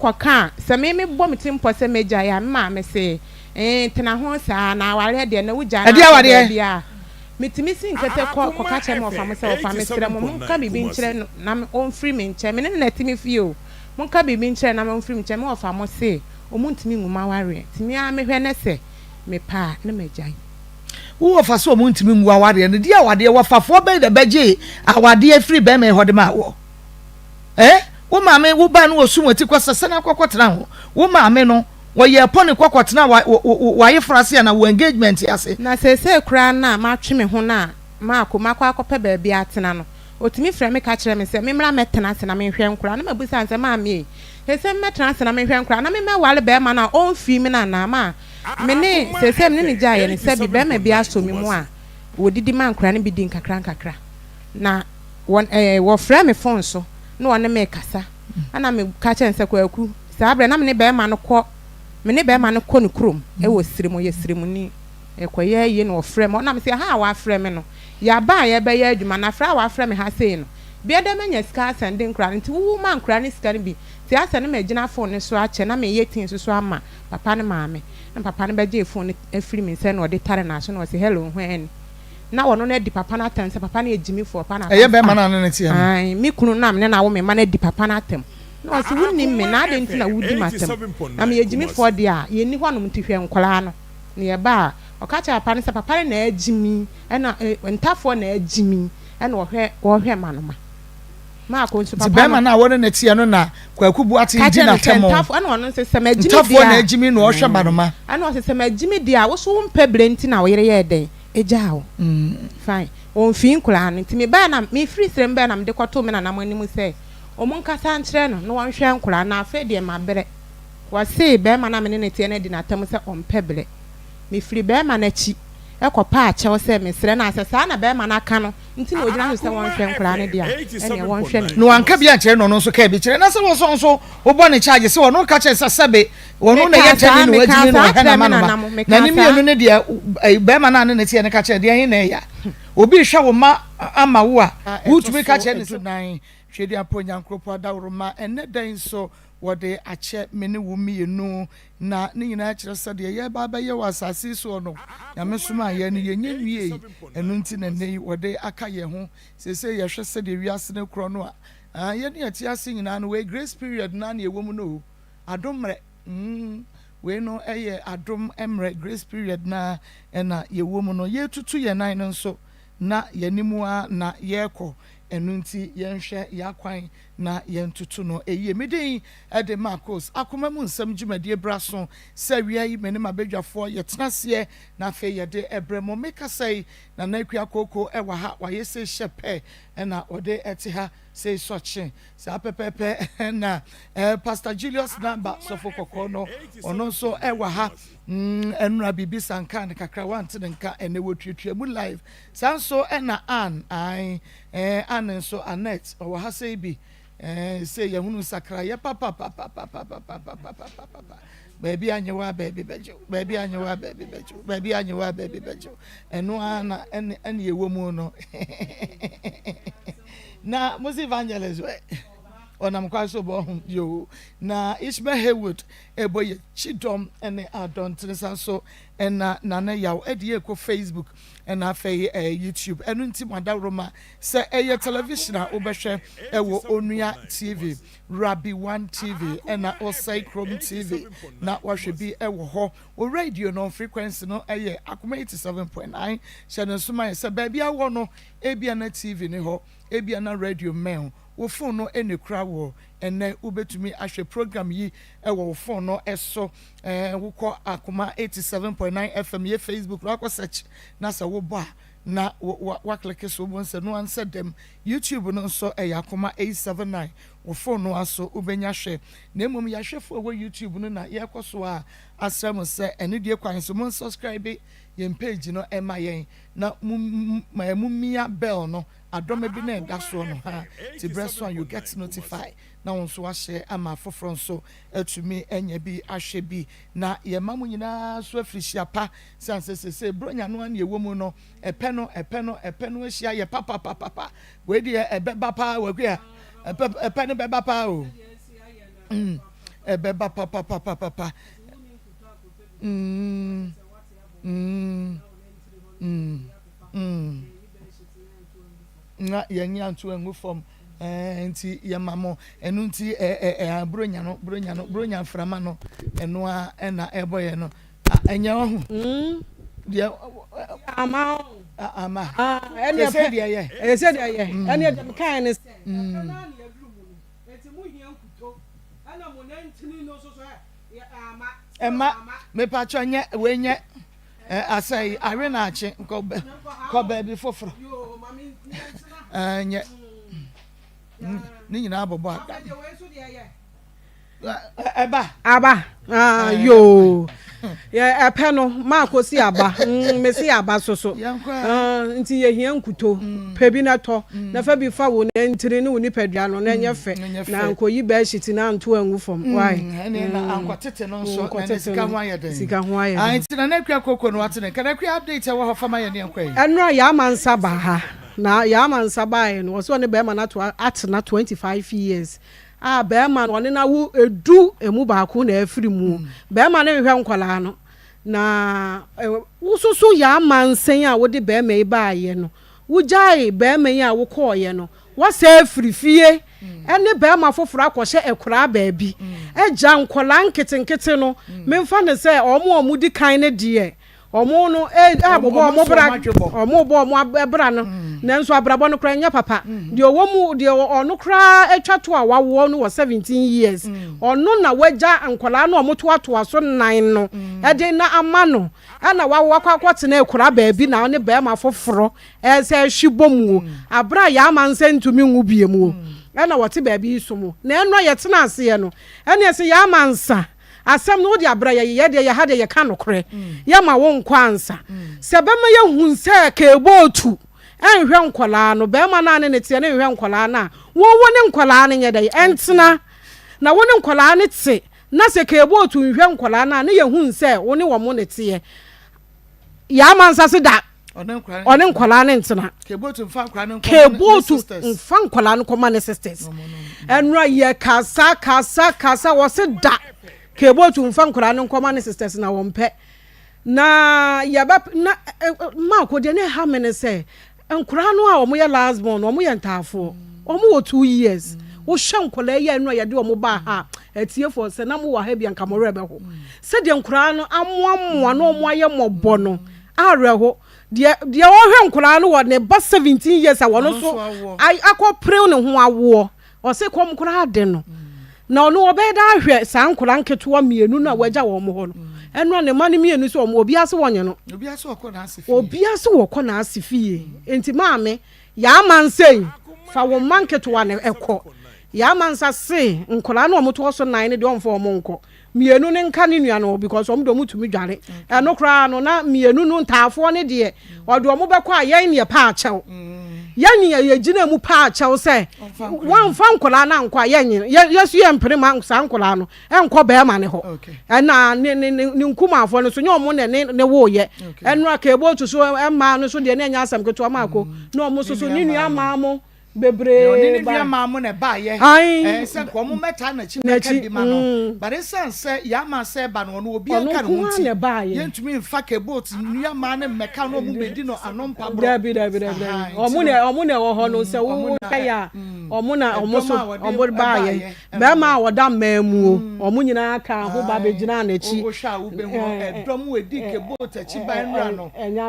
kwaka se me bɔ me timpo se meja ya ma me se tena ho sa na aware de na wugya na bia metimi sin kete kɔ ka che me ofa me se ofa me sere mo nka bibi nkyere na on free me nkyere me ne na timi fio mo nka bibi nkyere na me free me nkyere me ofa mo se o mo ntimi nguma ware timi a me hwɛ ne se me pa na meja wo fa so o mo ntimi ngwa ware ne dia awade wo fafo be de beje awade free be me hode ma wo wo maame wo ba no osum ati kwasese na kwakotena ho wo maame no wo ye pone kwakotena wa ye frase na wo engagement ase na sese kura na ma twe me ho na ma akoma kwa akopɛ ba bia atena no otimi frɛ me ka kyerɛ me se me mra metena ase na me hwɛ nkura na mabusa anse maame sese metena ase na me hwɛ nkura na me wale ba ma na on fi me na na ma me ne sese me ne gya ye ne se bi ba ma bia so me mu a wodidi man nkura ne bi din kakra na won wo frɛ me phone so no one me kasa ana me ka chense kwaku sabre na me be ma no kɔ me ne be ma no kɔ no krom e wo siremu ye siremu ni e kɔye ye no ofrɛ me na me se ha wa frɛ me no ya ba ye be ye adwuma na fra wa frɛ me ha sei no bia da manya sika sende nkra nti wu ma nkra ne sika ne bi ti asa ne ma gina phone ne so a che na me ye tin so ama papa ne maame na papa ne be je phone ne afiri me se na ode tare na so na o se hello hwen na wono na di papa na atem se papa na ejimi for papa na eye be ma na ne tie ai mi kunu na me na wo me ma na di papa na atem no so wunni me na de ntina wudi matem na me ejimi for dia ye ni hwanum tihwe nkola no ne ye ba o ka cha papa ne se papa na ejimi na ntafo na ejimi na wo hwe manoma ma ko nso papa be ma na wono na tie no na kwaku bu ati di na temo ntafo na wono se ma ejimi dia ntafo na ejimi no wo hwe manoma ana wo se ma ejimi dia wo so wo mpebre ntina wo yere ye den ejao fine on fin kula no ntimi ba na me free srem ba na me de kwato me na na manimu se o mon kasa nkyere no no won hwe nkula na afa de ma bere wa se be ma na me ne tie na di na tam se on peble me free be ma na chi e ko pa a che se me sre na asesa na be ma na ka no nti na ogyina se won hwe nkula ne dia ene won hwe no anka bia nkyere no so ka bi kyere na se wo so wo bo ne charge se wo no ka che sebe wono na ye tani no wajini no hana manoma na ni mienu ne dia be ma na ne tie ne ka che dia hin na ya obi hwa wo ma ama wo a wutumi ka che ne so nan hwedi aponya nkropo adawroma enne dan so wode ache mene wo mienu na ne nyina kire se de ye ba ba ye wasase so no ya mesoma ye ne ye nyenwie enu nti na nei wode aka ye ho sese ye hwe se de wiase ne kro no a ye ne ati ase nyina no we grace period na na ye wo mu no adomre we no eye adom emre grace period na na ye wo mu no ye tutu ye nan no so na ye nimu a na ye kɔ enu nti ye nhwɛ ya kwan na ye ntutu no eye medin de Maa Akos akoma mu nsam dwumade braso sɛ wia yi mene mabadwafo ye tenase na afa ye de ebremo meka sai na na akua koko wa ha wa ye se hyepe na ode ete ha sei soche sa pepepe na Pastor Julius Namba sofo kokko no ono so wa ha enura bibi sanka ne kakra wante nka ene wotwetwe mu live sanso na an so Anet o ha sei bi say yahunu sakra ya papa baby anyewa baby bejo baby anyewa baby bejo baby anyewa baby bejo eno ana ene yewo mu no na musi evangelist onam kwaso bo yo na Ishmael Haywood eboye chidom ene adon so ena na yaw edie ko Facebook ena afei YouTube enu nti madawroma se eye television a obehwe ewo Onua TV Rabbi 1 TV ena Osai Chrome TV na wahwe bi ewo ho o radio no frequency no eye Akoma 87.9 channel suma se ba bia wo no ebia na TV ne ho ebia na radio mail wo phone no ene kra wo ene ubetumi ahwe program yi ewo wo phone no eso wo kɔ Akoma 87.9 FM ye Facebook wa search na sa wo ba na wa click so bon se no answer them YouTube no so Akoma 879 wo phone no aso ubenya hwe na emom ya hwefo wo YouTube no na ye kɔso a asrem se ene die kwan so mon subscribe ye page no ema yen na mumia bell no adome bi na da so no ha ti breast one you get notified na won so ahye ama foforo so atumi enya bi ahwe bi na ye mamu nyina so afirihia pa sanse se bronya no an ye womu no epe no ahia ye papa we de ebe ba pa wa kwa epe no be ba pa o ebeba papa na yenya antu engu form nti yamamo enu nti bronya frama no enu a na eboye no enya ho dia ama eni se dia ye eni dem kan ne Emma me pacho nye we nye asai are na achi ko baby foforo nye ni nyina abobo aba yo ya epe no Maa Akos si aba me si aba soso nti ye hia nkuto pebi na to na fa bi fa wo na ntiri ne woni padua no na nye fe na nkoyi ba hiti na nto angu fom why ene na ankotete no so na sika ho ayeden sika ho ayeden nti na kwa kokko no watene kana kwa update e wo ho fama ye ne nkwa yi enra ya mansa ba ha na ya mansa ba ye no so ne be ma na to at na 25 years be man one na wo edu emu ba ko na afiri mu be man na hwehwe nkwala no na wususu ya mansen a wo de be ma iba ye no wo jai be ma yi a wo ko ye no wo sa afiri fie ene be ma foforo akɔhye ekora ba bi eja nkwala nkitenkete no memfa ne se omo di kan ne de omo no abobo omo bra omo bo omo abra no nanso abrabo no kra nya papa de owo de ono kra atwato a wawo no 17 years ono na waja ankwala no omo to aso 9 no de na ama no na wawo akwakwate na ekura ba bi na ne ba ma foforo se hwibomu abra ya amanse ntumi nwu biemu na wote ba bi isomo na eno yetena ase ye no ene se ya amansa asem no de abra ye de ye hade ye ka no kre ye ma wo nkwansa se be ma ye hunse ka ebotu enhwe nkwala no be ma na ne tie ne hwe nkwala na wo ne nkwala ne nye de entena na wo ne nkwala ne te na se ka ebotu hwe nkwala na ne ye hunse wo ne wo mo ne tie ya mansa se da one nkwala ne ntena kebotu mfa nkwala ne mfa nkwala ne koma ne sisters enra ye kasa wo se da kebotu mfa nkwala ne koma ne sisters na wo mpe na yaba na Maa Akos de ne ha me ne se nkwala no a omo ye last born omo ye ntafo omo wo 2 years wo hwe nkwala ye enra ye de omo ba ha etiefo se na mo wa ha bia nkamore be ho se de nkwala no amoamoa no omo aye mobo no areho de wo hwe nkwala no wo ne ba 17 years a wo no so akopre ne ho awo o se kom nkwala de no na ono obeda ahwe sa nkwala nketo mienu na waja wo mo ho no eno ne mane mienu so obi ase wonye no obi ase wokọ na asifie enti maame ya amansei fa wo manketo na ekọ ya amansa se nkwala na omoto so 9 de onfo omo nko mienu ne nka ne nua no because omo do mutumi dware eno kra no na mienu no ntaafo ne de odo omo bekọ ayen ne pa achew yanyi ye gina mu pa achew se wan fa nkwala na nkwa yanyi yesu ye mpere ma sa nkwala no enko be ma ne ho na ne nkuma afo no so nye omo ne wo ye eno aka ebotu so emma no so de ne nya asam keto Maa Akos na omo so ni nua ma mo bebre ba ya ma mo ne ba ye se ko mo meta na chi meka bi ma no but sen se ya ma se ba no obi aka no nti ye ntumi mfa ke boat nua ma ne meka no mo bedi no anompa bro dabi omo ne wo ho no se wo ya omo na omo so omo ba ye be ma woda mamu omo nyina aka ho ba begina na chi o hwa wo be ho edom wedi ke boat achi ba nra no enya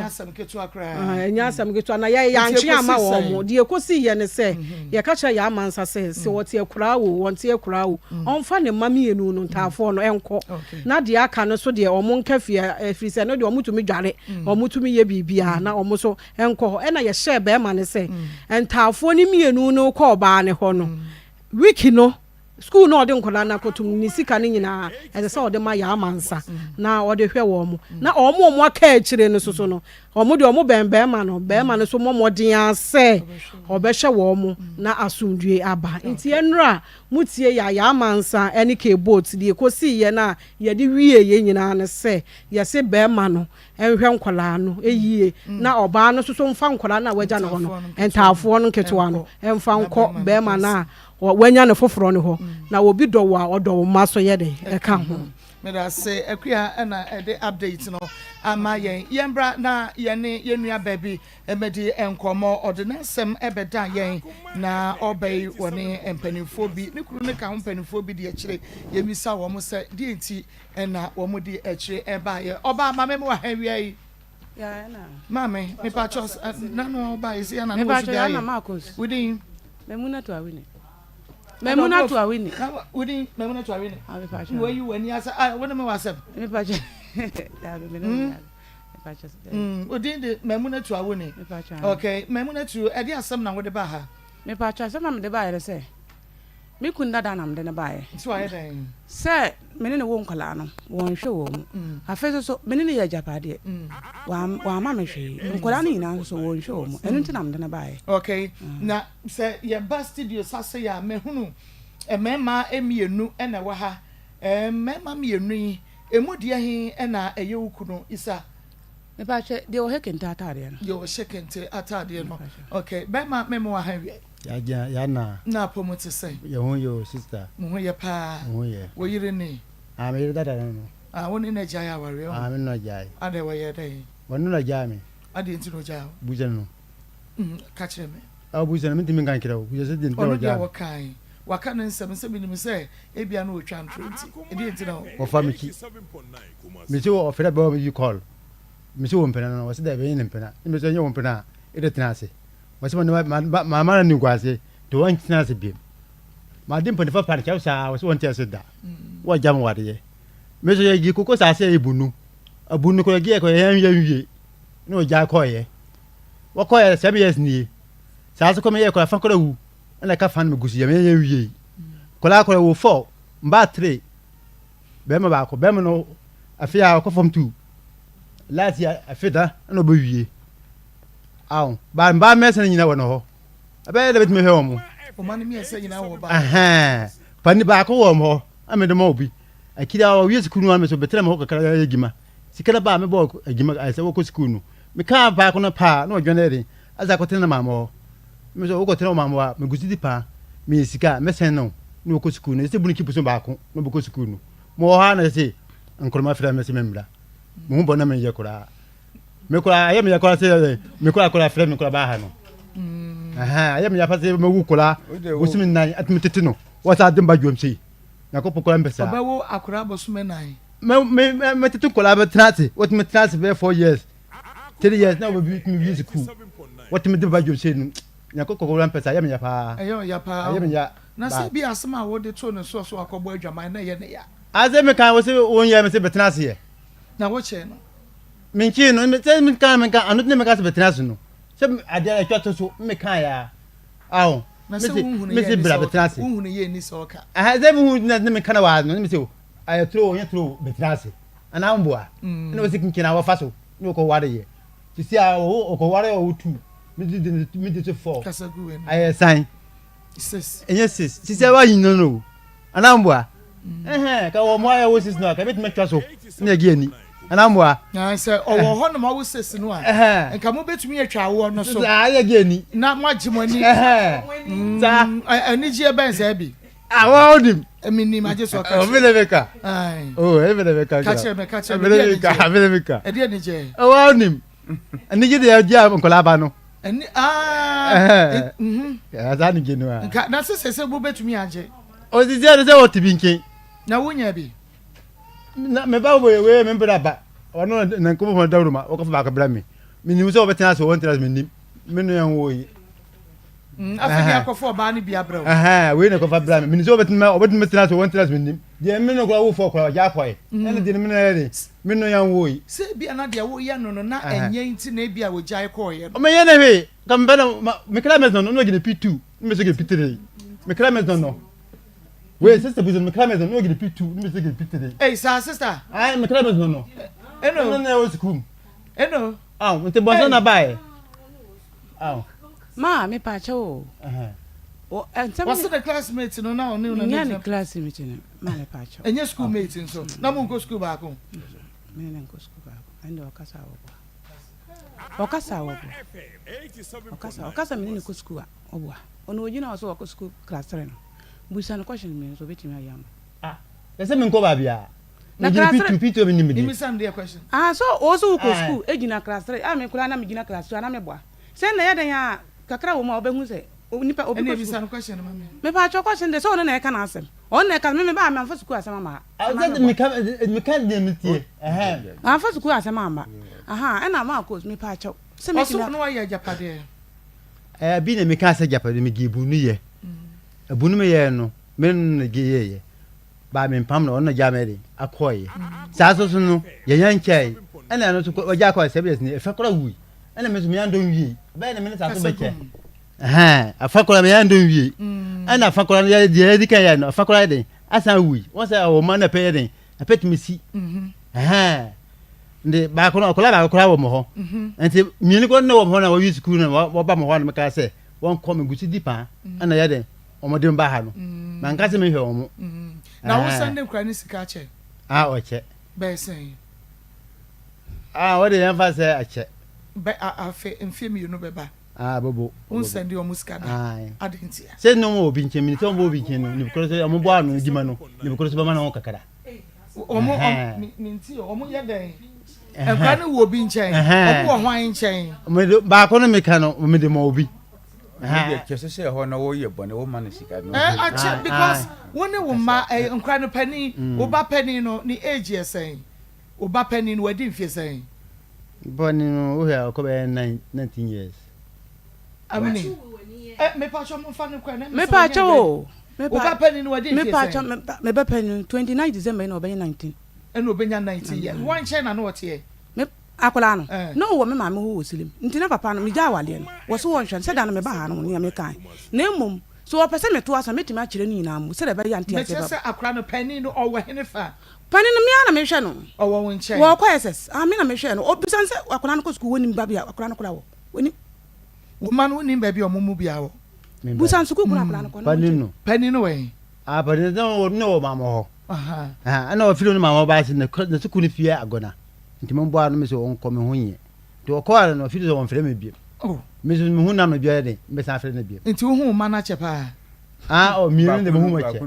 asam keto akra enya asam keto na ye yanchi ama wo mo de si ye ne se ye ka cha ya amansa se wote ekura wo wonte ekura wo onfa ne mamienu no ntafo no enko na de aka no so de omo nkafia efiri se no de omo tumi dware omo tumi ye bibia na omo so enko e na ye hye be ma ne se ntafo ni mienu no ko ba ne ho no wiki no school no de nkola na kotum ni sika ne nyina ese se ode ma ya amansa na ode hwe wo mo na omo aka akire no so no omo de omo bembe ma no so momodin ase obehwe wo mo na asundue aba nti enra mutie ya amansa ene ke boat de kosi ye na ye de wie ye nyina ne se ye se be ma no enhwe nkola no eyie na oba no so mfa nkola na waja no ho no entafo no ketewa no emfa nko be ma na wanya ne foforo ne ho na obi do wa odo ma so ye de e ka ho me da say akua na e update no ama yen yembra na yene yenua baby emedi enkomo ordinasem ebeda yen na obey woni empanifo bi ne kuru ne ka empanifo bi de akire yemisa wo mo se de enti na wo mo de akire eba ye oba mame mo ha wiai ya na mame me pa chos na no oba isi na no wo ya na Maa Akos within memuna to awini memuna to awini within memuna to awini abi pa cha where you when you say ah when me wasem me pa cha da be me pa cha within the memuna to awini me pa cha okay memuna to e dey asem na wo de ba ha me pa cha se na me de ba ye se me kun dada na me de na ba ye so aye den se me ne wo nkola no won hwe wo mu afeso so me ne ya japade wa ma me hwe nkola no nyina so won hwe wo mu enu nti na me de na ba ye okay na se ye ba studio sase ya me hunu emema emienu na wa ha emema mienu yi emu de hin na eye wukuno isa me pa che de o hekenta atade no yo shekente atade no okay be ma memo wa ha wi ya na promote say ya ho yo sister mo ho ye pa ho ye wo yire ni me dada no woni na jaya ware o me no jai ade wo ye dai wonu na jai me ade nti no jaya buja no ka kire me buja no me timi kan kira buja se din o to jai wo kai waka no nsem se binim se ebia no otwa ntro nti ede nti no o fa miki me se o fera ba me call me se wo mpena no se da be ni mpena me se nyo mpena ede tenase wasi ma ma ni kwase to wan tenase bi ma dim panifa pan cha sa wasi won tenase da wa jam wade ye me so ye gi koko sa se ebunu abunu ko gi ko yan wie no ja ko ye wa ko ye 7 years ni sa so ko me ye ko fa ko wu na ka fan me gusi ye me yan wie ko la ko wo 4 mba 3 be ma ba ko be mo no afia ko fom 2 last year afida no bo wie aw ba mesen nyina wono ho abe de betime hwe omo o man mi ese nyina wo ba pani ba ko wo mo amede mo obi akira wa wie skunu ame so betere mo kakara yegima sikara ba me bo agima ase wo ko skunu me ka ba ko no pa no dwonere aza ko tena mamo me so wo ko tena mamo a me gusidi pa me sika mesen no ko skunu ese bunu kipuso ba ko no bo ko skunu mo ha na se nkoroma fra me se memra mo bo na me ye kura me kura aye me yakora se me kura frame me kura ba ha no aye me yafa se me wu kura wosimi nan atmetete no wasa dem ba dwomsi na ko pokora mbesa ba wo akura bosume nan me tetu kura ba trate what me trate be 4 years 3 years na we be school what me dem ba dwomsi no na ko kokora mbesa aye me yafa aye me ya na se bi asema wo de to no so akobo adwaman na ye ne ya aze me kan wo se won ye me se betrase ye na wo che no minki no me se me kan anu ne me ka se betrase no se ade a twato so me kan ya awo na se me se bra betrase wo hunu ye ni so ka ze me hu ne me kan wa no me se aye tro onye tro betrase ana mboa ne wo se kinki na wo fa so ne ko ware ye ti si a wo ko ware o 2 me di 4 kasagu we aye sign 6 enye 6 si se wa yin no ana mboa ka wo mo aye wo 6 no ka bit me twa so ne gi ani ana mboa na se owo ho no ma wo 6 no a nka mo betumi atwa wo no so aye gi ani na mo agimoni za ani ji e ben se bi awodim emini ma je so ka omelebeka ai emelebeka ka che me emelebeka e die ni je awodim ani ji de ya nkola ba no ani ya za ni genu a nka na se bo betumi age o di je o tibinkin na wonya bi na me ba we me bra ba ono na nko mo dawru ma o ko ba ka bra mi ni so betina so won tras mi nim me no yan wo yi afedi akofo ba ni bia bra we ne ko fa bra mi ni so betina o betina tras so won tras mi nim je me no ko wo fo ko ja ko e ene di me no yere me no yan wo yi se bia na de wo ye no no na enye nti na bia wo jai ko ye o me ye na he ka me na me kra me no gine P2 me so ge P3 me kra me no we sister buzo me kra me no gine P2 me so ge P3 eh sa sister ai me kra me no eno na wo school eno nte bonso na bae ma me pa cha o what's the classmate no na onu na ni classmate no ma me pa cha enye schoolmate nso na mo go school ba ko me na go school ba ko endo okasa wo okasa me ni ko school obua ono oji na so ko school class 3 no busa no question me so betimi ayam Ese me nko ba bia. Na Me class gina pitu me nimidi. Give me some dear question. so also go school ejina class 3 me kula na me gina class 2 na me boa say na yadan ya kakra wo ma obehu say nipa obi Any visa question mama. me pa cho question de so no na e ka na asem on na ka me ba me amfa school asem ama Me kan de mitie. amfa school asem ama e na Maa Akos me pa cho say me Also no ya japade. Bi na me kan se japade me gibu nu ye. Abunu me ye no me no ge ye. Ba me pam na on ja me de akoye. Sa so so no ye yan chai. Ana no so oja ko se be ni e fa kora wi. Ana me so me andon wi. Ba na me sa so be che. Afakora me andon wi. Ana afakora ya di kan ya no afakora de asan wi. Won say o man na pay den. Apet me si. Nde ba ko no kola ba ko wo mo ho. Enti mi ni ko no wo mo na wo wi school na wo ba mo ho na me ka say won ko me gusi dipa. Ana ya den omodin ba ha no. Man ka se me hwe omo. Na wo Sunday kra ni sika che. O che. Be say. What the yan fa say a che. Be afa mfie mi no be ba. Bobo. Un Sunday o muska na. Adentia. Say no mo obi nche mi so mo obi nche no ni because omo bo anu di ma no ni because ba ma na ho kakara. Omo minti omo ye den. Ekra ni wo obi nchen. Omo wo hwan nchen. Ba ko no me ka no me de mo obi. Just say ho na wo ye bone wo man sika no. Because when wo ma nkra no pani, wo ba pani no ni age ye sen. Wo ba pani no wadi mfie sen. Boni no wo ya ko be 19 years. Amini. Me pa cho mo fa no kwa na. me pa cho wo ba pani no wadi mfie sen. me pa cho me ba pani 29 December no be 19. Eno obenya 19 years. One chain na what here. Akola no wo me ma me ho osilim ntina papa no me ja wale no wo so won hwan se da no me ba ha no ne me kan na emom so wo pese me to asa metimi akire ni nyina mu se da be ya ntia se ba me se akra no pani no owo hene fa pani no me ana me hwe no owo won chain wo kwa ss me na me hwe no obisan se akola no ko school woni ba bia akola no kola wo woni wo man woni ba bia omumu bia wo busan school kula akola no ko no pani no we pani no ma mo ho ana o filo no ma mo ba se na su ni fie agona nti mo bo anu me so on ko me ho nye to o ko ara no filo so on fere me biem me so me hu na no bia de me sa fere na biem nti wo hu ma na chepa o mi ne de mo hu ma che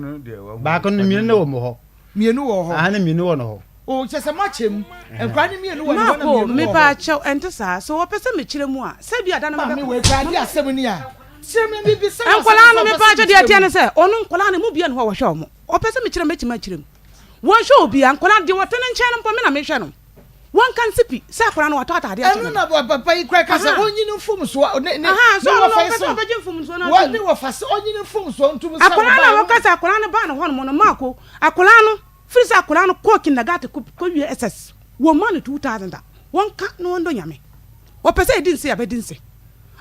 ba ko no mi ne wo mo ho mienu wo ho na mi ne wo no ho o chese ma chem enkwa ni mienu wo no mienu me pa chew ento sa so wo pese me kire mu a se bia da no me we kwa di asem ni a se me bi se enkola no me pa chew de atia ne se onu enkola no mu bia no ho wo hwe mo o pese me kire ma kire mu wo hwe obi enkola de wo tene nche no mpo me na me hwe no one can sipi say akwara no wato atade anu na papa yi kra ka se onyi no fum so ne so wo fa so be fum so na wo ni wo fa se onyi no fum so ntum sa akwara na wo ka se akwara no ba no ho no Maa Akos akwara no free say akwara no ko kindergarten ko wie ss wo man 2000 da won ka no ndo nyame wo pese edin se abedin se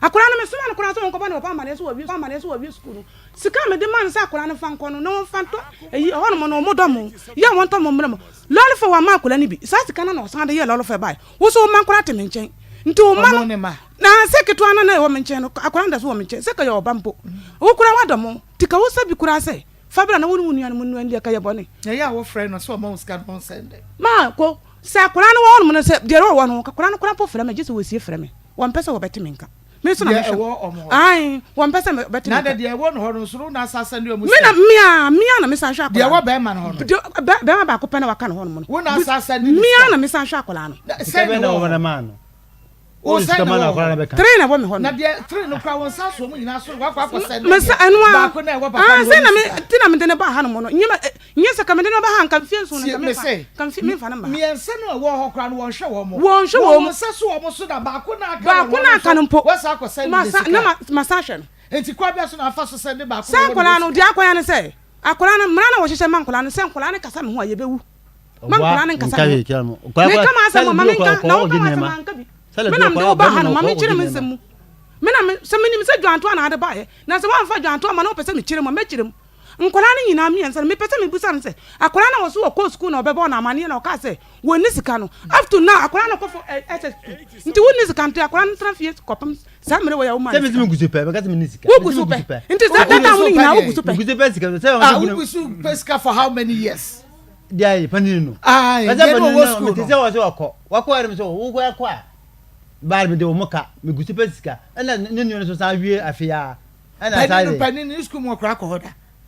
akwara no me so man akwara so won ko ba no pa mane so wo wi school sika me de man say akwara no fan ko no no fan to eyi ho no no mo do mo ya won to mo mre mo lolo fa wa Maa Akos ni bi sa sika na no san de ye lolo fa bai wo so man akwara te me nchen nti o man na se keto ana na wo me nchen no akwara nda so wo me nchen se ka ye obampo wo kura wa do mo tika wo sabi kura se fabra na wonu nuan mu nuan dia ka ye bone ya wo friend no so mo sika no send Maa Akos sa akwara no wo mo no se de ro wo no akwara no kura po frɛ me gese wo sie frɛ me won pese wo beti me nka me so na me ai won pese me beti na de de wo no ho no so na asasa ndi omu me na mia na me san hwa akwara de wo be ma no ho no be ma ba ko pene waka no ho no wo na asasa ndi mia na me san hwa akwara no se be na wo na ma no o send na akwara na be ka 3 na wo me ho no na de 3 no kwa won sa so mu nyina so wa kwa send me sa enwa ba ko na wo papa se na me ti na me de ne ba ha no mo no nyɛ sɛ ka me de ne ba ha nka fie so no me fa kan fi me fa na ma me ense no wo ho kra no won hwe wo mo mo sa so wo mo so da ba ko na aka no mpo wo sa ko send na masa hwe no enti kwa bia so na afa so send ba ko sa akwara no di akwara no sɛ akwara no mra na wo hyehyɛ man akwara no sɛ akwara no kasa me ho a ye bewu man akwara no kasa me kama asɛ mo mama nka na wo kama asɛ man ka bi me na me ba ha no mama kyerɛ me nsɛm mu me na me sɛ menim sɛ dwanto na ade ba ye na sɛ wan fa dwanto ma na wo pɛ sɛ me kyerɛ mo me kyerɛ mu nkola no nyina mi ensa me pese me busa no se akola na wo so wo school na obebo na amane na o ka se wo ni sika no up to now akola na ko for ss2 nti wo ni sika nti akola no transfer kopam sa mere wo ya wo man se me gusu pe me ka se me ni sika wo gusu pe nti sa data mo nyina wo gusu pe sika se wo gusu pe sika for how many years dia pani no ai get wo school me se wo se wako ara me se wo ko akwa ba me de wo moka me gusu pe sika na ne so sa wie afia ana sa pani ni school mo kra ko hoda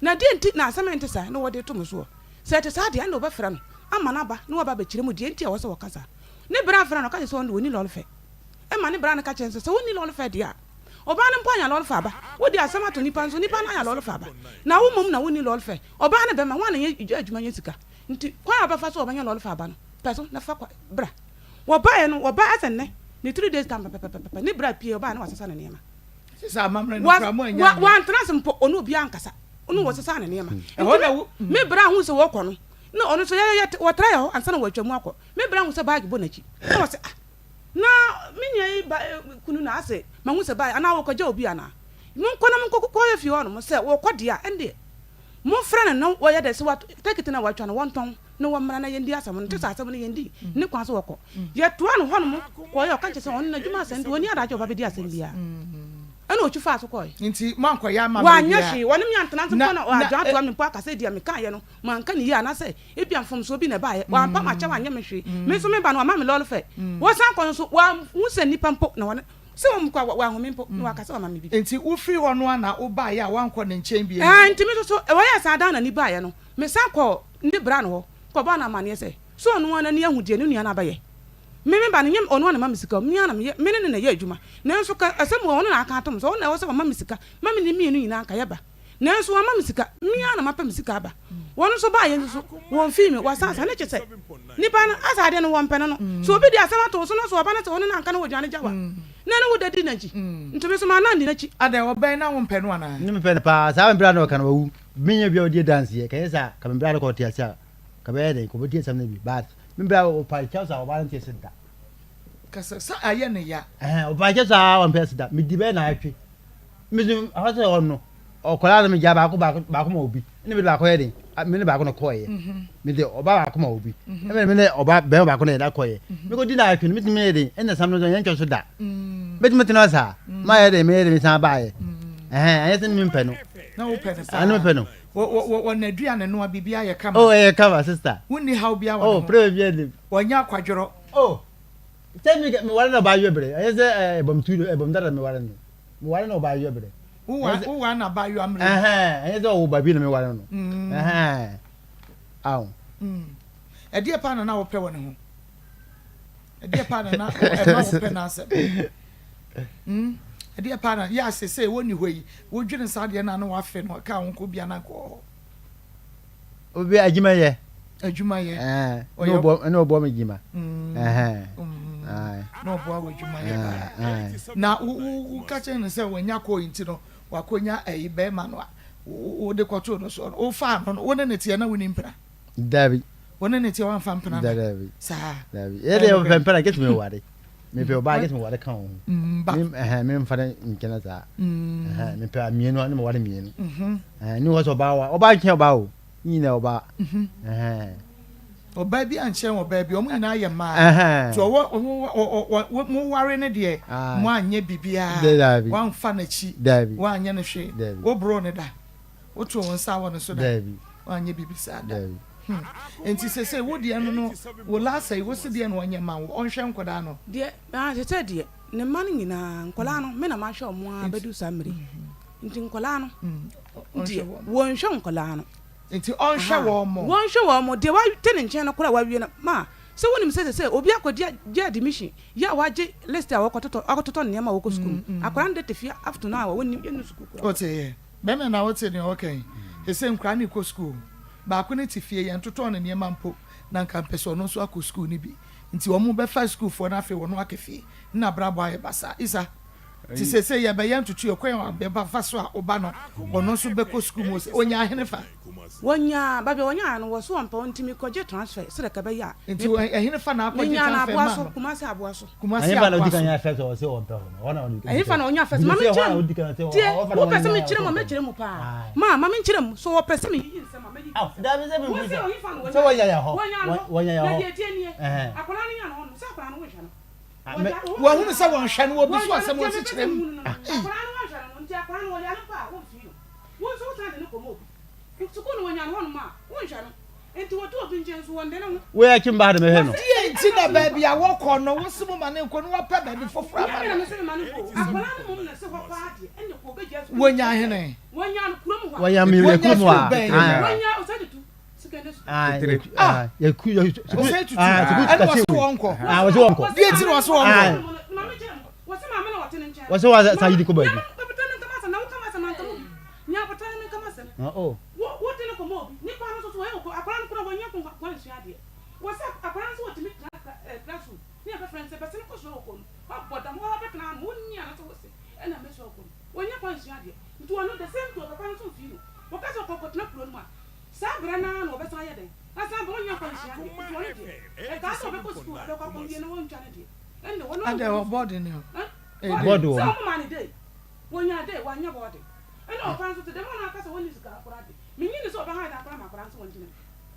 na di enti na asɛm ente sa na wɔde to mo so sɛ te sa de na obɛfra no ama na ba na wɔba bɛkyerɛ mu di enti a wɔsɛ wɔkasa ne bra fra no ka sɛ wɔn woni lɔlfɛ ma ne bra no ka kyerɛ sɛ woni lɔlfɛ dia oba ne mpo anya lɔlfɛ aba wodi asɛm ato nipa nso nipa na anya lɔlfɛ aba na wo mom na woni lɔlfɛ oba ne bɛma wɔn na yɛ adwuma yɛ sika nti kwan abafa so ɔbɛnya lɔlfɛ aba no pɛso na fa bra wɔba no wɔba asɛnne ne 3 days time pɛpɛpɛpɛ ne bra pie oba ne wasesa ne nneɛma sisa amamre no kra mo anya wa antena sempo onu obi ankasa onu wasesa ne nneɛma me bra hu sɛ wɔkɔ no na ɔno so yɛ wɔtra yɛ hɔ ansa na wɔatwa mu akɔ me bra hu sɛ baagi bɔ n'akyi na wɔsɛ na menya yi kunu na ase ma hu sɛ baagi ana wɔkɔgya obi ana monkɔ na monkɔ yɛ fie hɔ no mo sɛ wɔkɔ dia ɛnde mo fra no wɔyɛ dɛ sɛ wat tekete na wɔatwa no wɔntɔn na wɔmmra na yɛndi asɛm no te sɛ asɛm no yɛndi ne kwan so wɔkɔ yɛtoa no hɔ no mo kɔyɛ ɔka kyɛ sɛ ɔno na adwuma asɛm de wɔni adagye ɔba bɛdi asɛm biara ɛna ɔtwi fa so kɔɛ nti mankɔ ya ma wanyɛ hwee wɔne me antena nsɛmpo na ɔadwa atoa me mpo akasɛ dia mekaeɛ no manka ne yie anasɛ ebia mfomsoɔ bi na ɛbaeɛ wampa makyɛ wanyɛ me hwee me nso meba no wama me lɔle fɛ wɔsan kɔ no so wahu sɛ nnipa mpo na wɔne sɛ wɔm kɔ wahome mpo na wakasɛ wama me bi nti wofiri hɔ no ana wobaeɛ a wankɔ ne nkyɛn bi nti me so wɔyɛ saa da na ni baeɛ no mesan kɔ ne bra no hɔ kɔbɔ na amanneɛ sɛ so ɔno ana ni ahudeɛ ne nua no abayɛ meme ba no nyɛ ɔno na ma me sika me ana me ne na yɛ adwuma nanso ka asɛm wɔ ɔno na aka atom so ɔno na ɛwɔ sɛ ma me sika ma me ne mienu nyinaa ka yɛba nanso wa ma me sika me ana ma pa me sika aba wɔno so ba yɛ nso wɔn fi me wasansa ne kyɛ sɛ nipa no asade no wɔn pɛ no so obi di asɛm ato so no so ɔba no sɛ ɔno na anka no wɔdwane gyawa na no wo dadi n'akyi ntumi so ma na ndi n'akyi ada ɔbɛn na wo mpɛ no ana ne me pɛ pa saa mbra no ka no wu menya bia odi dance ye kan sa ka mbra no ko tia sa ka bɛ de ko bodi asɛm na bi but mbra o pa cha sa ɔba no tie sida kasa sa ayɛ ne ya ɔba cha sa ɔn pɛ sida me di bɛ na atwe me dim ahasɛ ɔno ɔkɔla na me gya baako ma obi ne me baako yɛ de me ne baako no kɔɛ me de ɔba baako ma obi me ne ɔba bɛn baako na yɛ da kɔɛ me ko di na atwe me timi yɛ de ɛna sam no yɛn twɛ so da me timi tena sa ma yɛ de me yɛ de me san ba yɛ ayɛ sɛ me mpɛ no na wo pɛ no sa anu pɛ no wo na aduane no abibi ayɛ kama oh ɛyɛ kama sister wonni haw bia wa oh pray bia de wonya akwadworo oh tell me me wale na ba yɛ bre ayɛ sɛ bom dada me wale no me wale na ba yɛ bre wo na ba yɛ amre ayɛ sɛ wo ba bi na me wale no aw ɛdeɛ pa na wo pɛ wɔ ne ho ɛdeɛ pa na ɛma wo pɛ na asɛ ɛdeɛ pa na yɛ asese woni hɔ yi wodwene sa deɛ na no wafe no ka wo ko bia na kɔ obi adwuma yɛ no bo me gima no bo wa adwuma yɛ na wo ka kyɛn ne sɛ wonya kɔ nti no wakonya ayi bɛ ma no wo de kɔto no so wo fa no wo ne tie na woni mpra dabi wo ne tie wan fa mpra dabi sa dabi de wo fa mpra get me ware me pe oba get me ware kan ho me mfa nkena za me pe amienu ne me ware mienu ni wo so oba kyen oba o ni na oba oba bi anche oba bi omo nyina ye ma so wo ware ne de mo anye bibia wan fa na chi wo anye ne hwe wo bro ne da wo to won sa wo ne so da wo anye bibisa da enti sese wo de no wo lasa wo se de no anye ma wo onhwe nkoda no de tete de ne ma no nyina nkola no me na ma hwe omo abedu samri nti nkola no de wo nhwe nkola no nti onhwe wo mo de wa tene nchen no kora wa wie na ma se wonim se obi akodi je admission ya wa je list a wakototo ne ma wo ko school akora nde tefia after now wonim enu school kora ote be me na wote ne okay ese nkra ne ko school ba ko ne tefie ye ntoto ne ma mpo na nka peso no so akọ school ni bi nti wo mo be fa school for na fe wo no akefie na brabo aye basa isa ti se ye be ye ntutu ekwan be ba fa so a oba no ono so be ko school mo se onya ahene fa wonya babe wonya no wo so ampa ntimi koje transfer sire ka be ya nti ehene fa na akọje transfer ma kumasi aboaso kumasi fa na odika nya first o se o mpa ona ehene fa na onya first ma me chire wo pese me chire mo pa ma me chire mo so wo pese me yi nse ma me yi da me se me buza so wonya ya ho wonya ya ho akona ni ya no se akona no wo hwa no wa hu se won hwa no wo bi so asem wo se chire mu akona no wo hwa no nti akona no wo ya no pa wo fi no wo so ta de no komo sukunu wonya no ma wo hwa no enti wo to bi nchen so wonde no we ya kimba de me he no den ti na baby a wo ko no wo simu ma ne ko no wa pa baby foforo ama wonya hene Wanya mi le kumu a. Ya ku ya. What's what sa yidi ko baby. Oh. What in a commode? Nipa so so e ko akran ko wonya ko nsu ade. Wo se akran so wotimi classroom. Ni aba friends e person ko so ko. But am wa be kana mo ni ana to se. E na me so ko. Wonya ko nsu ade. Nti wono the same to papa so fi no. Wo ka so ko ko tna pro no ma. Sa bra na no be so ye den. Asa bo wonya ko nsu ade. Wono de. E ka so be ko school do ko ko ye no won twa ne de. E no wono. And they were boarding you. Board wo. So mo man dey. Wonya dey, wonya boarding. And no fans to the one I can only scar for that. Meaning is over behind that grammar for answer one.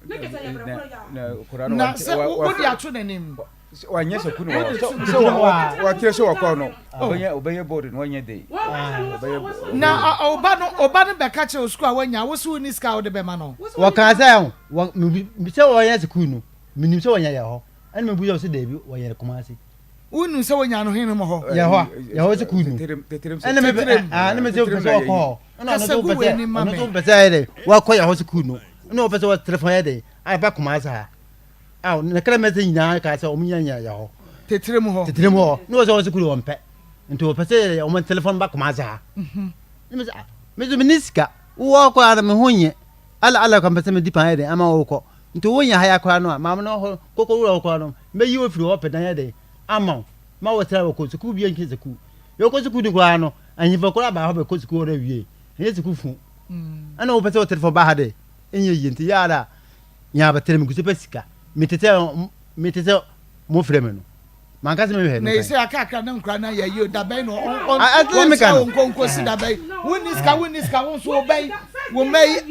Look at the Na se wo dia to na nim. Wanye so kunu wa. Wa kire so wakọ no. Obeye board no wanye dey. Na oba no be ka che school a wanya wo so ni ska wo de be ma no. Wa ka say mi se wo yan school no. Minim se wo yan ya ho. Ani me buja so dey bi wo yan Kumasi. Unu se wonya no hene mo ho. Ya ho se school no. Ani me se wo so ko. No so pese ere wa ko ya ho se school no. No pese wo telephone ya dey. Ai ba Kumasi ha. Ah, na kala me se nyina ka se o munya ya ho. Tetrem ho. No so wo school wo mpe. Nti wo pese o man telephone ba Kumasi ha. Me zo miniska. Wo ko ara me honye. Ala kan pese me dipa ya dey ama wo ko. Nti wo nya ha ya kwa no ma no ho kokoro wo ko no. Me yi wo firi wo pedan ya dey. Ama ma wo tira wo ko suku bi enke suku yo ko suku di kwa no anyifa ko ba ho be ko suku ora wie enye suku fu ana wo pese wo telefon ba ha de enye yinti ya da nya ba tere mi kusi pesika mitete mo freme no man ka se me he na ise aka na nkra na ya yi da bai no on me kan onko si da bai woniska won so bai wo mai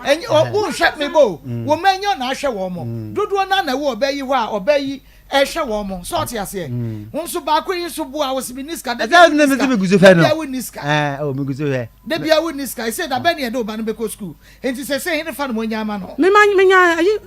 enye o hwe me bo wo mai nyo na hwe wo mo dodo na wo bai ho a obai e hwe wo mo so ti ase won so ba ko yin so bo a wo si niska da da na me guzo fe no o me guzo he da bia wo niska ise da bai ne do ba no be ko school enti se hin fa no mo nya ma no me nya ayi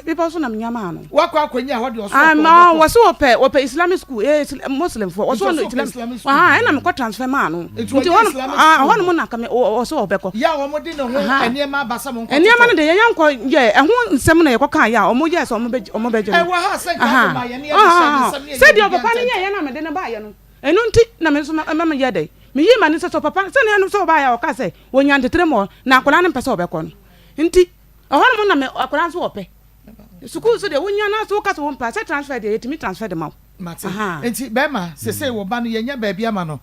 people so na me nya ma no wa kwa akwanya ho de o so ma wo so ope Islamic school Muslim for wo so no Islamic e na me ko transfer ma no nti won mo na ka me wo so ope ko ya wo mo di no ho eniema abasa mo ko eniema no de ye yanko ye ho nsem na ye ko kan ya o mo ye so o mo be je e wa ha se ka ma ye ne ye se di o papa ni ye na me de na ba ye no enu nti na me so ma ye de me yi ma ni se so papa se na no so ba ya o ka se wo nya ntetre mo na akola ne pese obe ko no nti o ho mo na me akola so ope school so de wo nya na so ka so wo mpa se transfer de etimi transfer de ma mate enti bema se wo ba no ye nya ba bia ma no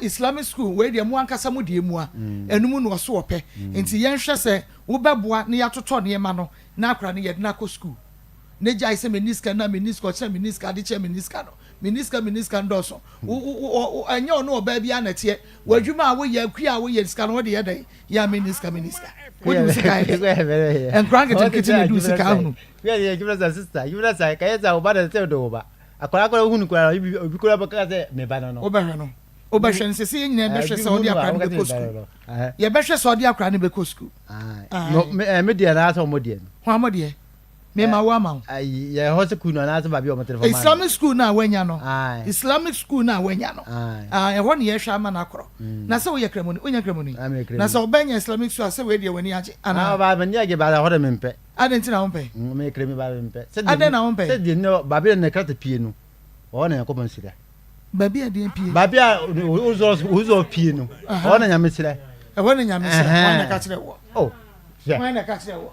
Islamic school we de mu ankasa mu de mu a enum no so ope enti ye nhwe se wo beboa ne ya toto ne ma no na akora ne ye na ko school ne jai se meniska na meniska che meniska de che meniska no meniska ndoso anya ono oba bia na tie wadwuma a wo ye akua wo ye ska no wo de ye dai ya meniska wo du sika e en kranket kitchen du sika hunu ye give us a sister give us a kayeza oba da se do oba akola hunu kwa obi kola ba ka se me ba no obehwe no obehwe nse se nyina be hwe se odi akra ne be ko school ye be hwe se odi akra ne be ko school me dia na so mo dia ho amodie me ma wa ma ai ye ho se ku no na so ba bi o mo telefon Islamic school na wanya no Islamic school na wanya no e ho ne ye hwa ma na akro na se wo ye kremoni onya kremoni na se obanya Islamic school se we de wani age ana ba ni age ba da ho de me mpe adenti na won pe me kremi ba me mpe ade na won pe se di no ba bi na krata pie no o na yakobon sira ba bi ade pie ba bi uzo pie no o na nyame sira e wo na nyame sira wo na ka kire wo wo na ka kire wo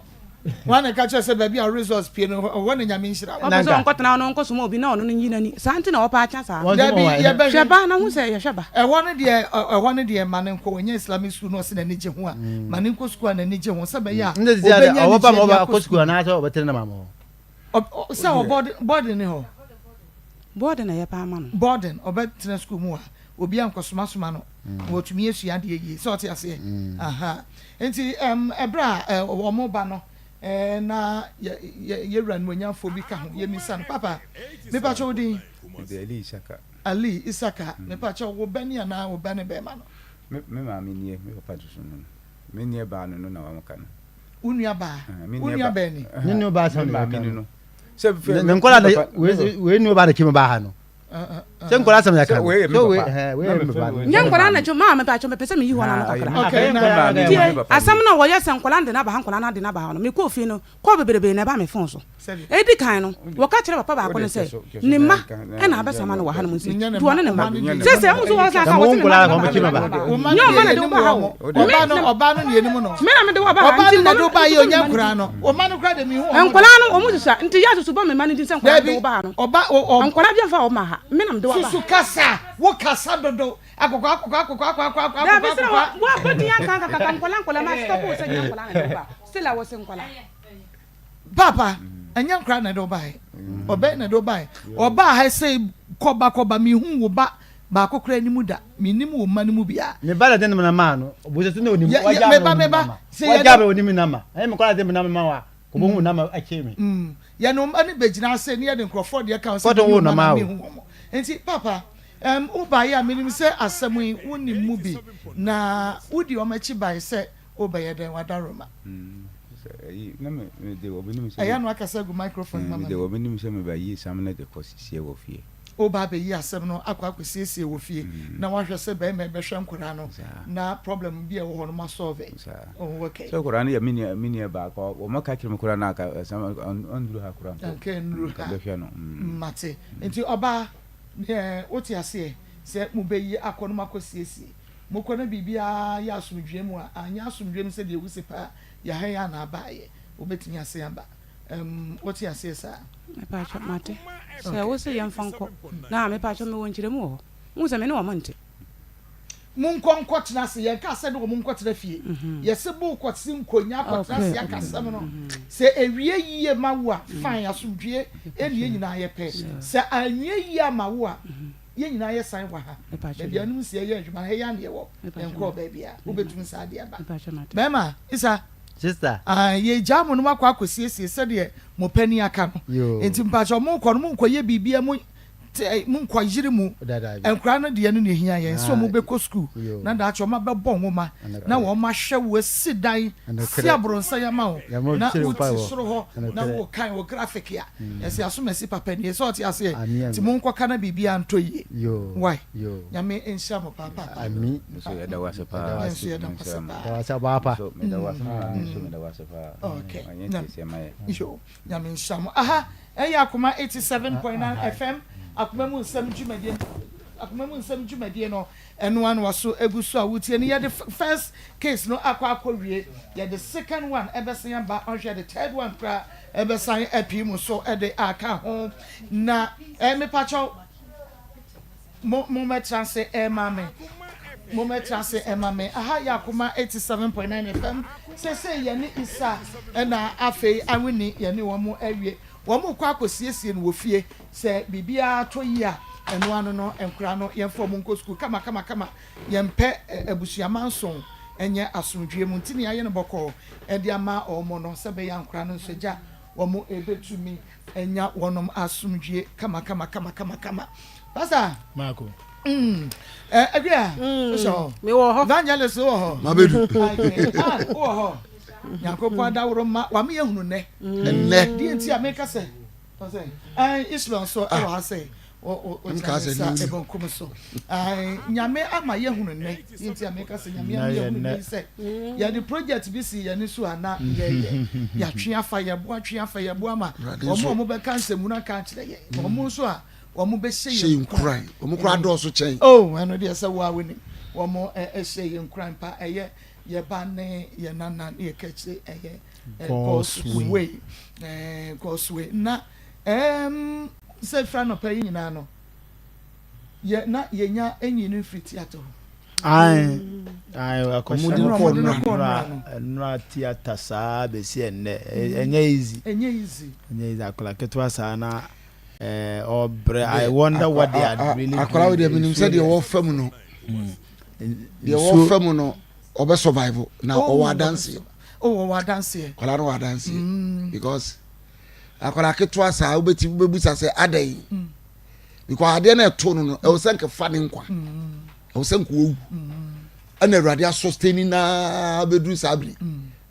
wana ka che se baby a resource pie no wona nyame nhira o so nko tena no nko so mo bi na ono no nyina ni santi na opa acha sa ya be sheba na hu se ya sheba e wona de ma ne nko wonya Islamic school no se na ni je ho a ma ne nko school na ni je ho se be ya obenya oba mo ba ko school na acha obetere na mama se o boarding ni ho boarding na ya pa ma no boarding obetere school mu a obi an kosoma soma no wo tumi esua de yi so oti ase enti ebra wo mo ba no na ye ran wanyafo bi ka ho ye misan papa me pa cho din Ali Isaka me pa cho wo bani ana wo bani be ma no me ma me nie me papa jo no me nie ba no na wa maka no unia ba ni ni no ba sa me ma me no se me nkola na we ni ba da kimi ba ha no se nkola sam ya kan so we me ba nya nkola na jo ma me pa cho me pese me yi ho na kakra okay na asam na wo yes nkola de na ba ha nkola na de na ba ha no me ko fi no ko beberebe na ba me fon so e di kan no wo ka kire papa ba ko no se ni ma e na ba sama no wa ha no mu si duo ne ma se mu so wa sa ka wo se nkola ko me kimi ba nya ma na de ba ha wo oba no ne ni mu no me na me de wa ba ha oba no na do ba ye onya nkura no o ma no kura de mi hu nkola no o mu sisa nti ya susu ba me ma ni din se nkola de ba ha no oba nkola bia fa o ma ha me na me de wa ba susu kasa wo kasa dodo akoko da bi se wa ko di yan kan nkola ma stop o se nya nkola na de ba still I was nkola papa anya nkura na do ba oba na do ba oba ha say koba mi hu wo ba akokora ni mu da mi ni mu wo ma ni mu bia me ba da den na ma no bo se no ni me ba se ya ba oni mi na ma ai me kola den na ma wa ko bo hu na ma akemi ya no ani begina se ni ya de nkrofo de ka se wo na ma enti papa uba ya minim se asemu yi woni mu bi na wudi o machi bai se uba ya den wadaroma na me de obinim se aya no akasa gu microphone mama de obinim se me ba yi samna de kosisi wo fie uba be yi asem no akwakwesiesie wo fie na wahwe se be me behwe nkura no na problem bi e wo no ma solve oh okay so kura na ya mini ba ko o maka kire kura na aka onduru ha kura okay nduru ha behwe no mate enti oba oti ase se mu be yi akono makosiesie mo kona bibia ya asumdwe mu anya asumdwe mu se de wusi pa ya ha ya na abaye obetimi ase yamba oti ase sa me pa cho mate se wo se yan fanko na me pa cho me wonchire mu ho mu se me ne wo monte mun konko tena se ye ka se de wo mun konko fie ye se bu ko tsi nkonya ko tena se aka se no se ewie yie ma wo a fan asumdwe enie nyina ye pe se anwie yie ma wo a ye nyina ye san wa ha bia num se ye adwuma he ya ne wo enko ba bia wo betum sa de ba bema isa sister ye jamu no makwa akosiesie se de mo pani aka no enti mpacho mo ko no mo nkoye bibia mo nkwa yiri mu enkra no de no ne hia ye so mo be ko school na da acho ma be bo nwoma na wo ma hwe wo sidan si abronsa ya ma wo na wo soro ho na wo kan wo graphic ya ese aso mesi papa ni so ti ase ti mo nkwa kana bibia ntoyi why nyame ensha mo papa ami so ya da wase pa da wase papa so me da wase pa okay anya ti se ma yo nyame ensha mo aha eya Akoma 87.9 FM Akoma mu nsam dwumadie no eno an waso egusu a wutie ne the first case no akwawie ye the second one ebesan ba onhwe the third one kra ebesan api mu so e de aka ho na me pacho mo metranse mame aha ya Akoma 87.9 FM se ye ne isa na afei anwini ye ne wo mu awie wo mu kwa akosiesie no wo fie se bibia to yi a eno ano no enkura no ye fo mu nko school kama ye mpe abusuama nson enye asomdwe mu ntini aye no boko e de ama omo no se be ya nkura no nsoja wo mu ebetumi enya wonom asomdwe kama basa Mako agria so me wo ho evangelist wo ho mabedu wo ho Yakopo adawro ma wa me yehunu ne di enti ameka se Islam so e wa say o sa e bon kom so nyame ama yehunu ne di enti ameka se nyame ama yehunu ne se ya the project bi si ya ni so ana ya twe afa ya bo ama omo be cancer mu na kan kire ye omo so a omo be hye nkran omo kura do so chen eno de se wa weni omo hye nkran pa eye ye bane ye nana ye keche eye Causeway na se fra no pay nyina no ye na ye nya enyi no free theater ai akomudi ko no theater sa be si enne enye easy akola ketwa sa na obre I wonder what they are really akola we dey minim say dey wo fam no dey wo fam no obe survive na o dance kola no wa dance because akola ketwa sa obeti bebusa say adai because ade na eto no e wo senke fa ne nkwa e wo senke owu ana awurade asustaining na bedru sabri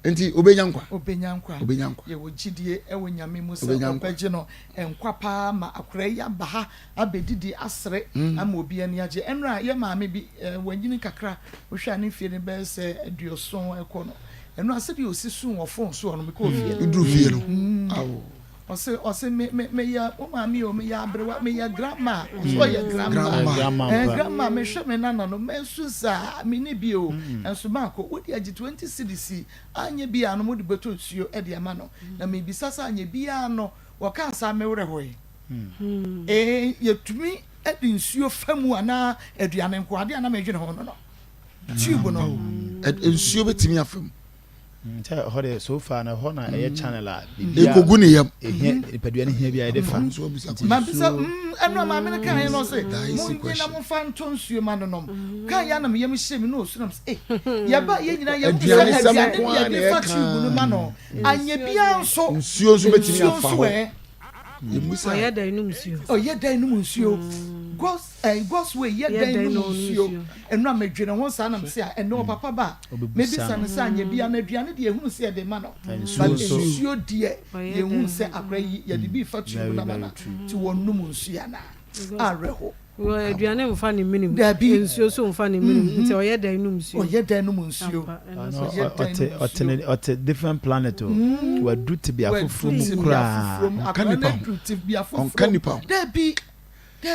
enti obenyankwa ye wo gidie e wo nyame mu se obegye no enkwa pa ma akora ya baha abedidi asre ama obi ani age enra ye maame bi wanyini kakra wo hwa ne fie ne be se aduoson ekono enra se bi osisu wo fon so no me ko fie idru fie no awo ose me ya o maame o me ya abrewa me ya grandma so ya grandma me hwe me nana no me susa me ne bi o enso ma ko wodi age 20 cedis anye bi ano mo de beto suo e de ama no na me bi sasa anye bi ano wo kan sa me wore hoye yetumi e de nsuo famu ana aduane nko ade ana me dwene ho no tube no nsuo betimi afam nta hore so far na ho na e channel a ekogu ne yam ipadua ne hia bia e de fa ma bisa eno ma me kan no se mo nyina mo fa nto nsuo ma no nom kan ya na me yam hye me no so na ya ba ye nyina ya mo ya de fa tube no ma no anye bia nsuo so betimi afa Oye da inum nsuo. Gos we ye da inum nsuo. Eno amedwene ho sa na me se a eno papa ba. Me bisa ne sa anye bia na aduane de ehunu se de ma no. Nsuo de ye hu se akra yi ye de bi fa tu na ma na. Ti wonum nsuo na. Areho. Aduane mfa ne minim. Nsuo so mfa ne minim. Nti oye da inum nsuo. Oye da inum nsuo. Ote different planet o. Wa do to be afufuru kura. Kanipa. Debi.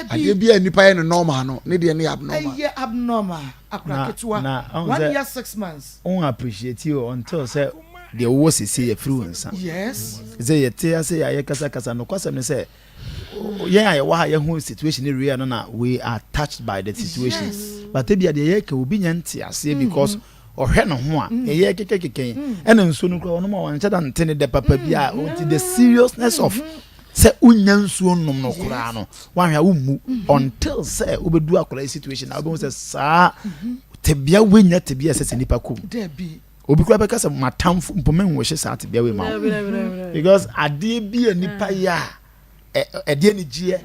Ade bia nipa ye no normal no. Ne de ne abnormal. Ye abnormal. Akra ketwa. 1 year 6 months. On appreciate you until say the was say free nsa. Yes. Say ye tell say ya kasa no kwasem ne say yeah, your whole situation real no we are touched by the situation. Yes. But maybe the year can be nyanti because or no ho a ye keke and nso no kro no ma wan chada ntene de papa bia until the seriousness of say unyansuo nom no kura no wan hwa ummu until say obedu akora situation na obe say sa tebia wenya tebia say nipa kom debi obi kura be kasa matamfo mpomen wo hye sa tebia we ma because ade bia nipa ya ede ni gie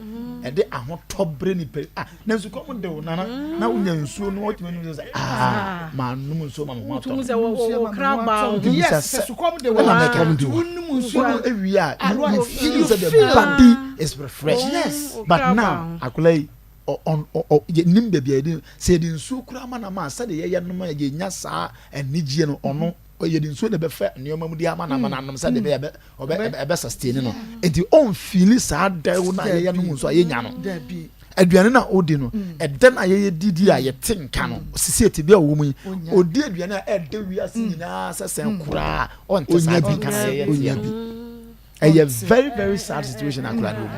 ede ahotobre ni pe na nsu kom de na unya nsuo no otime no say ma num nsuo ma ho ato nsuo wo kraba yes nsu kom de wo na come do num nsuo ewi a you feel that the body is refreshed. Yes, but now akulai on nim bebia edi say the nsuo kura ma na ma say de ye no ma ye nya saa enigie no ono ye di nsuo de be fa nioma mu di ama na nam say de be sustain no enti on feel saa da wo na ye no nsuo ye nya no aduane na odi no ede na ye didi a ye tenka no sisi eti bia wo mu odi aduane a ede wi ase nyina sesen kura on te saa tenka na ye a very very sad situation akura no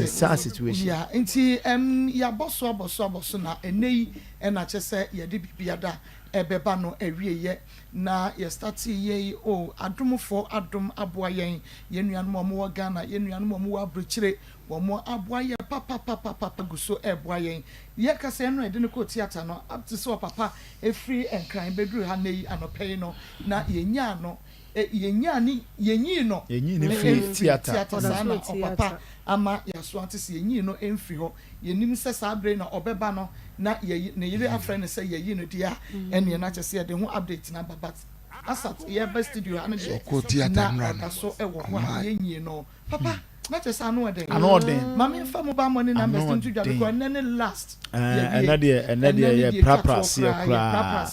sad situation yeah nti ya boso na enei na chese ye de bibia da ebeba no awieye na ye start ye adomfo adom aboa yen yenuanom omo Ghana yenuanom omo abrochire womo aboa ye papa guso eboa yen ye kase no ede ne ko theater no up to so papa efri enkran bedru ha nei anopei no na yenya no yenyi no free theater sana papa ama yaso antisi yenyi no emfri ho yenim se sabre na obeba no na ye ne yire afre ne se yeyi no dia ene na chese de ho update na babat asat ye best studio ane de ko theater na so ewo ho yenyi no papa na chese anu ode mama fa mo ba money na best studio because nene last and that ye prapras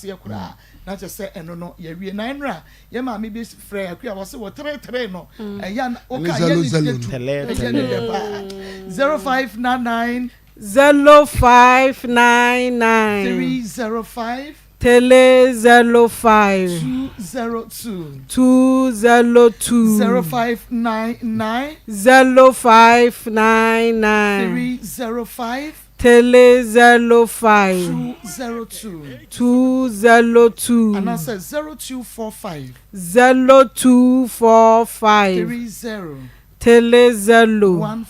ye kura na chese eno no ye wie na enra ye ma me be frɛ akua wo se wo 33 no eya o ka ye ni 0599 305 Tele 05 202 0599 305 Tele 05 202 and I said 0245 Tele 0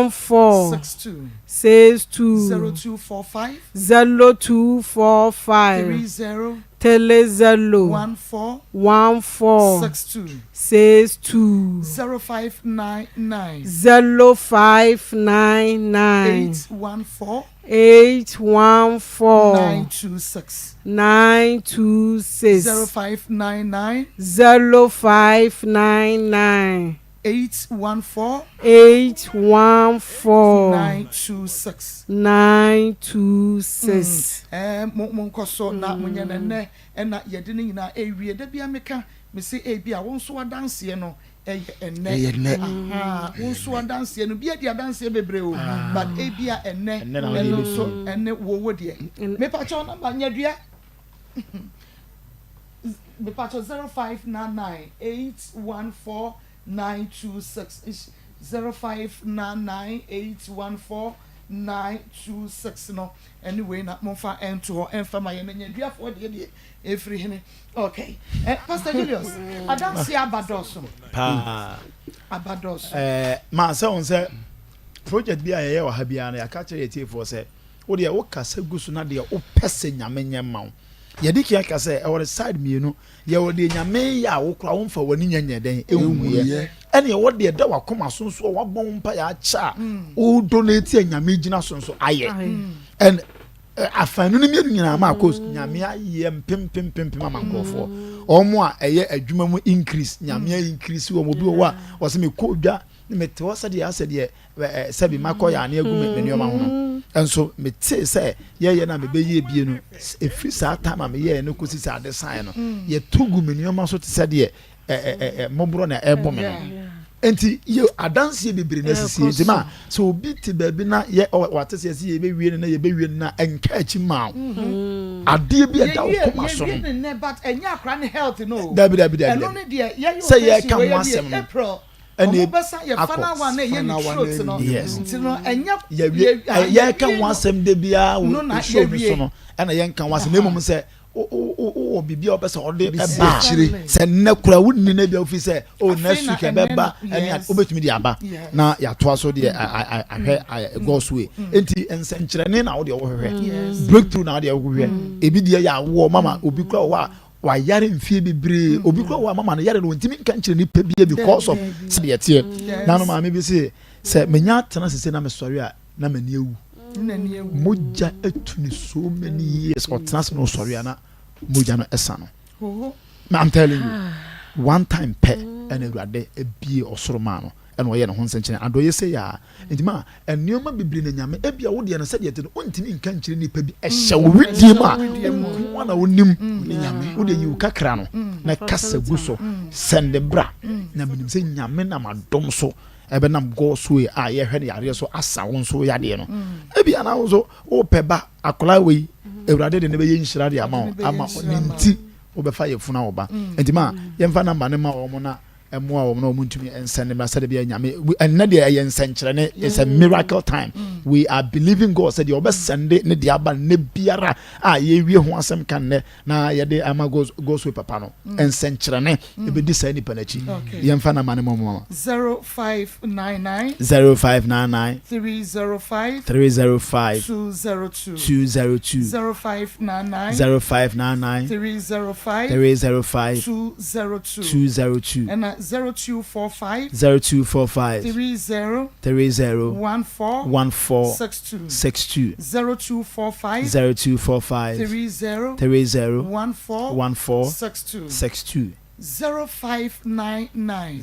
14 62 0245 0245 30 Telezalo 14 62 0599 0599 814 926 0599 0599 814 926 monkɔ so na monyɛ nɛnɛ ɛna yɛde ne nyinaa ɛwie da bia meka mesi ebi a wɔn nso adanseɛ no ɛyɛ ɛnɛ wɔn nso adanseɛ no bi adi adanseɛ bebree o but ebi a ɛnɛ ɛno nso ɛnɛ wɔwɔ deɛ mepakyɛw namba nyadua mepakyɛw 0599 814 926 0599 814 926 no anyway na momfa ento ho emfa ma ye na nyaduafo de efiri hene okay Pastor Julius adansi abadoso ma se on se project bi aye wa ha bia na yaka kire tiefo se wo de wo kasa gusu na de wo pese nyame nyema wo ye de kia kasa e wo side mienu ye wo de nyame ya wo kura wo mfa wani nyanya den ewuye ene wo de da wakoma sonso wo bon mpa ya cha o donate nyame gina sonso aye and afanu no mienu nyina Maa Akos nyame aye mpem amankofo omo a eye adwuma mu increase nyame increase wo bi wo a wo se me kodwa me te wo se de ase de sabi makoya na agu me nioma ho enso me te se ye na me be ye bie no efri sa time me ye no kosi sa de sign no ye tugu me nioma so te se de mobro na ebo me no enti ye adanse bebre na sisi ejima so obi te baabi na ye wate se ye be wie na ye be wie na enka achi ma ade bi da okoma so no but enya akra ne health no dabi eno ne de ye say ye ka ho asem no April and besa ye fana one ye throat no nti no enya ye ka ho asem de bia wo so no na ye nka ho asem na mum se o bibia obesa ode eba se nna kura wonni na bia ofi se o na suke beba ene obetumi di aba na ya to aso de ahwe God's way enti ensenkyerene na wo de wo hwehwe breakthrough na wo de wo hwehwe ebi de ya wo mama obi kura wa yare mfie bebre obi kura wa mama na yare no ntimi nka nkyere ni pebia because of se de tie na no ma me bi se menya tena sese na me sori a na mani ewu moja etuni so many years or transfer no sorry na moja no esano I'm telling you one time pe ene ruade ebie osoro ma no ene oye ne ho nsenkyene adoye se ya entima enioma bibiri na nyame ebia wo de na se de te no ontimi nka nkyere ni pa bi ehye wo widie ma wana wonim nyame wo de yi kakra no na kasa guso sende bra na minim se nyame na madom so ebe nam go so e a ye hwede yare so asa won so yade no ebi ana wo so o peba akola we ewrade de ne be ye nhira de ama ninti wo be fa ye funa wo ba entima ye mfa namba ne ma wo mo na emo a wo no muntumi ensende ma sade be nyame enne de ye nsenkyere ne is a miracle time we are believing God said you be sende ne de aba ne biara a ye wie ho asem kan ne na ye de ama go so papa no ensenkyere ne e be di sa ni panachi ye mfa namba ne mo 0599 0599 305 202 0599 305 202 and 0245 0245 30 14 62 0245 30 14 62 0599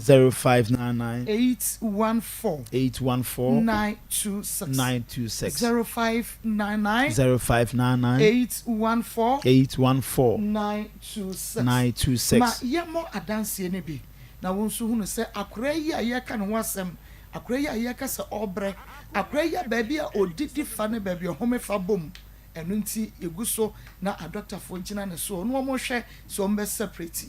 814 926 0599 814 926 ma yemo adanse ne bi na won so hunu se akora yi ayeka ne ho asem akora yi ayeka se obre akora yi baabi a odidi fa ne baabi home fa bom enu nti eguso na a doctor fo nkina ne so no mo hwe so mbe separate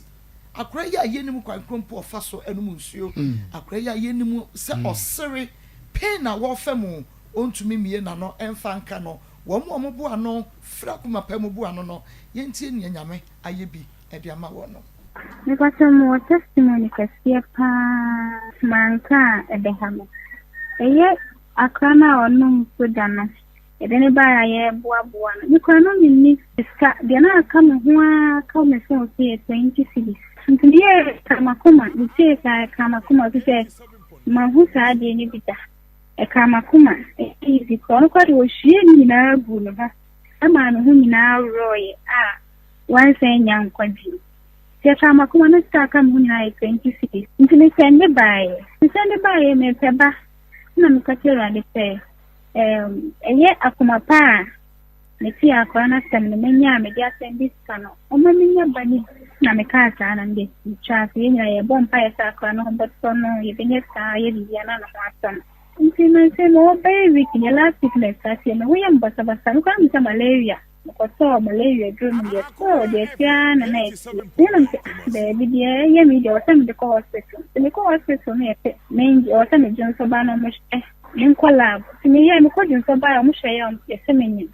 akora yi ayenim kwan krompo ofa so enu mu nsuo akora yi ayenim se osere pain na wo fa mu ontumi mie na no emfa nka no wo mo bu ano fra kuma pa mu bu ano no yentie ne nyame ayebi e de ama wo no because more testimony kasi pa manka edehamo eye akrana onum sudana Edene ba ye boa no. Me kwa no minni ska de na aka me ho aka me so say 20 cedis. Nti ye kamakoma, ni say kamakoma to say ma hu sa de ni bita. E kamakoma easy ko no kwa de o hwie ni na gu no ha. Ama no hu ni na roye wan say nyan kwaji. Se kamakoma no ska aka me hu ni na 20 cedis. Nti me send by me peba. Na me ka tell ade say eye Akoma pa me ti akwa na sem me nya me dia send this kano o ma me nya bani na me ka ta na nde cha se nya ye bom pa esa akwa no but so no ye be sa ye bi na na asan nti me se no baby ki last week ka se me wo yam basa no ka me malaria ko so malaria drum ye so de tia na na baby dia ye mi de o sem de ko hospital me ko hospital me me o sem de so ba no mo in collab me ya me ko jun so ba mo hwe ya semenya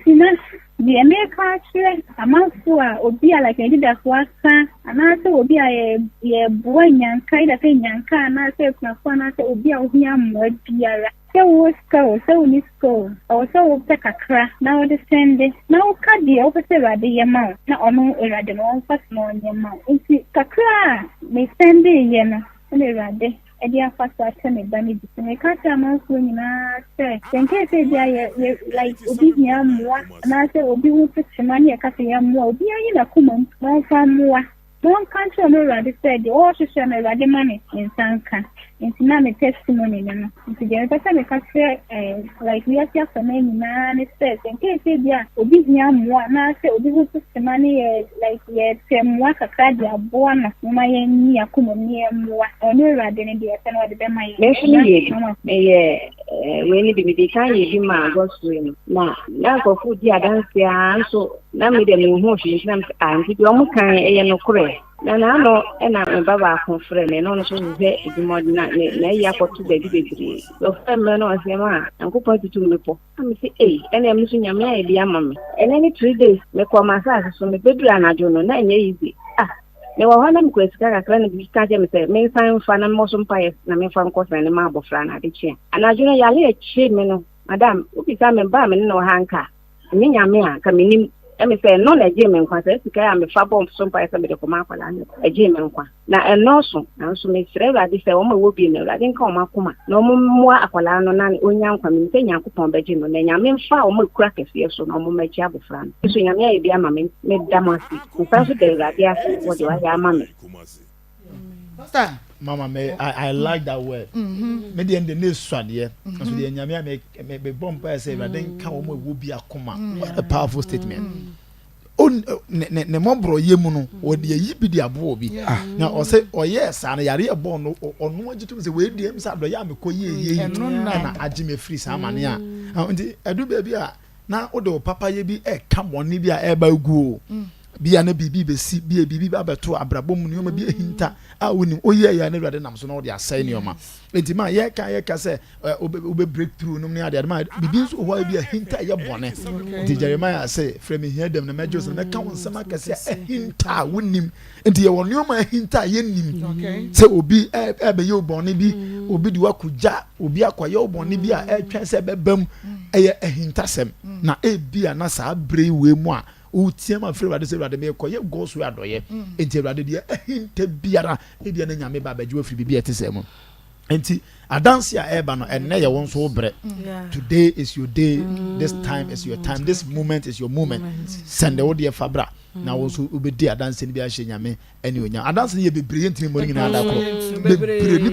na the America chere amanfo a obi ala ka di da so asa ana se obi a ye boa nyanka ida se nyanka na se kunafo na se obi a ohia mo biara se wo ska se wo ni sko o se wo pe kakra na wo de sende na wo ka di o pe se rade ye ma na ono rade no fast no nye ma nti kakra me sende ye no ne rade edi afasa tene bani bi me ka ta ma so nyina se senke se dia ye like obi nya mwa na se obi wu tsimani ya ka se ya mwa obi ayi na kuma mo fa mwa don kancho no rade se di o hwehwe me rade mani insanka nti na me testimony no nti je ka me ka se like we are for me nyina ne se senke se dia obi nya mwa na se obi wu tsimani like ye temwa kakra dia abo na ma ye ni akuma ni mwa ono rade ne dia se no de be mai ye we ni bi kan ye bi ma gospel na ko fu dia dance ya so na me de me hu hwe na anti bi o mu kan ye no kure na no na me baba ko frɛ me no so ze edumodi na ya ko tu be bi so frɛ me no se ma anko pa tutu me po am se ene am so nyame ya bi ama me ene ni 3 days me ko ma sa so me bedu anajo no na enye easy me wa hana me ko esika kakra na bi ka je me se me fan fa na mo so mpa na me fa nko fra ne ma abofra na de chi anajo no ya le chi me no madam obi sa me ba me no hanka me nyame a ka me nim emi say no na je me nkwa say sika ya me fa bomb so mpa say me de ko ma kwala na je me nkwa na eno so na so me sire urade say o ma wo bi na urade nka o ma kuma na o mo akwala no na onya nkwa me say nyankopon ba je no na nya me fa o mo kura kese so na o mo ma ji abofra no so nya me ya bi ama me damasi me fa so de urade afi wo de wa ya ama me pastor Mama, I like that word. Me the end the news swade. So the nyame me bomb pa say I didn't come will be Akoma. What a powerful statement. On ne mobro yemu no o de yi bi de abo bi. Na o say o yes and yare abo no ono agitum say we dem say do ya me ko ye na agi me free sa amane a. Nti edu ba bi a na o de papa ye bi e ka money bi a e ba gu bia na bibi be si bia bibi ba beto abrabom no ma bia hinta a woni oye ya na urade nam so na ode asai ne oma enti ma ye ka se obe breakthrough no ne ade ma bibi so ho bia hinta ye bone enti Jeremiah say frame here dem na mejo so na ka won sama ka se hinta wonim enti ye won ma hinta ye nim se obi e be ye bone bi obi di wakuja obi akwaye bone bi a e twen se bebam e hinta sem na e bia na sa bre we mu a utie ma frɛ wade se wade me kɔ ye go so adoye enti wade de hinte biara e bia na nyame ba badwo afiri bibia te sɛ mu enti adanse a eba no enne ye won so bre today is your day this time is your time this moment is your moment send the odie fabra na won so obedi adanse ni bi a hye nyame ene onya adanse ye bebre ntimi mo nyina ada kro bebre ni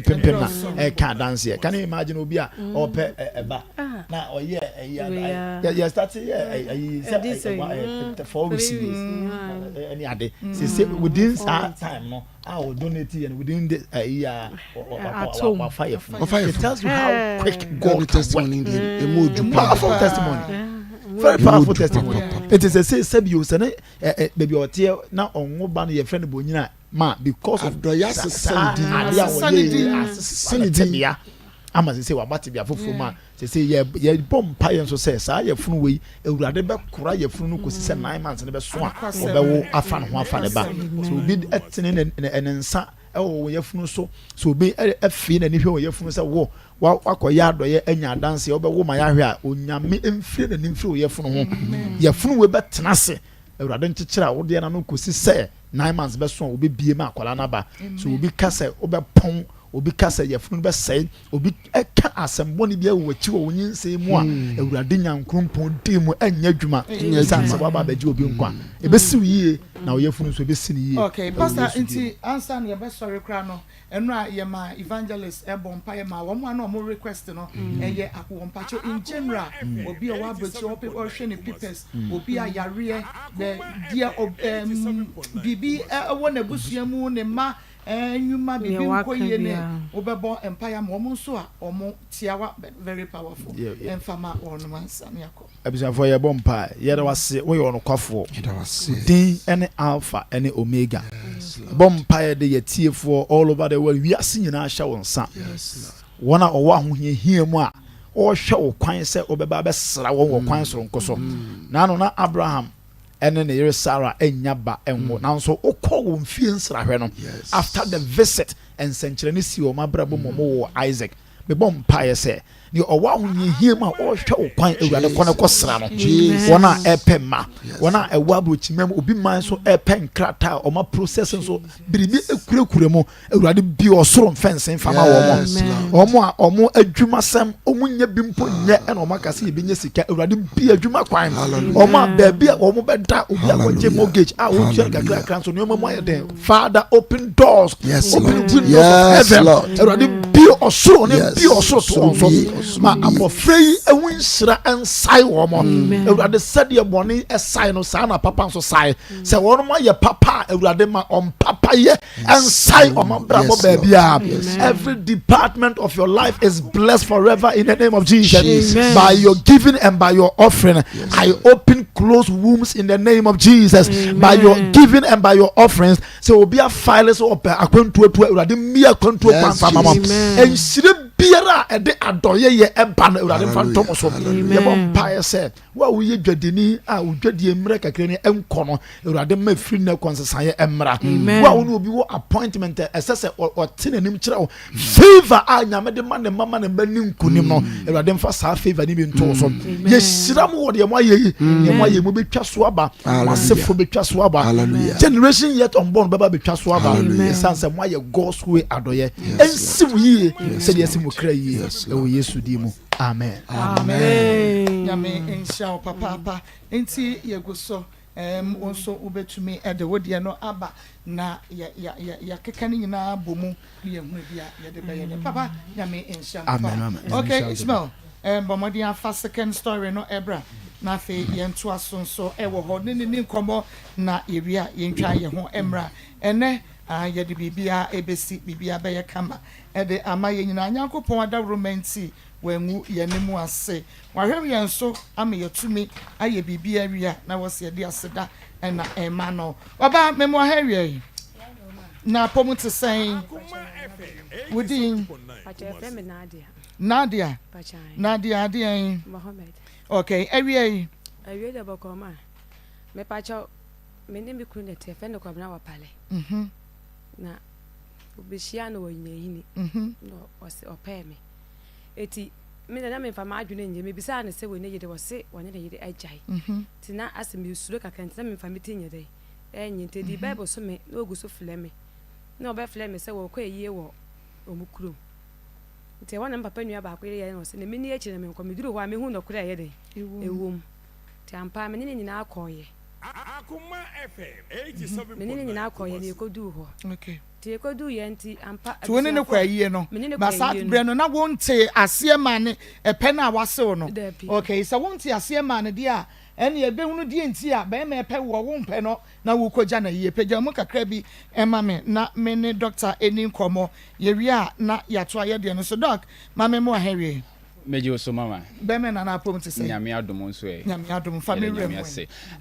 pem na e ka adanse can you imagine obi a ope eba na oye ya start for weeks any ade say within that time no I will donate and within the fire. It tells you how quick God testimony powerful testimony. Very powerful testimony. It is a say Sebio Sene baby or tear now on one band your friend Bonina ma because of the sanity. I must say what be a full man. Say ye bomb pie so says I have flew away a rather cry your funu because 9 months and the swan or a fan one fan about. So we did at and wo yefunu so obi afie na ni hwe wo yefunu sɛ wo wakɔyɛ adɔyɛ anya adanse wo ma ya hwe a onyame emfie na ni mfiri wo yefunu ho yefunu we bɛtena se awurade nkyekere a wo de na no kosi sɛ 9 months bɛso a obi bie ma akwala na ba so obi ka sɛ obɛpɔn obi ka sɛ yɛfunu bɛsɛe obi ɛka asɛmbɔ ne bi awɔ akyi wɔ wonyin sɛ mu a awurade nyankrompɔn di mu anya adwuma ɛsan sɛ waba abɛgye obi nkwa ɛbɛsiw yie na ɔyɛfunu so ɛbɛsi ne yie. Okay, pastor nti ansa na yɛbɛsɔre kora no ɛno a yɛma evangelist ɛbɔ mpa yɛma wɔn a na wɔn request no ɛyɛ akɔmpakyɛ in general obi a wabɛkyi ɔhwɛ ne papers obi a yareɛ deɛ bibi ɛwɔ n'abusua mu ne ma nyuma bibi nkɔyie ne wobɛbɔ empire ma ɔmo nso a ɔmo tiawa very powerful ɛmfama wɔn mansa ne akɔ abusuafo yɛbɔ mpa yɛda wase woyɛ ɔno kwafoɔ din ɛne alpha ɛne omega bɔ mpa yɛde yɛtiefoɔ all over the world wiase nyinaa hyɛ wo nsa wɔn a ɔwɔ ahohiahia mu a ɔhwɛ wo kwan sɛ ɔbɛba bɛsra wɔn wɔ kwan soronko so naano na Abraham ɛne ne yere Sarah enya ba enwo nanso okɔ wɔn fie nsrahwɛ no after the visit nsɛnkyerɛ ne si wɔn abrabɔ mu wɔ Isaac bɛbɔ mpaeɛ sɛ ne ɔwɔ ahohiahia mu a ɔhwɛ wo kwan awurade kɔ ne kɔsra no wɔn a ɛpɛ ma wɔn a ɛwɔ aburokyimam obi man so ɛpɛ nkrataa ɔma process nso biribi ekurekure mu awurade bi ɔsoro mfɛnse fama wɔn a ɔmo adwumasɛm ɔmo nya bi mpo nyɛ ɛna ɔmo akasa yɛ bi nya sika awurade bi adwuma kwan ɔmo a baabi a ɔmo bɛda obi a wɔgye mortgage a wɔtua kakrakra nso nneɛma mu ayɛ den Father open doors open windows of heaven awurade bi ɔsoro ne bi ɔsoro to ɔnso ma abɔfra yi ewu nsira nsai wɔn awurade sɛdeɛ bɔne ɛsai no saa na papa nso sai sɛ wɔn mo ayɛ papa awurade ma ɔmpapa yɛ nsai ɔmo brabɔ baabi a every department of your life is blessed forever in the name of Jesus. By your giving and by your offering I open closed wombs in the name of Jesus. By your giving and by your offerings so obi a file so ope akwantuatu awurade mi akwantuo kwanfa mama ensire biara ɛde adɔyɛ yɛ ɛba na awurade mfa ntɔm so yɛbɔ mpaeɛ sɛ wo a woyɛ dwadini a wodwadie mmerɛ kakra ne ɛnkɔ no awurade ma firi ne kɔnsesanyɛ ɛmmra wo a wo ne obi wɔ appointment ɛsɛ sɛ ɔte n'anim kyerɛ wo favor a nyame de ma ne mama ne mma ne nkonim no awurade mfa saa favor ne bi ntoo so yɛhyira mo wɔ deɛ mo ayɛ yi deɛ mo ayɛ mo bɛtwa so aba mo asefo bɛtwa so aba generation yet unborn bɛba bɛtwa so aba ɛsiane sɛ mo ayɛ God's way adɔyɛ ɛnsi mo yie sɛdeɛ ɛsi mo kra yie ɛwɔ Yesu di mu amen nyame insha papa enti yɛgu so onso ubetumi de wodie no aba na ya keka ni nyina bomu ye hu bia ye de beye ne papa nyame insha amen okay Ismail bomodi afa second story no ebra na fe ye nto asonso ewo ho ne nkomo na ewia ye ntwa ye ho emra ene ye de bibia ebesi bibia be ye kama e de ama ye nyina Nyankopon ada romanti wengu yenemu ase wahwem yenso ama yetumi aye bibia awia na wose de aseda na ema no oba memo ahawia na pomuti sen wudin Nadia adien Mohammed okay awia de bokoma me pacho me ne mikru ne te fe ne kwabna wapale na obishia no wanyehini no wose ope me eti me na me fama adwene nje me bisa ne se we ne yede wose wonye ne yede ajai ti na asem yusuro kakanta me fama tinye de enye te di bible so me no oguso fleme na oba fleme se wo kwa yie wo omukuro nti wona papa nua ba akwere ye no se ne me ni echi na me nkomeduru ho a me hu no kura ye de ewom ti ampa me ne nyina akoye Akoma FM 87. Me ne nyina akoye ne ekodu ho okay ti ekodu ye nti ampa to ne kwa yie no ba sa bre no na wonte ase ma ne epe na wasew no okay so wonte ase ma ne dia ene ebe hunu die nti a be ma epe wo wompe no na wo koja na yie pegya mu kakra bi ema me na me ne doctor eni nkomo ye wi a na yato aye de no so doc ma me mo ahewe mejo so mama beme na na pom te say nyame adom nso e nyame adom family rem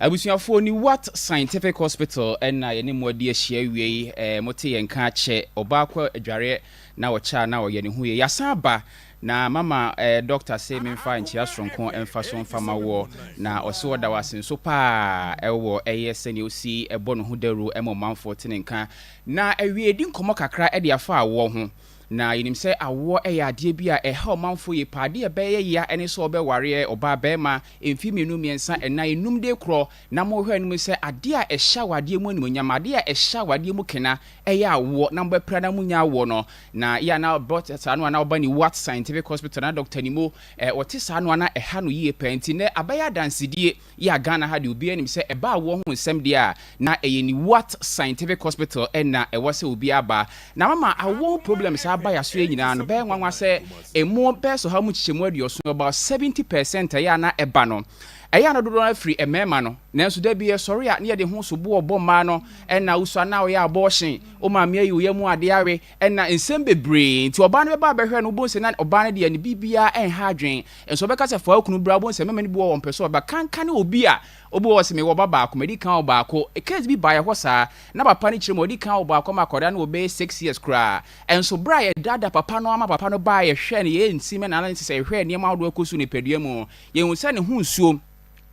abusuafo ni what scientific hospital na ye ne modi ahia wie mote ye nka che oba kwa adware na wo cha na wo ye ne hu ye yasan ba na mama doctor say me fa nchia soronko emfa so mfa mawo na ose woda wasen so pa ewo eye ne osi ebo no ho daru manfo tene nka na awie di nkomo kakra de afa awo ho na yinim se awo ade bia ha manfo ye pade e beye ya ene so obeware oba bema emfi menu miensa ena enum de kro na mo hwe enu se ade a ehya wade mu anim nyamade a ehya wade mu kena eya awo na mba pra na munya awo no na ya na brought sanu na oba ni what scientific hospital na doctor ni mo wote sanu na eha no ye penti ne abaya dansidie ya Ghana ha de obi anim se eba awo ho nsem de a na eye ni what scientific hospital ena ewo se obi aba na mama awo problems aba ya so nyina no be nwanwa se emo be so ha mu chichemu aduoso about 70% ya na eba no eya na dodo na free emema no nanso da bi sorry a ne de ho so bo obo ma no na uso na wo ya abortion o ma me ayi wo yamu ade awe na nsem bebre nti oba no be ba behwe no bo se na oba no de ne bibia ha adwen enso be ka se fa okunu bra bo se mema ni bo wo mpeso oba kankan obi a obi wo se me wo baba akoma di kan oba ako e case bi ba ya hosa na papa ni kiremo di kan oba akoma akoda na obe 6 years kra enso bra ya dada papa no ama papa no ba ya hwe ne ye nsime na na se hwe ne ma wodo akosu ne pedua mu ye hu se ne hu nsuo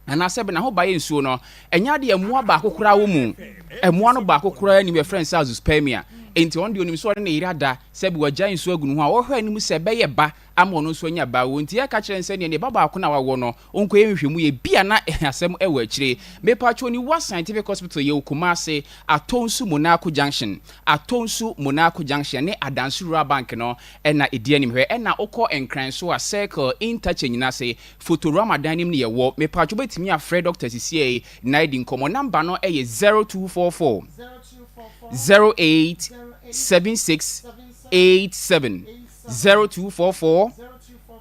ana sebe na ho baye nsuo no enya de emua ba akokora wo mu emua no ba akokora ni me friends azuspemia enti on de onim so ne irada sebe wagya nsuo agunu ho a wo hwe anim se be ye ba ama no so nya ba wo nti ya ka kire nse ne baba akona wawo no onko ye hwehwemu ye bia na asem ewa akire me pacho ni wa scientific hospital ye Kumase Atonsu Monaco Junction ne Adansu Rural Bank no na edie nim hwe na okọ enkran so a circle interchange na se photo Ramadan nim ne ye wo me pacho betimi afre doctor CCA na edi nkomo number no ye 0244 087687 0244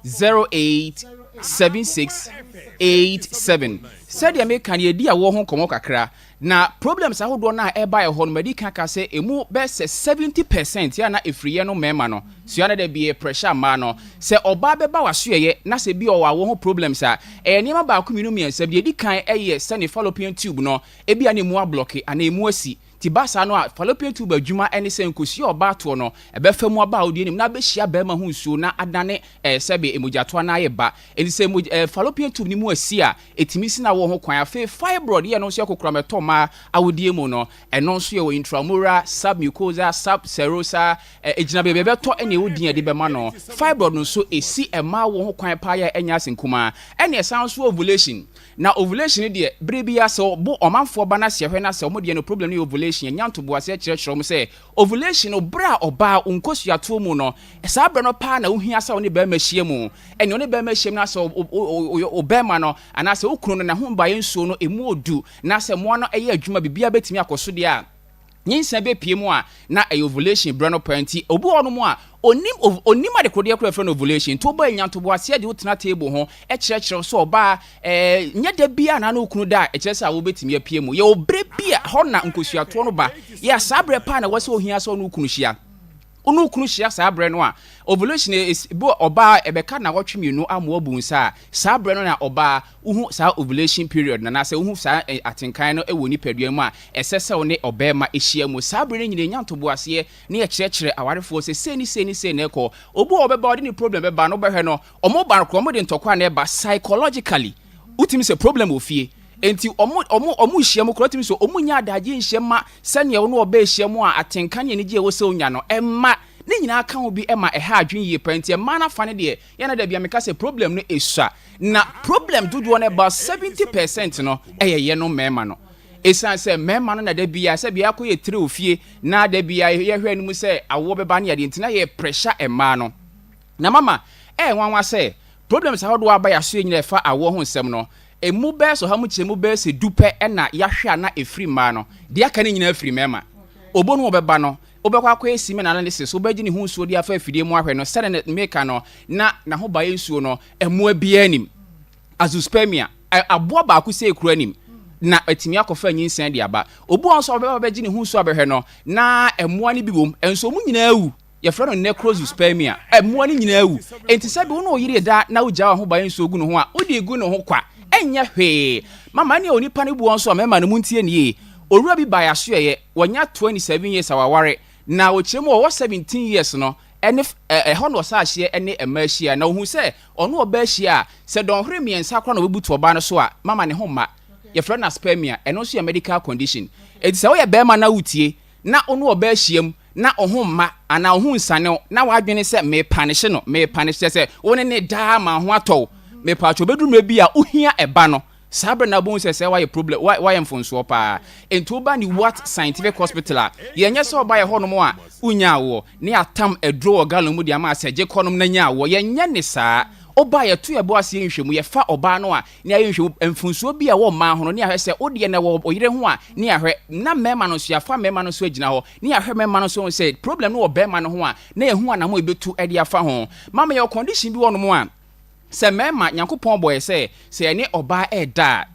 087687 said ya make kan ye dia wo ho komo kakra na problems ahodo na eba e ho no medical ka se emu be se 70% ya na efriye no mema no so ya na da bi pressure ma no se oba be ba wasoye na se bi o wa wo ho problems a niam ba ko minu miensa bi edi kan se ne fallopian tube no e bi ane mu ablock ana emu asi ti basa no a fallopian tube adwuma ene se nkosi oba to no ebe fa mu aba odi nim na be hia ba ma hu nsuo na adane sebe emujato na ye ba eni se fallopian tube ni mu asi a etimi si na wo ho kwan afa fibroid ye no so yakokura meto ma awodie mu no eno so ye wo intramural submucosa subserosa ejina be beto ene wodin de be ma no fibroid no so esi ema wo ho kwan pa ya enya senkuma ene esan so ovulation na ovulation de brebia so bo omanfo ba na hye na se omodie no problem ni ovulation nyanto boase kirechiro mu se ovulation bra oba unkosuato mu no esa bra no pa na ohia sa oni ba mahie mu ene oni ba mahie na so obema no ana se okunu no na ho ba yensuo no emu odu na se mo no eye adwuma bibia betimi akoso de a nyinsa be pie mu a na ovulation bra no panti obu ono mu a onim ade krodie kro efre no ovulation to ba nyanto boase de utena table ho kirechiro so oba nya da bia na okunu da kiresa wo betimi apie mu ye obre bia ho na nkosuato no ba ya sabre pa na wose ohia so no okunu hia onu kunu hia sabre no a ovulation is bo oba ebeka na wotwemienu amo abunsa sabre no na oba uhu sa ovulation period na se uhu sa atenkan no ewo ni padua mu a esese wo ne obema ehia mu sabre no nyine nyanto boase ne ye kirechire awarefo se seni na ekọ obu obeba odi ni problem beba no behwe no omo ba no de ntokwa na eba psychologically utimi se problem ofie enti omu hia mu krotimi so omu nya adaje nhia ma sene wo no oba hia mu a atenkan ye ne je wo se onya no emma ne nyina kan obi ema ha adwen ye penti emma na fa ne de ye na da bia meka se problem no esua na problem dodo no about 70% no ye no mema no esan se mema no na da bia se bia ko ye tire ofie na da bia ye hwe anu mu se awo beba ne ye ntina ye pressure emma no na mama nwanwa se problems how do aba ya so nyina fa awo ho nsem no emu be so ha mu chemu be se dupe na ya hwe na efri ma no de aka ne nyina efri mema obonu obeba no obekwa akwa esi me na analysis obeji ni hu nsuo de afa afidie mu ahwe no sere ne meka no na ho baye nsuo no emu abia anim azuspemia aboa ba akuse ekuru anim na etimi akofa nyinsan de aba obu onso obeji ni hu nsuo abehwe no na emu ani bi bom enso mu nyina awu your friend necrospermia ɛmoa ne nyina awu enti sɛ be wo no yire da na wogya ho baye nso gu no ho a wodi gu no ho kwa enya hwee mama ne onipa ne bu won so mema no muntie nie owura bi baya so ye wonya 27 years awaware na wokyerem wo 17 years no ene ho no sa ahye ene emahia na ohu se ono oba ahia se don hwere miensa kra na obebutu oba no so a mama ne ho ma ye friend na spermia eno so ye medical condition enti se wo ye be ma na wutie na ono oba ahia na ohun ma ana ohun sane na wadwene se me punish se woni ne da ma ho atɔ me pacho bedrum bi a uhia eba no sabre na bon se why problem why mfonso pa ento ba ni what scientific hospital a ye nya se oba ye ho no mo a unya wo ne atam edro organ mu dia ma se je konom na nya wo ye nya ne saa oba ye to ye bo ase nhwemu ye fa oba no a ne aye nhwemu mfonso bi a wo ma ho no ne ahwe se ode na wo oyire ho a ne ahwe na mema no so ya fa mema no so agina ho ne ahwe mema no so se problem no wo be ma no ho a na ye hu ana mo ebetu ade afa ho mama ye condition bi wo no mo a se mema nyankopon boy se ene oba eda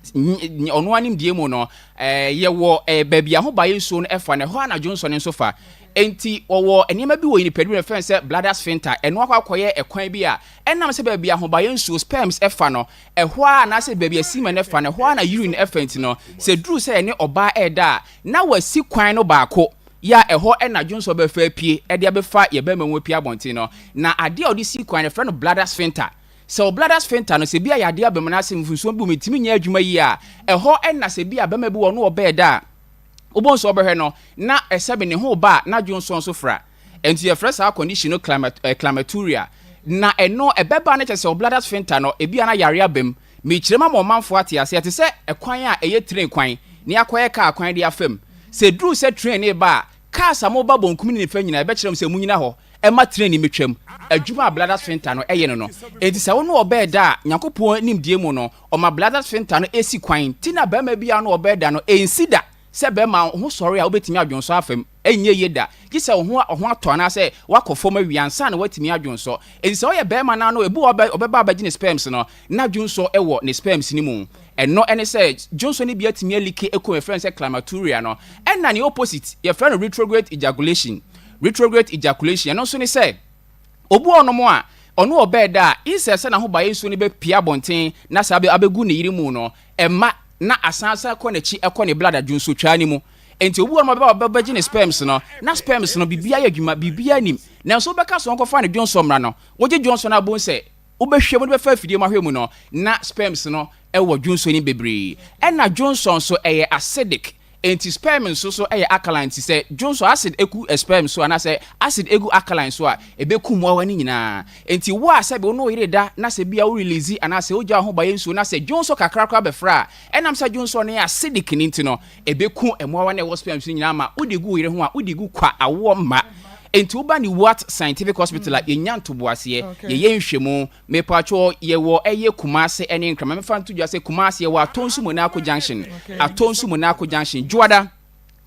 ono anim die mu no ye wo baabi a ho ba yeso no efa ne ho ana Johnson nso fa enti owo enema bi wo ni pedi na fen se bladder sphincter eno akwakoye ekwan bi a enam se baabi a ho ba yeso sperms efa no ho a na se baabi asima ne fa ne ho ana urine efa enti no se dru se ene oba eda na wasi kwan no baako ya eho na Johnson be fa pie e de be fa ye be manwo pie abonti no na ade a odi si kwan ne friend bladder sphincter so bladder sphincter no se bia ya de abemana se mfunso bu metimi nya adwuma yi a eho na se bia bema bi wo no obeda obonso obehwe no na esebe ne ho ba na Johnson so fra enti ye fresh condition no climaturia na eno ebeba na chese bladder sphincter no ebia na yare abem me kirema mo manfo ate ase ate se ekwan a eye train kwan ne akoye ka kwan de afem se dru se train ne ba ka samo ba bonkum ne fa nyina ebe kirem se munyina ho ema train ni metwam adwuma bladder sphincter no eye no enti se wo no obeda nyankopon nimdie mu no o ma bladder sphincter no esi kwan tina ba ma bia no obeda no ensida se be ma ho sori a obetimi adwonso afem enye yeda gise ho ato na se wakofo ma wiansa na watimi adwonso enti se wo ye be ma na no ebu obeba abagine sperms no na adwonso ewo ne sperms ni mu eno ene se Johnson ni bia timi alike eko me friend se climaturia no ena ne opposite ye friend retrograde ejaculation eno so ni se obu ono mo a ono obeda insese na ho ba yesu ni be pia bonten na sa abegu ne yiri mu no ema na asansa ko na chi eko ne blood adwunso twani mu enti obu ono ba gine sperms no na sperms no bibia ya dwuma bibia nim na so beka so nkofa ne Johnson mra no woje Johnson na bon se obehwe mu be fa afidie ma hwe mu no na sperms no ewo Johnson ni bebre na Johnson so eye acidic enti sperm so eye alkaline ti say Johnson acid eku sperm so na say acid egu alkaline so a ebeku mu awani nyina enti wo asabe no yire da na say bia wo release ana say oja ho ba yensu na say Johnson kakrakra be fra enam say Johnson ne acidic ninti no ebeku emu awani wo sperm so nyina ma odigu yire ho a odigu kwa awo ma enti uba ni what scientific hospital a yenyanto boase ye yenhwemu me pacho ye wo eye Kumase ene nkrama me fa nto dwa say Kumase ye wo Atonsu Monaco junction Atonsu Monaco junction juada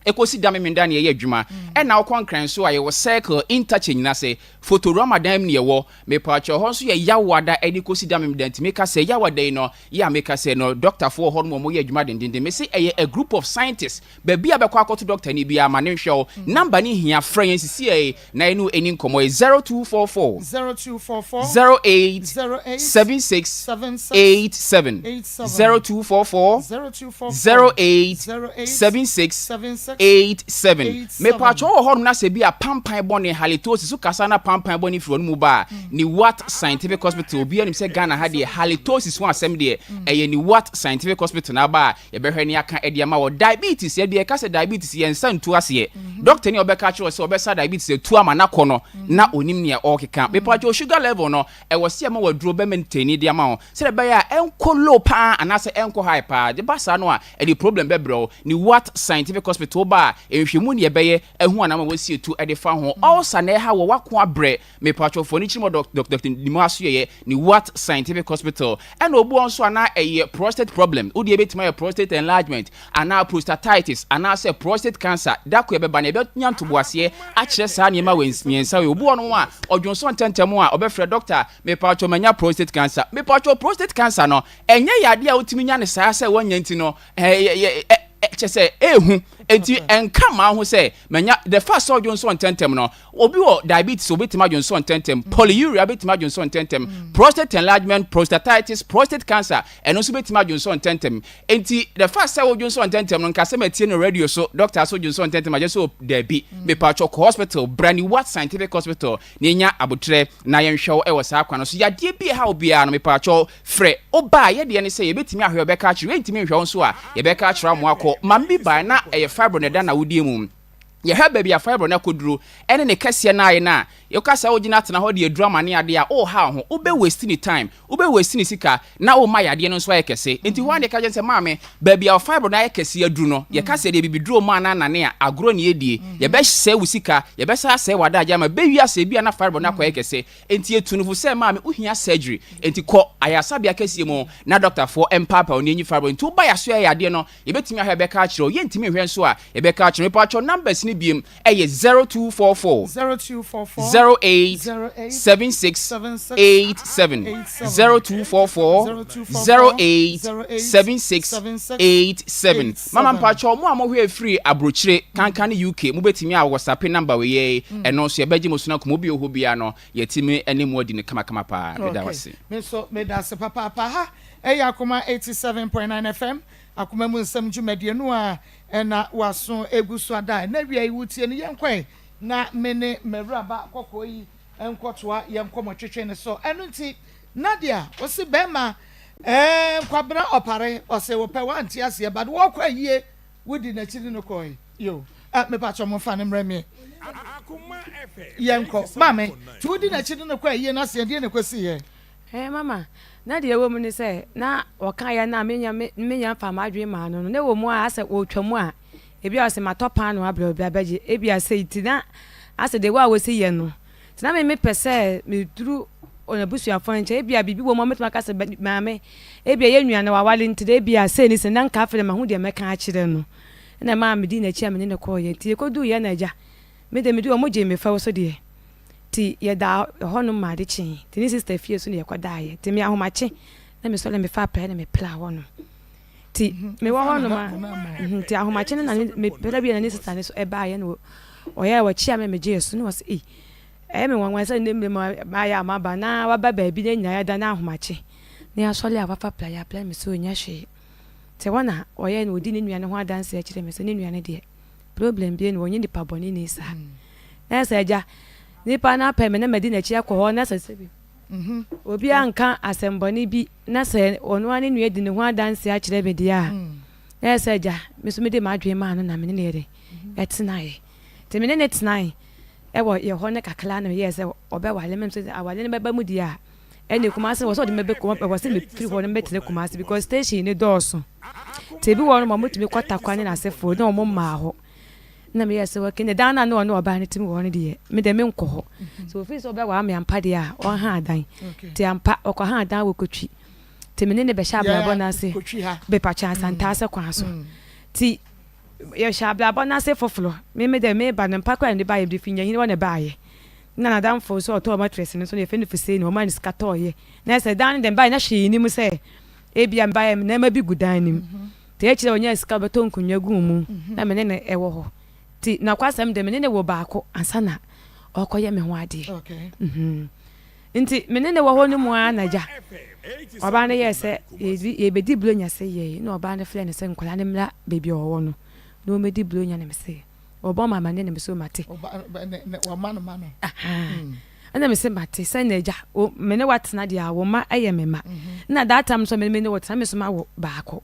ekosi dame mendane ye adwuma na okon kran so aye wo circle interchange na say photo Ramadan ne ye wo me pacho ho so ye yawada eni kosi dame mendante me ka say yawada no ya me ka say no doctor for ho mo ye adwuma dendende me say a group of scientists be bia be kwa akoto doctor ni bia ma ne hwe number ni hia friends CCA na enu eni nkomo 0244 08 76 87 0244 08 76 87 me pacho ho na se bia pampan bone halitosis so kasa na pampan bone firo no mu ba ni what scientific hospital bia nim se Ghana ha de halitosis one asem de eye ni what scientific hospital na ba ye behwe ni aka ede ma wo diabetes ye de ka se diabetes ye nsa ntu ase doctor ni obeka cho se obesa diabetes etu ama na kono na onim ne o keka me pacho sugar level no e wo se ma waduro be maintain de ama ho se de ba ya enko low pa anase enko high pa de basa no a e di problem be bro ni what scientific hospital ba ehwemu ne yebeye ehu anama wasi etu ede fa ho also na ha wo wako abre me pacho fo ni chimo doctor Nimo Asoye ni what scientific hospital and obu onso ana eye prostate problem odi ebetima ye prostate enlargement ana prostatitis ana say prostate cancer dako ebeba na ebe nyanto boase a kire sa ne ma wensa we obu ono a odwonso ntentemu a obefre doctor me pacho manya prostate cancer me pacho prostate cancer no enye yade a otimi nya ne sa say wanya nti no chese enti enka ma ho say menya the first surgeon so tentem no obi wo diabetes obi tima jonso tentem polyuria obi tima jonso tentem prostate enlargement prostatitis prostate cancer eno so betima jonso tentem enti the first say jonso tentem no nka se matie no radio so doctor so jonso tentem aje so there be me pa chok hospital brand what scientific hospital ne nya abotre na ye nhwew e wo sa akwa no so yade bi ha obi a no me pa chok frɛ oba ye de ne say ye betimi ahwe obeka akire entimi nhwew so a ye beka akira mo akọ mambi ba na eye fibro ne da na wodie mu ye ha baby a fibro na koduro ene ne kase na aye na you kasa ogina tena ho de drama ne ade a o ha ho ube waste ni time ube waste ni sika na o ma yade no so aye kese enti wan de ka jense maame baby a fibro na aye kese aduru no ye kasa de bibiduro ma na ne a agro ne edie ye be hye wu sika ye be sa se wada agya ma be wi ase bia na fibro na kwa aye kese enti etunufu se maame uhia surgery enti ko ayasa bia kese mu na doctor for empapa oni nyi fibro enti uba ya so aye ade no ye betimi ahwe be ka akiro ye ntimi hwe so a ye be ka akiro pa cho numbers ni biem eye 0244 087687 mama mpacho mo amohwe free abrochire kankan UK mo betimi a WhatsApp number we ye eno so ye beji mo suna ko mo bi oho bia no yetimi ene odi ne kama pa meda wase me da se papa ha Akoma 87.9 FM Akoma mu nsam dwumadie no a na waso egusu ada na wi ayi wutie ne yenkwen na mene meraba kokoyi enkotoa yenkomo twetwe ne so enu nti Nadia osi bema kwabra opare ose wo pe wanti ase bad wo kwa yie wudi na chiri no koyi yo me pa chomo fa ne mreme Akoma FM yenko mame ti wudi na chiri no kwa yie na se de ne kwesi ye mama Nadia wo mu ne se na woka ya na menya fa madwe ma no ne wo mu a ase wo twamu a ebi ase matopa no abra obi abaje ebi ase itina ase de wa wosi ye no tina me pese me duru onabusu afanche ebi abibi wo mo metuma ka se maame ebi ye nua na wawale ntide ebi ase ni se na nka afere ma hu de meka a kire no na ma me di na chi amene ne ko ye ti ekodu ye na aja me de me du o mo je me fa wo so de ti ye da hono ma de chi ti ni sister fie so ne ye kwada ye ti me ahomache na me so le me fa pra na me pla hono ti me wa hono ma ti ahomache na me pela bi na ni sister ne so e ba ye no o ye wa chi me je so no was me wanwan se ne ma ya ma ba na wa ba ba bi ne nya ya da na ahomache ne ya so le afa pla ya pla me so nya hwe ti wana o ye no odi ne nua ne ho adanse ya kire me se ne nua ne de problem bi ne wonye ni pa boni ni sa na se ja ni pa na pa me na medi na chi akọ na se bi obi anka asemboni bi na se onu ani nua di ne ho adanse ya kire be dia na se ja me so me de ma adwe ma no na me ne de etinae ti me ne tinae ewo ye ho ne kakla na ye se obe wale me so awale ne beba mu dia ene kumase wo so de mebe kuma wo se me free ho ne betene kumase because station ne doso te bi wo no mutumi kwata kwane na sefo na omo ma ho na me yese wo kene dana na no oba ne timi wo ne de me de me nko ho so fi so obe wa me ampa de a on ha adan te ampa okọ ha adan wo kotwi te me ne be sha bla bona se be pa cha santa se kwa so ti ye shabla bona se foflo me de me ba npa kwa ndi ba ye finya hini wona ba ye na dan fo so to mattress no so ye feni fise ni o man scatter ye na se dan dem ba na hwe ni mu se e bia ba ye na ma bi gudan ni te e kire onya ska beto nkunwa gu mu na me ne e wo ho ti na kwasem de me ne wo ba ko ansana okoye me ho ade nti me ne wo ho ni mu anaja oba ne ye se e be di blonya se ye na oba ne fle ne se nkola ne mra baby o wo no no me di blonya na me se obo mama ne me so mate wa mano ana me se mate se na eja o me ne watena dia wo ma eye me ma na that time so me ne watena me so ma wo baako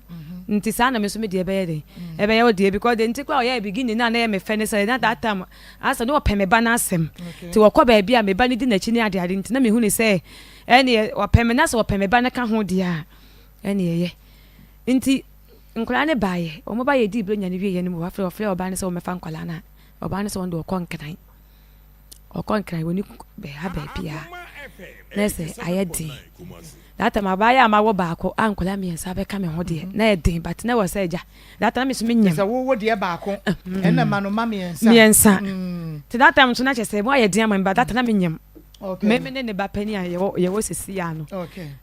nti sa na me so me die be ye ebe ye o die because the nti kwa o ye begin na ye me fe ne se na that time asa no pe me ba na asem ti wo kwa ba bia me ba ne di na chi ne ade ade nti na me hu ne se ene wo pe me na se wo pe me ba na ka ho dia ene ye nti nkola ne baye o mo baye di blonya ne wiye ne mo afre ofre oba ne se o mefa nkola na oba ne se won do okonkran woni be ha ba bia na se ayedi that time abaya amawo baako ankola me nsa be ka me ho de na edin but na wo se eja that time me so me nyam se wo de baako ena ma no ma me nsa ti that time so na chese mo ayedi am ba that time me nyam me ne ba pani a ye wo sisi ya no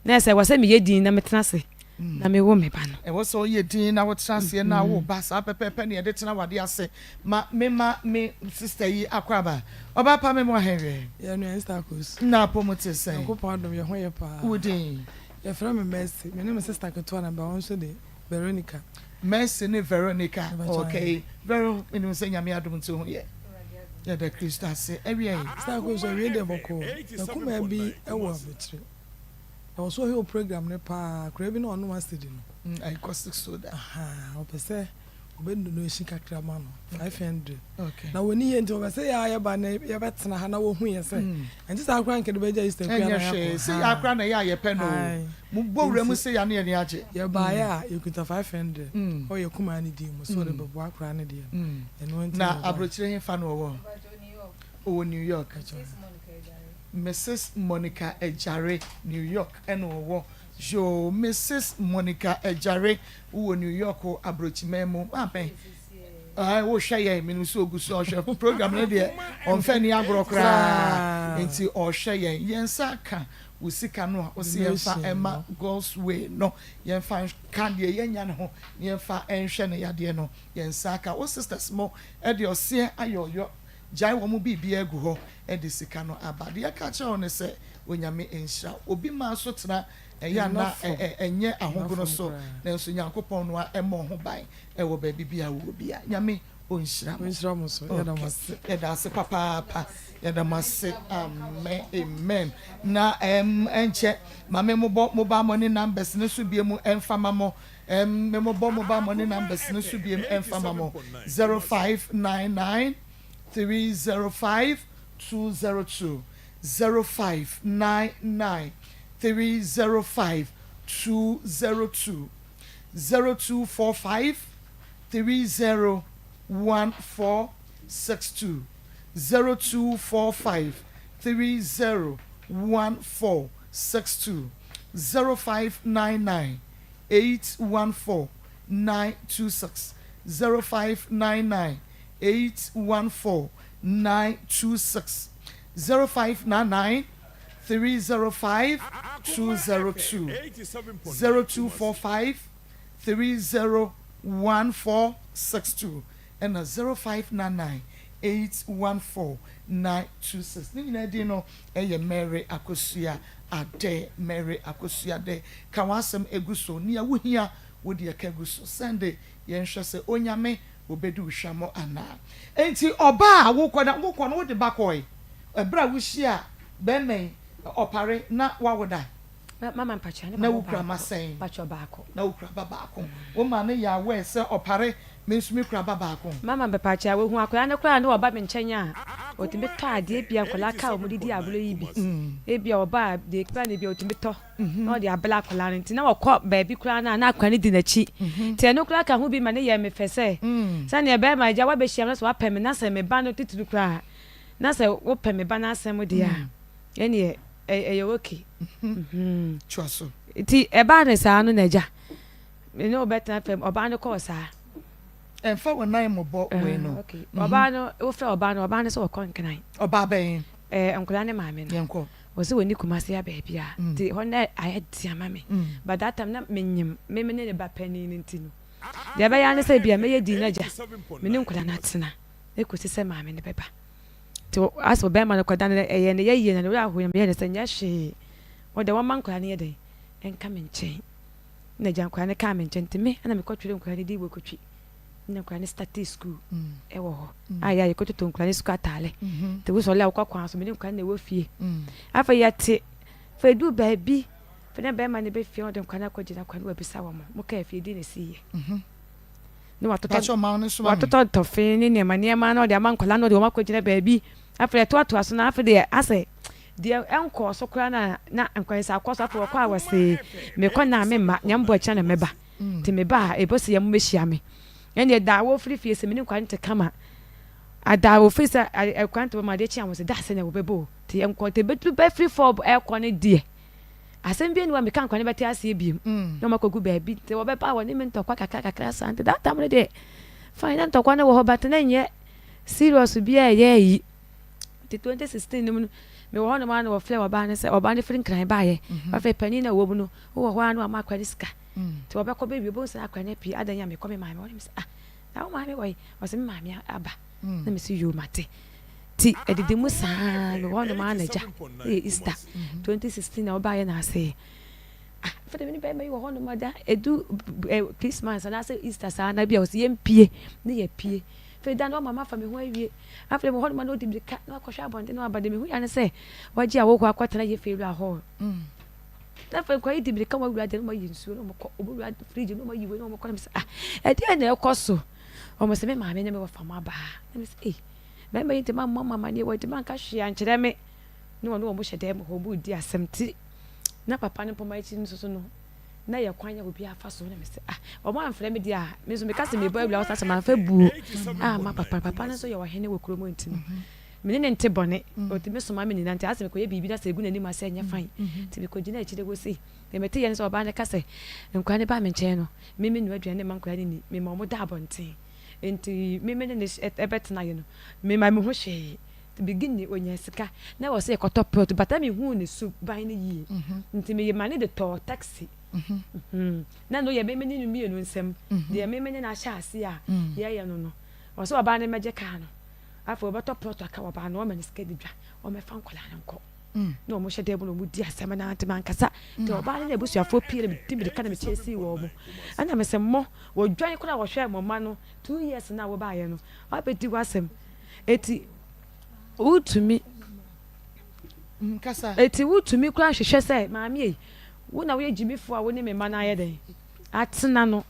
na se wo se me yedin na metena se na me wo me ba no e wo so ye din na wo trase na wo ba sa pepepe na ye de tena wade ase me sister yi akwaba oba pa me mo henwe ye no Maa Akos na pomote say ko pa do ye ho ye pa udin ye fra me Mercy me name sister keto na ba won so de Veronica Mercy ne Veronica okay Vero inu say nyame adom nto ho ye ya da Krista se ewie Maa Akos so we de boko na kuma bi e wo abetire I was so here program ne pa craving on one study no I caustic soda opese obendo no shi kakra ma no 500 okay na woni ye nti obese ya ba na ye betena ha na wo hu ye se enti sa akra nke de beja Easter kra na ya se ya akra na ya ye pe no mu bowura mu se ya na ye age ye ba ya you kuta 500 o ye kuma ni di mu so de bebo akra ne de eno enti na abrochire hin fa no wo New York Mrs. Monica Ejare, New York, and jo Mrs. Monica Ejare, who New York or Abrochimemo, I will share Minusu Guso program on Fanny Agrocra into or share Yensaka, Usikano, Osienfa Emma Goes Way, no, Yenfa Candia Yenano, Yenfa and Shani Yadiano, Yensaka, or sister small, Edio Sia Ayo. Jai wo mu bibia gu ho e de sika no abade ya ka che one se onyame enhira obi ma so tena eya na enye ahogono so na nso Nyankopon no e mo ho ban e wo ba bibia wo bia nyame onhira mo so ya da se papa ya da mase amen na enche mame mo ba money numbers ne so bie mu emfama mo me mo bo ba money numbers ne so bie emfama mo 0599 305 202 0599 305 202 0245 301462 0245 301462 0599 814 926 0599 814-926 0599 305 202 0245 301462 and 0599 814-926. Nina dino eye Mary Akosua ade Mary Akosua de kawasem eguso nia wuhia wodi akaguso Sunday yenhwe se onyame obedu hwamo ana enti oba wo kona wo de bakoy ebra wo hia be men opare na wawoda mama mpacha na wukra masen pacho baako na wukra baako wo ma ne ya we se opare mensumi kra baako mama mpacha wo hu akoya ne kra ne oba me nkyenya otimi to ade bia kola ka o mudidi abulo yi bi e bia oba de kra ne bia otimi to na de abla kola nti na wokọ baabi kra na akwa ne di na chi ti eno kra ka hu bi ma ne ye me fese sa ne be ma ja wa be hia na so apem na se me ba no tituru kra na se wo pem me ba na asem de a ene e okay chwaso ti e ba ne sa no na ja me no better fem oba ne ko sa emfa wonan mo bo we no okay oba no wo fe oba no so ko nkan oba ben enkola ne maame no yenko wo se woni kumase ya baabi a ti ho na ayedi amame but that time na menyim me ne ba pani ni ntino de ba ya ne se bia me ye di na ja me ne nkola na tena ekosi se maame ne beba ti aso be ma no koda ne ye ne ye na wo ahoye me ye ne se nya hwe wo de wo man nkola ne ye de enka me nchen na ja nkola ne ka me nchen ti me na me kotwere nkola ne di wo kotwi na nkola ne start school e wo ho aya ye kototo nkola ne school atale te wo so le akwa so me ne nkola ne wo fie afa ya ti fa du baabi fa na be ma ne be fie wo de nkola na kogina kwa ne wa bisa wo mo ka fie di ne siye ni watoto tofe ni nema na de amankola no de wo makogina baabi afa to aso na afa de ase de enko so kra na nkwansa akoso afa wo kwa awase me ko na me ma nyambo acha na meba te me ba e bosi yam mehia me ene da wo free fie se me ni kwante kama ada wo free se e kwante ma de chi am se da se na wo bebo te enko te betu be free for e ko ne die asem bi ni wa me kan kwani beti ase biem no makogu baabi te wo be pa wo ni me ntokwa kakra sante that time de fine ntokwa na wo ho bat na nye serious bi e ye yi te 2016 ni me wo no ma no wo fle wo ba ne se wo ba ne free nkran ba ye wa fe pani na wo mu no wo ho anu ama kwani ska ti obekọ baby bo se akwa na pi adanya me kọ me maame woni me ah na wo maame woi o se me maame aba na me se yo mate ti edede mu saa me won ma anaja Easter 2016 na oba ye na ase for the minute me wo hono mada edu Christmas na say Easter saa na bia o se yempie ne ye pie fe dan o mama fa me ho awie after me hono ma no dibrika na akọhwa abonde na abade me hu ya ne say waji awokọ akwatara ye fe ru aho na fa kwa dibrika wa wura de no ma yinsu no mo ko obura fridge no ma yiwe no mo ko na me say e de na ekoso o mo se me maame ne me wo fa ma ba na me say me yinte mama ne wo de man ka hwe ankyere me no mo hyede mo ho bu di asemti na papa ne poma ichi nso no na ye kwanya obi afa so na me se o mo amfre me dia me so me ka se me boy bla o sa ma fa bu ma papa ne so ye wo hene wo kuro mo nti no me ne nte bone o ti me so ma me ni nante ase me ko ye bibi na se egu na ni ma se nya fan ti me ko gina ichi de go se me te ye ne so ba ne ka se nkwa ne ba me nche no me nu aduane man kwa ni me ma mo da abonten enti me ne ebetna ye no me ma me ho hwe to begin ni onya sika na wo se ekoto pot but me hu ne su ban ne yi nti me ye mane de to taxi na no ye me ni nu mienu nsem de me ne na sha ase a ye no wo se oba ne meje ka no afọ obeto pot aka oba no o me sika di dwa o me fa nkola ne nko no mo hye de bo no mu di asem na ante man kasa de oba ne ebusuafo pire me di me ka na me chesi wo mo ana me se mo wo dwan kora wo hwe mo ma no 2 years na wo ba ye no abedi wasem eti utumi kasa eti utumi kura hwehwe se maami e wo na wo ye jimifo a wo ne me ma na ye den atena no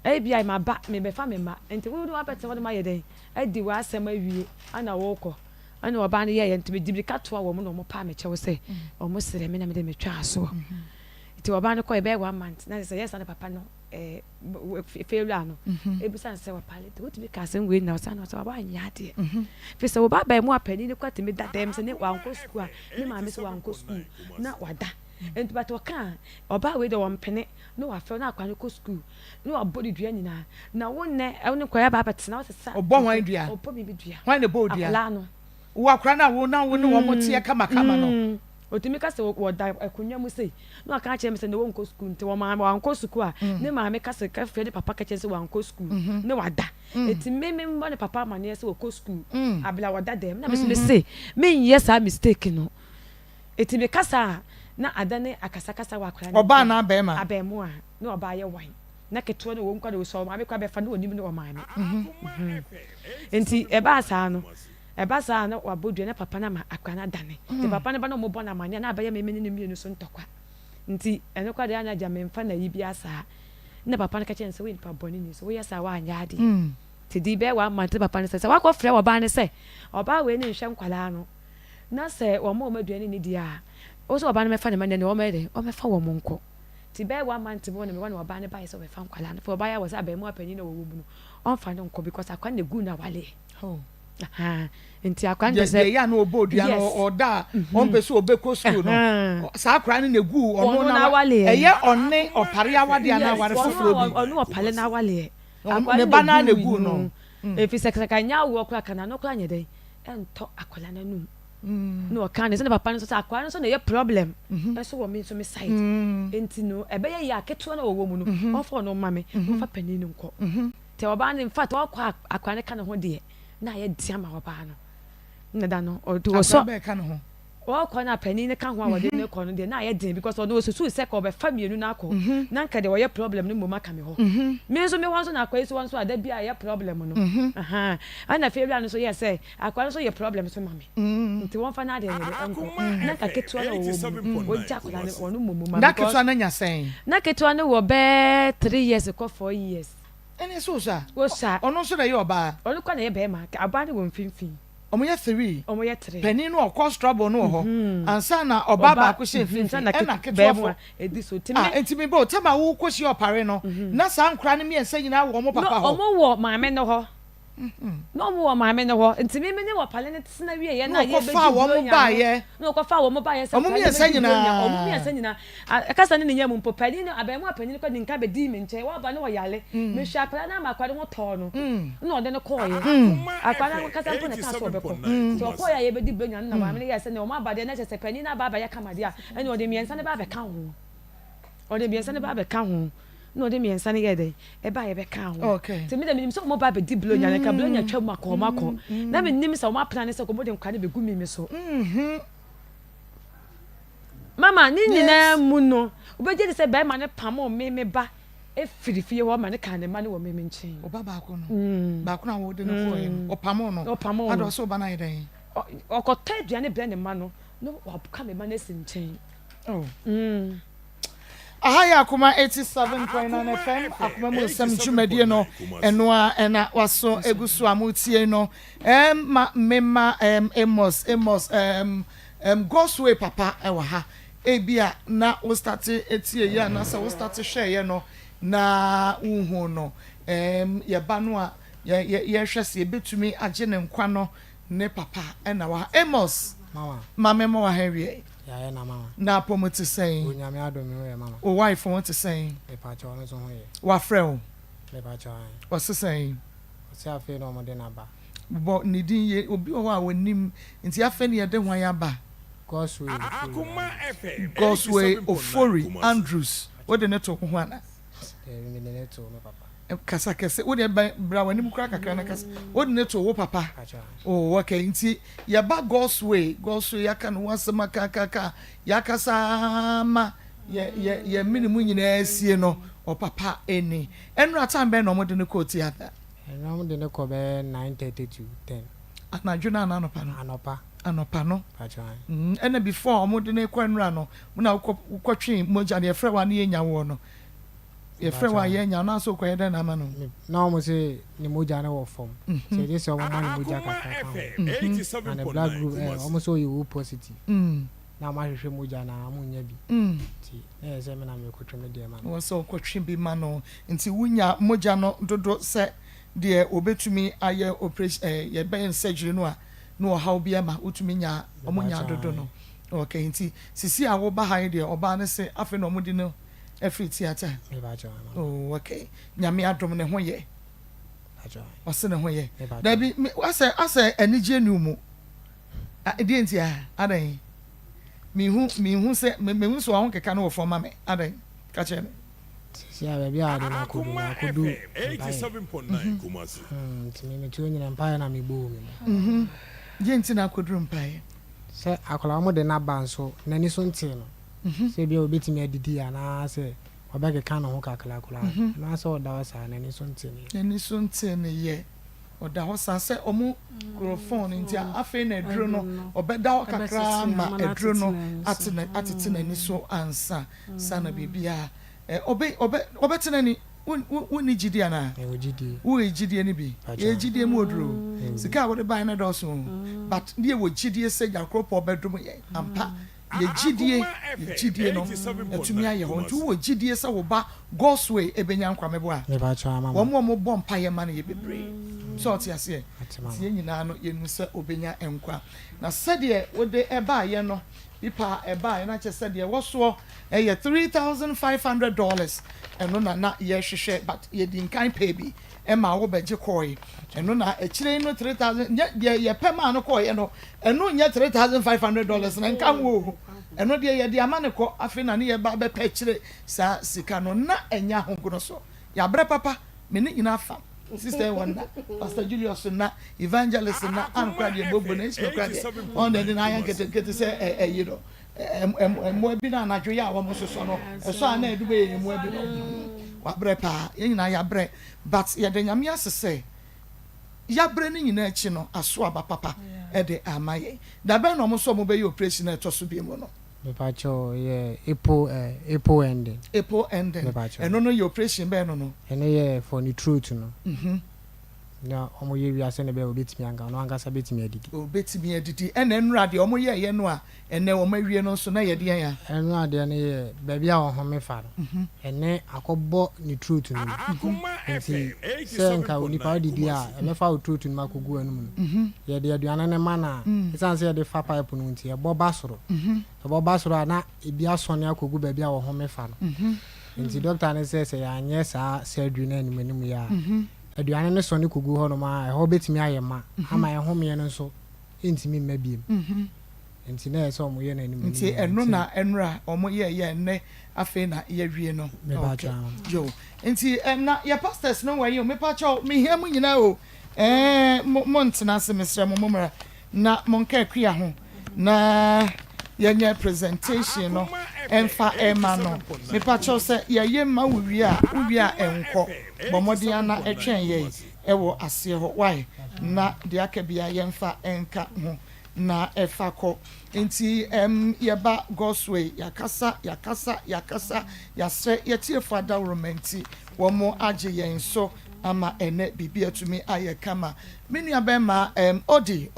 bia ma ba me be fa me ma enti wo do apete wo ma ye den edi wa asem awie ana wo kọ ana oba ne ye enti me dibika to a wo mo no mo pa me che wo se o mo sere me na me de me twa aso enti oba ne kọ e be 1 month na se yes ana papa no failure no ebusan se wa pale to be ka sen we na sa na so ba nya de fi se wo ba mu apani ne kwati me dadem se ne wa nko school a ne ma me se wa nko school na wada enti but waka oba we de won pene no wa fe na akwa ne ko school no wa body dua nyina na wo ne ne kwa ya ba betena wo se sa obo hwan dua obo mi bi dua hwan ne bo dua ala no wo akra na wo ne wo mo tie kama no otimi ka se wo da akunwa mu sei no aka che me se ne wo nko school nti wo ma nko school a ne ma me ka se ka fe de papa ka che se wo nko school ne wada eti me mo ne papa ma ne se wo ko school abla wada dem na me se me yes a mistake no eti me kasa na adane akasa wa akra oba na abema abemu a ne oba ye wan na keto ne wo nkwa de wo so ma me kwa be fa ne onim ne wo ma me enti eba sa no eba sa na wabodu na papa na ma akwana dane te papa ne ba no mo bona mania na abaye me ne mienu so ntokwa nti ene kwa de anya ja me mfa na yibi asa na papa ne ka chen se we pa boni ni so we yasa wa anya ade te di be wa ma te papa ne se wa ko frɛ wa ba ne se oba we ne nhwe nkwala no na se wo mo maduane ni dia o so oba ne me fa ne ma ne o me de o me fa wo mo nko ti be wa ma nti mo ne me wa ne oba ne ba so we fa nkwala no for oba ya was aba mu apani na wo wo mu no on fa ne nko because akwa ne gu na wale nti akwanje se ya na obodua no oda on be so obeko school no sa akra ne negu ono na eye onne opare awade ana aware foforo bi ono opale na wale ne bana negu no efi sekaka nya wo okra kana no kra nyedai ento akwala na num no kan se ne papa no so akwala no so na ye problem so wo me so me side enti no ebe ye ya keto na wo mu no ofo no mame fa pani no nko te oba ne in fact akwa akwala ne kana ho de na ye dia ma oba no na da no o do so be ka no ho o ko na pani ne ka ho awode ne ko no de na ye din because o do so se ko be famienu na ko na nka de wo ye problem no moma ka me ho me so me wan so na akwa so wan so ada bia ye problem no ana failure no so ye say akwa so ye problem so mame nti won fa na de ne enko na ka ketua na wo ja ko na ne onu moma na ketua na nya sen na ketua no wo be 3 years ko 4 years ene so sa wo sa ono so na ye oba onu kwa na ye be ma aba ne wo mfimfin omo ye 3 omo ye 3 pani no cause trouble no ho ansa na oba ba ko she mfimfin na ketua fo edi so timi entimi bo tama wo ko she opare no na sa nkra ne me ensa nyina wo mo papa ho omo wo maame no ho no mo wo maame no ho ntimi me ne wo pale ne tsena wie ye na ye be fa wo mo ba ye no ko fa wo mo ba ye omo me ensa nyina omo me ensa nyina akasa ne nyam mpo pani no abamu apani ko dinka be di me nche wa ba ne wo yale me hwa akra na makwade wo to no na ode ne ko ye akra na kasa mpo na ka so be ko so ko ya ye be di blonya na maame ne ye se ne o ma ba de na che se pani na ba ba ya kamade a ene ode me ensa ne ba be ka ho ode me ensa ne ba be ka ho no de me ensa ne ye dey e ba ye be ka ho okay te me de me so mo ba be di blonya ne ka blonya twa makọ na me nim sa mo apna ne se ko mo de nkwa ne be gu mi so mama ni nyina mu no obeje de se be ma ne pam o me ba e firifie ho ma ne ka ne ma ne wo me nchen oba ba ko no ba ko na wo de no ko ye opamo no ado so ba na ye den okota aduane bre ne ma no wa ka me ma ne si nchen ahaya Akoma 87.9 FM Akoma mo sam dwumadie no eno a ena waso egusu amutie no mema Amos Gosway papa ewa ha ebia na wo start etie ya na se wo start hwe ye no na unhu no ye ba no a ye hwese ebetumi age ne nkwa no ne papa ena wa Amos mama wa hewie ya na mama na promote saying onyame adomi we mama o wife want to saying e pa cho no so ho ye wa frel me pa cho what's saying si afi no mo de na ba bo ni din ye obi o wa wonim nti afa ne ye de hwan ya ba Akoma FM Gosway Ofori Andrews what the net to hwana me de net to me papa kasa kese wo de bra wani mu kra kakra na kasa wo de to wo papa oh okay nti ya ba Gosway yaka no wasema kaka yakasa ma ye minimu nyina asie no o papa eni enra time be no mo de ne ko theater enra mo de ne ko be 9:30 to 10 anadwuna na anopa no ena before mo de ne ko enra no mo na ukotwe moja de frɛ wa ne yenya wo no ye frɛ wa yenya na so ko yeda na ma no na mo se ni moja na wo form se dey so mo ma ni moja kaka and the blood group almost so you positive na ma hwehwe moja na mo nya bi ti na se me na me kotwe me de ma wo so kotwe bi ma no nti wunya moja no dodo se de obetumi aye operation ye ben surgery no a no how bi ma utumi nya omunya dodo no okay nti sisi a wo ba ha de oba ne se afi no mudi no every theater oh okay nyame adom ne ho ye ose ne ho ye da bi asa anije nu mu ade nti a adan mi hu se me hu so ahon keka no wo ma me adan ka che me si a be a de na ko du 87.9 Kumasi me tu nyina mpa na me bo me je nti na ko du mpa se akola mo de na ba nso na ni so nti no se bia obetimi adidi ana se obege kan ho kakala kola na se oda wasa na ni so nti ne ye oda ho sa se omu microphone nti afi na edro no obeda ho kakra ma edro no atete na ni so ansa sana bibia obetena ni woni gidi ana wo gidi ni bi ye gidi mu odro sika wo de ban na do so but die wo gidi se yakropo obedum ye ampa ye gidie no etumi aye ho ntu wo gidie se wo ba Gosway ebenya nkwa mebo a wo mo bo mpa ye ma na ye bebre so oti ase tie nyina no ye nu se obenya nkwa na sede wo de eba ye no ipa eba ye na che sede wo so ye $3,500 eno na ye hwehwe but ye din kan pay bi ema wo beje koi eno na ekire no 3,000 ye pema no koi eno nya $3,500 na nka wo eno de ye de amane ko afi na ne ye ba be pa kire sa sika no na enya honkono so ya bre papa me ne nyina fa sister wonder Pastor Julius na evangelist na ankra de bobo na isi kra de on de na yan kete se you know mo bi na anadwo ya wo mo so no so ana edube ye mo bi no wa bre pa ye nyina ya bre but ye de nyame asese ya bre ni nyina achi no aso aba papa e de amaye da be no mo so mo be ye operation na to so bi mo no me pa cho ye epo ending eno no ye operation be no eno ye for the truth no na omo ye wi ase ne be obetimi anga no anga sa betimi adidi ena enura de omo ye no a ene omo awie no so na ye de ya enura de ne ye ba bia wo home fa no ene akobo ni truth no nti se nka oni pa didi a ene fa truth no makogu anu no ye de aduane ne mana isan se ye de fa pipe no nti ye bo basoro na ebia sone akogu ba bia wo home fa no nti doctor ne se ya anye sa surgery na animu ya aduane ne so ne kogu ho no ma e ho betimi ayema ama e ho me no so entimi mmabiem nti na ɛsɛ ɔmo yɛ n'anim nti ɛno na ɛnura ɔmo yɛ nnɛ afei na yɛwie no yo nti na yɛ pastors no wɔyɛ me pacho me hia mu nyina o mo ntena se mesrɛ mo mmra na monka akua ho na yɛnyɛ presentation no ɛmfa ɛma no me pacho sɛ yɛyɛ ma wuwie a ɛnkɔ bɔmmɔden ana ɛtwɛn yɛ ɛwɔ aseɛ hɔ why na deɛ aka bia yɛmfa ɛnka ho na ɛfa kɔ nti yɛba Godsway yakasa yasrɛ yɛtiefo adawromenti wɔn agye yɛn so ama ɛnɛ bibi atumi ayɛ kama me nua bɛma odi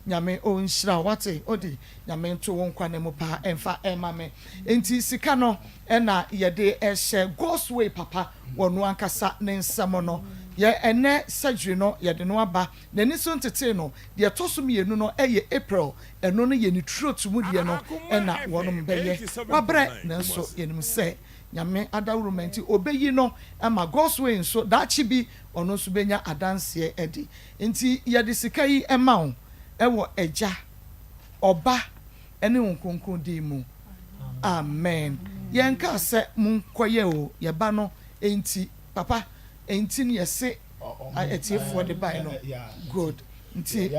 nyame onhyira wate odi nyame nto wɔn kwa ne mu pa ɛmfa ɛma me nti sika no ɛna yɛde ɛhyɛ Godsway papa wɔn ankasa ne nsɛm no yɛ ɛnɛ surgery no yɛde no aba n'ani so ntete no deɛ to so mienu no ɛyɛ April ɛno no yɛ ne throat mu deɛ no ɛna wɔnom bɛyɛ wabrɛ nanso yɛnim sɛ nyame adawromenti obeyi no ama Godsway nso daakye bi ɔno nso benya adanseɛ ɛdi nti yɛde sika yi ɛma wo ɛwɔ agya ɔba ɛne nkonkon di mu amen yɛnka sɛ monkɔyɛ o yɛba no enti papa enti ne yɛse atiefoɔ de bae no good nti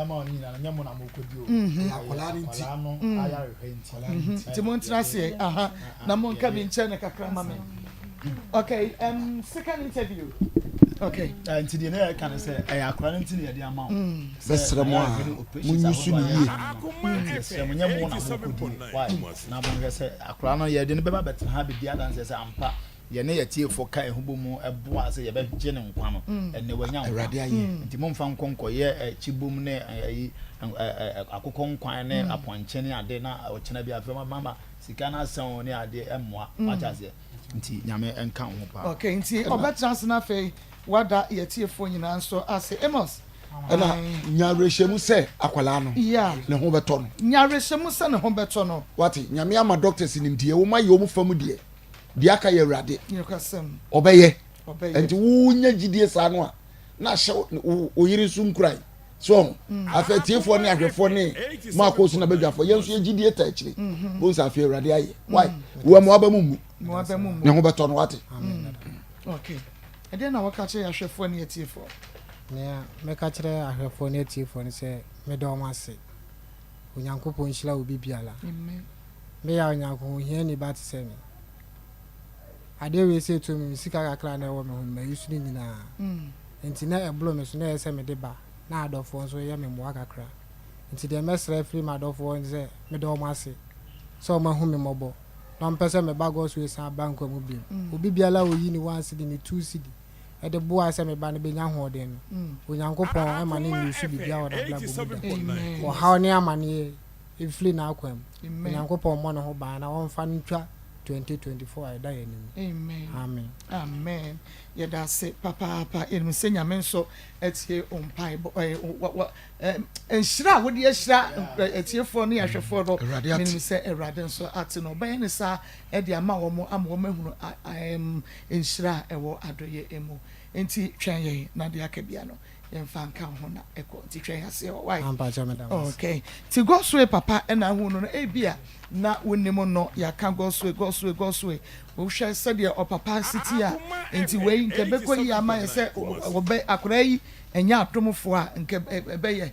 nti montena se aha na monka bi nkyɛn ne kakra ma me okay second interview okay nti deɛ ne ka ne sɛ ɛyɛ akora no nti ne yɛde ama wo bɛsrɛ mo a monyusu ne yie sɛ monyɛ mo na mokɔdi why na monhwɛ sɛ akora no yɛde no bɛba bɛtena ha bɛdi adanseɛ sɛ ampa yɛne yɛtiefo ka ɛho bɔ mu ɛboa sɛ yɛbɛgye ne nkwa no ɛnɛ wanya awurade ayɛ nti momfa nkɔnkɔyɛ kyibom ne ayi akokɔ nkwan ne apɔnkye ne ade na ɔkyena bi afɛ mama sika no asɛn ne ade ɛmmoa wakyɛ nti nyame ɛnka ho pa okay nti ɔbɛtena se no afei wada yɛtiefo nyinaa nso ase Amos ɛna nyarehyɛmu sɛ akwalaa no ne ho bɛtɔ no nyarehyɛmu sɛ ne ho bɛtɔ no wate nyame ama doctors nimdeɛ wo ma yɛ ɔmu fam deɛ deɛ aka yɛ awurade ɔbɛyɛ nti wonya gyidie saa no a na hyɛ oyiri nso nkurai so afɛ tiefoɔ ne ahwɛfoɔ ne Maa Akos na badwafoɔ yɛn nso yɛ gyidie ta akyire bo nsa afɛ awurade ayɛ why wo ma waba mu mu ne ho bɛtɔ no wate okay ɛdeɛ na wɔka kyerɛ ahwɛfoɔ ne atiefoɔ nea mɛka kyerɛ ahwɛfoɔ ne atiefoɔ ne sɛ mɛdɔ ɔmo ase onyankopɔn nhyira obi biara meyɛ onyankopɔn hia ne ba te sɛ me adeɛ wei sɛ to me sika kakra na ɛwɔ me ho ma yusu ne nyinaa nti na ɛblo me so na ɛsɛ me de ba na adɔfoɔ nso yɛ me mmoa kakra nti deɛ mɛsrɛ firi ma adɔfoɔ sɛ mede ɔmo ase sɛ ɔmo ahu me mmɔbɔ na ɔmpɛ sɛ meba Godsway san ba nkwa mu biom obi biara oyi ne 1 cedi ne 2 cedi ɛde boa sɛ meba no bɛnya hoɔden no onyankopɔn ɛma ne nyusu bibia wɔ dabla bɔ ɔhaw ne amaneɛ ɛfiri na akwa mu onyankopɔn mmɔ ne ho baa na wɔmfa no ntwa 2024 ayda amen amen yɛda se papa yɛnim sɛ nyame nso atie ompai nhyira wode ahyira atiefoɔ ne ahwɛfoɔ no menim sɛ awurade nso ate no ɔbɛyɛ ne saa ɛde ama wɔn ahunu nhyira ɛwɔ adɔyɛ mu nti twɛn yɛn na de aka bia no yɛmfa nka ho na ɛkɔ nti twɛn aseɛ wɔ wae okay ti Godsway papa ɛna ahu no ebia na wonim no yɛaka Godsway wohwɛ sɛdeɛ ɔpapa siti a nti wei nke bɛkɔ yi ama yɛ sɛ wɔbɛ akora yi ɛnyɛ atomfoɔ a nke ɛbɛyɛ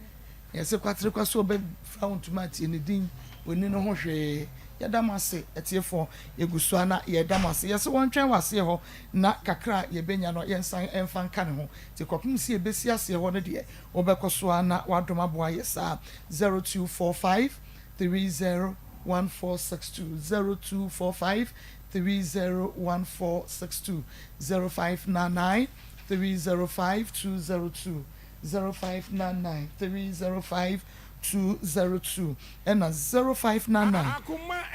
yɛsɛ kwatere kwa so ɔbɛfra wo ntoma atie ne din oni no ho hwee yɛda mo ase atiefoɔ yɛgu so na yɛda mo ase yɛsɛ wɔntwɛn wɔ aseɛ hɔ na kakra yɛbɛnya no yɛnsan ɛmfa nka ne ho nti kɔpem si yɛbɛsi aseɛ hɔ no deɛ wɔbɛkɔ so na wadom aboa yɛ saa 0245 301462 0245 301462 0599 305 202 0599 305 202 and 0599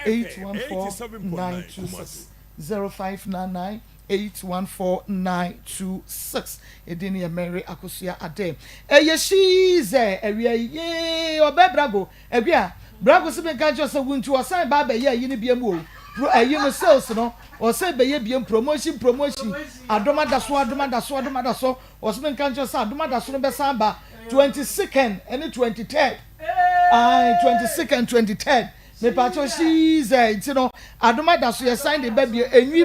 814 926 0599 814-926 edini Mary Akosia Ade eyeshize ewia ye obebrago ewia brago se be kanjo se wuntu osan ba be ye yini biam o ayi no sales no o se be ye biam promotion adomada so o se be kanjo se adomada so no be san ba 22nd and 23rd 22nd and 23rd me pacho she's you know adoma da so ye sign the baby enwi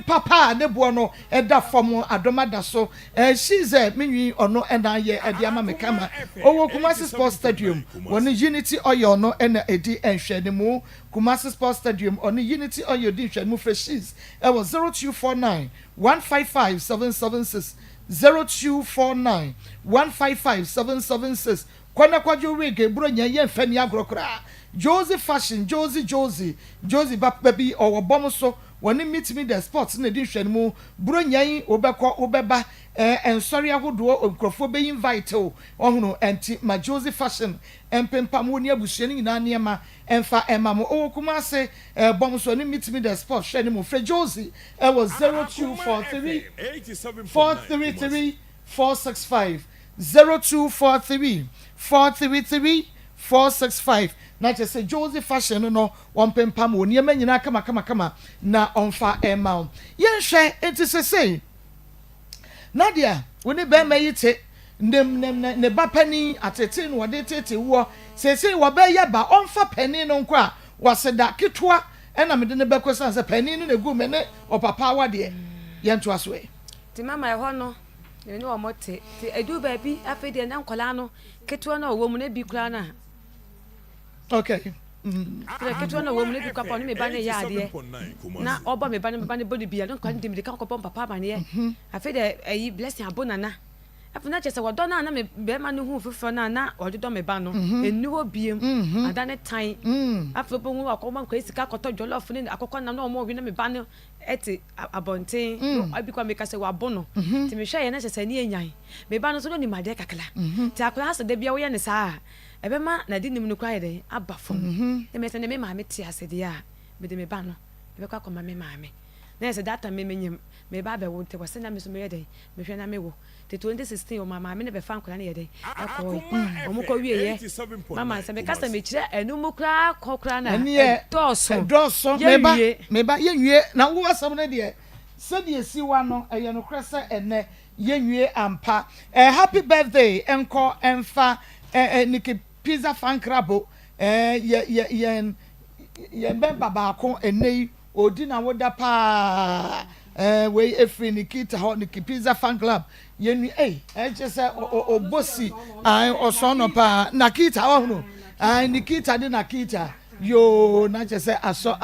papa ne bo no eda fom adoma da so she's menwi ono ena ye ede ama me kama owo Kumasi Sports Stadium woni Unity Oil no ena edi enhwe ne mu Kumasi Sports Stadium on Unity Oil di nhwe mu freshes e was 0249 155 776 0249 155 776 kwana kwajo wege bro nya ye mfa ni agrokra Josie Fashion Josie baby or bom so when he meet me the sports in edition mu bro nya obekọ obeba and sorry ahodo onkrofo be invite o ohunu enti ma Josie Fashion empempam woni abusua ni nyina niema emfa emam o kuma se bom so ni meet me the sports hwe ni mu fre Josie it was 0243 433 465 0243 433 465 na je say Josie Fashion no ompempam woni ema nyina kama na onfa emam ye hwe enti say Nadia woni be mayite ne ba pani atete no wode tete wo say wo be ye ba onfa pani no nko a waseda ketwa ena me de ne be kwesa say pani no na gu me ne opapa wade ye nto aso e ti mama e ho no ni wo mote ti edu ba bi afede na nkola no ketwa na wo mu na bi kura na okay ketwa na wo mu na bi kwa pa no me ba ne ya ade na obo me ba ne body bia no kwa ndimi de ka ko papa ba ne afede ayi blessing abonana afuna chese wodo na me be ma no hu fufo na ododo me ba no enu ho biem adane tan afo bo hu akoma kwa sika koto jollof ni akokọ na no mo wi na me ba no eti abonten abi kwa me ka se wabono ti me hwe ye na chese ni enyan me ba no so ni made kakala ti akula ase de bia wo ye ne saa ebe ma na di nim no kwa ye de abafom e me se ne me ma me ti ase de a me de me ba no ebe kwa koma me ma me na ese data me menyem me ba be wo te wose na me so me ye de me hwe na me wo the 2016 o mama me ne be fan kula na ye de akọ o mu ko wie ye mama se me kasa me kire enu mu kra kokra na doso me ba ye nwie na wo asam na de se de si wa no eye no krese ene ye nwie ampa happy birthday enko emfa niki pizza fan krabo ye be baba ko enei odi na woda pa we efri Nikita ho Niki Pizza Fan Club yenu just say obosi osono pa Nakita ho no Nikita de Nakita yo na just say aso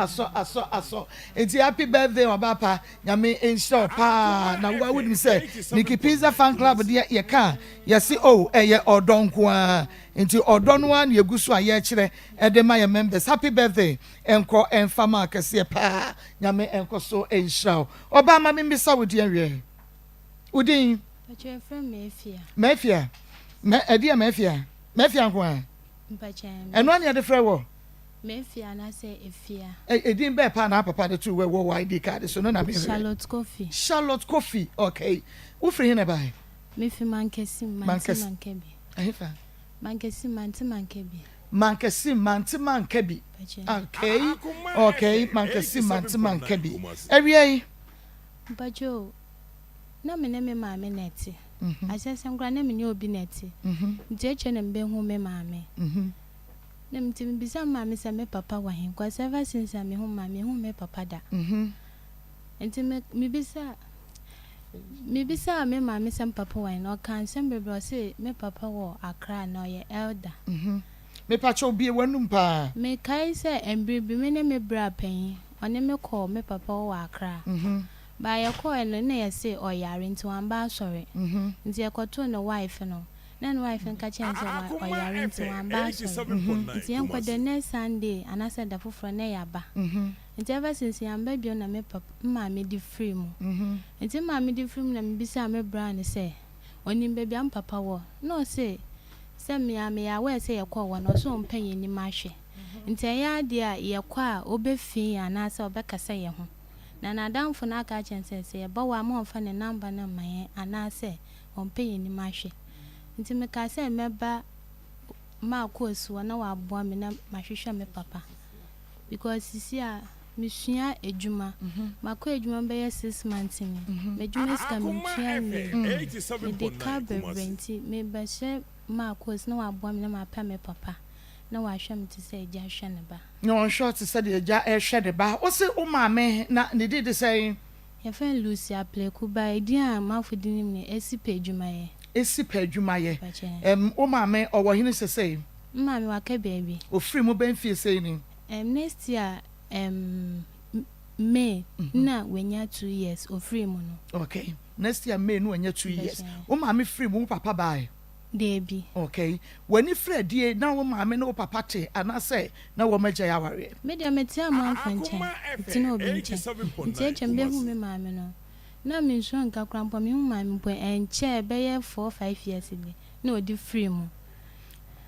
enti happy birthday obapa nyame ensure pa na wa would say Niki Pizza Fan Club de ye ka ye si ye odonko a enti odono an ye gusu a ye kire de my members happy birthday enko enfama kase pa nyame enko so ensure obama me mbisa wodi awie udin pache from mefia edia mefia nko a pache eno an ye de frɛ wo mefia na say efia edin be pa na papa de tu we wo ID card so no na me Charlotte Coffee okay wo free hina bai mefi mankesi mankebi ahifa mankesi mankebi okay mankesi mankebi ewie bajo na me maame neti asese ngura na me ni obi neti nteche na mbe hu me maame na mtimi bisa maame se me papa wa hen kwa ever since me hu maame hu me papa da ntimi mi bisa me maame se papa wa no kan se bebe se me papa wo Accra na ye elder me pacho obi wanum pa me kai se embribi me ne me bra pen one me call me papa wo Accra ba ye call no na ye se oyare nti wan ba sori nti ye koto no wife no na no wife nka chense oyare nti wan ba sori nti ye kwade next Sunday anasa da foforo na ya ba nti ever since ya mba bio na me papa maame di free mu nti maame di free mu na me bisa me bra ne se oni baby am papa wo no se me ya we se ye kwa wo no so mpanyi ni mahwe nti ya dia ye kwa obefi anasa obekasa ye ho na damfo na aka chense se ye ba wa ma onfa ne number na maye anase ompanyi ni mahwe nti me ka se meba Maa Akos na wa aboa me na mahwehwe me papa because sisi a misua ejuma makọ ejuma be 6 months ni mejuma ska me tua ni me de ka be renti me ba she Maa Akos na wabɔ me na mapa me papa na wahwɛ me te sɛ agya hwɛ ne ba. Na on short said the ja hwɛ de ba. O se o maame na ne did say Yɛfɛ Lucy Apleku ba edi a mafo di nim ne esi pa adwumayɛ. Esi pa adwumayɛ. O maame o wo hene sesei. Maame waka baby. O free mo ben fie sei ni. Next year May na wenya 2 years o free mo no. Okay. Next year May no wenya 2 years. O maame free mo papa bai. Debi. Okay. When you free die na wo maame no papa te ana say na wo magya ya ware. Me dia metia man fanchen. Tina obi nche. Nti echembe hu me maame no. Na me nso nka krampo me hu maame po enche be ye 4-5 years bi. Na odi free mo.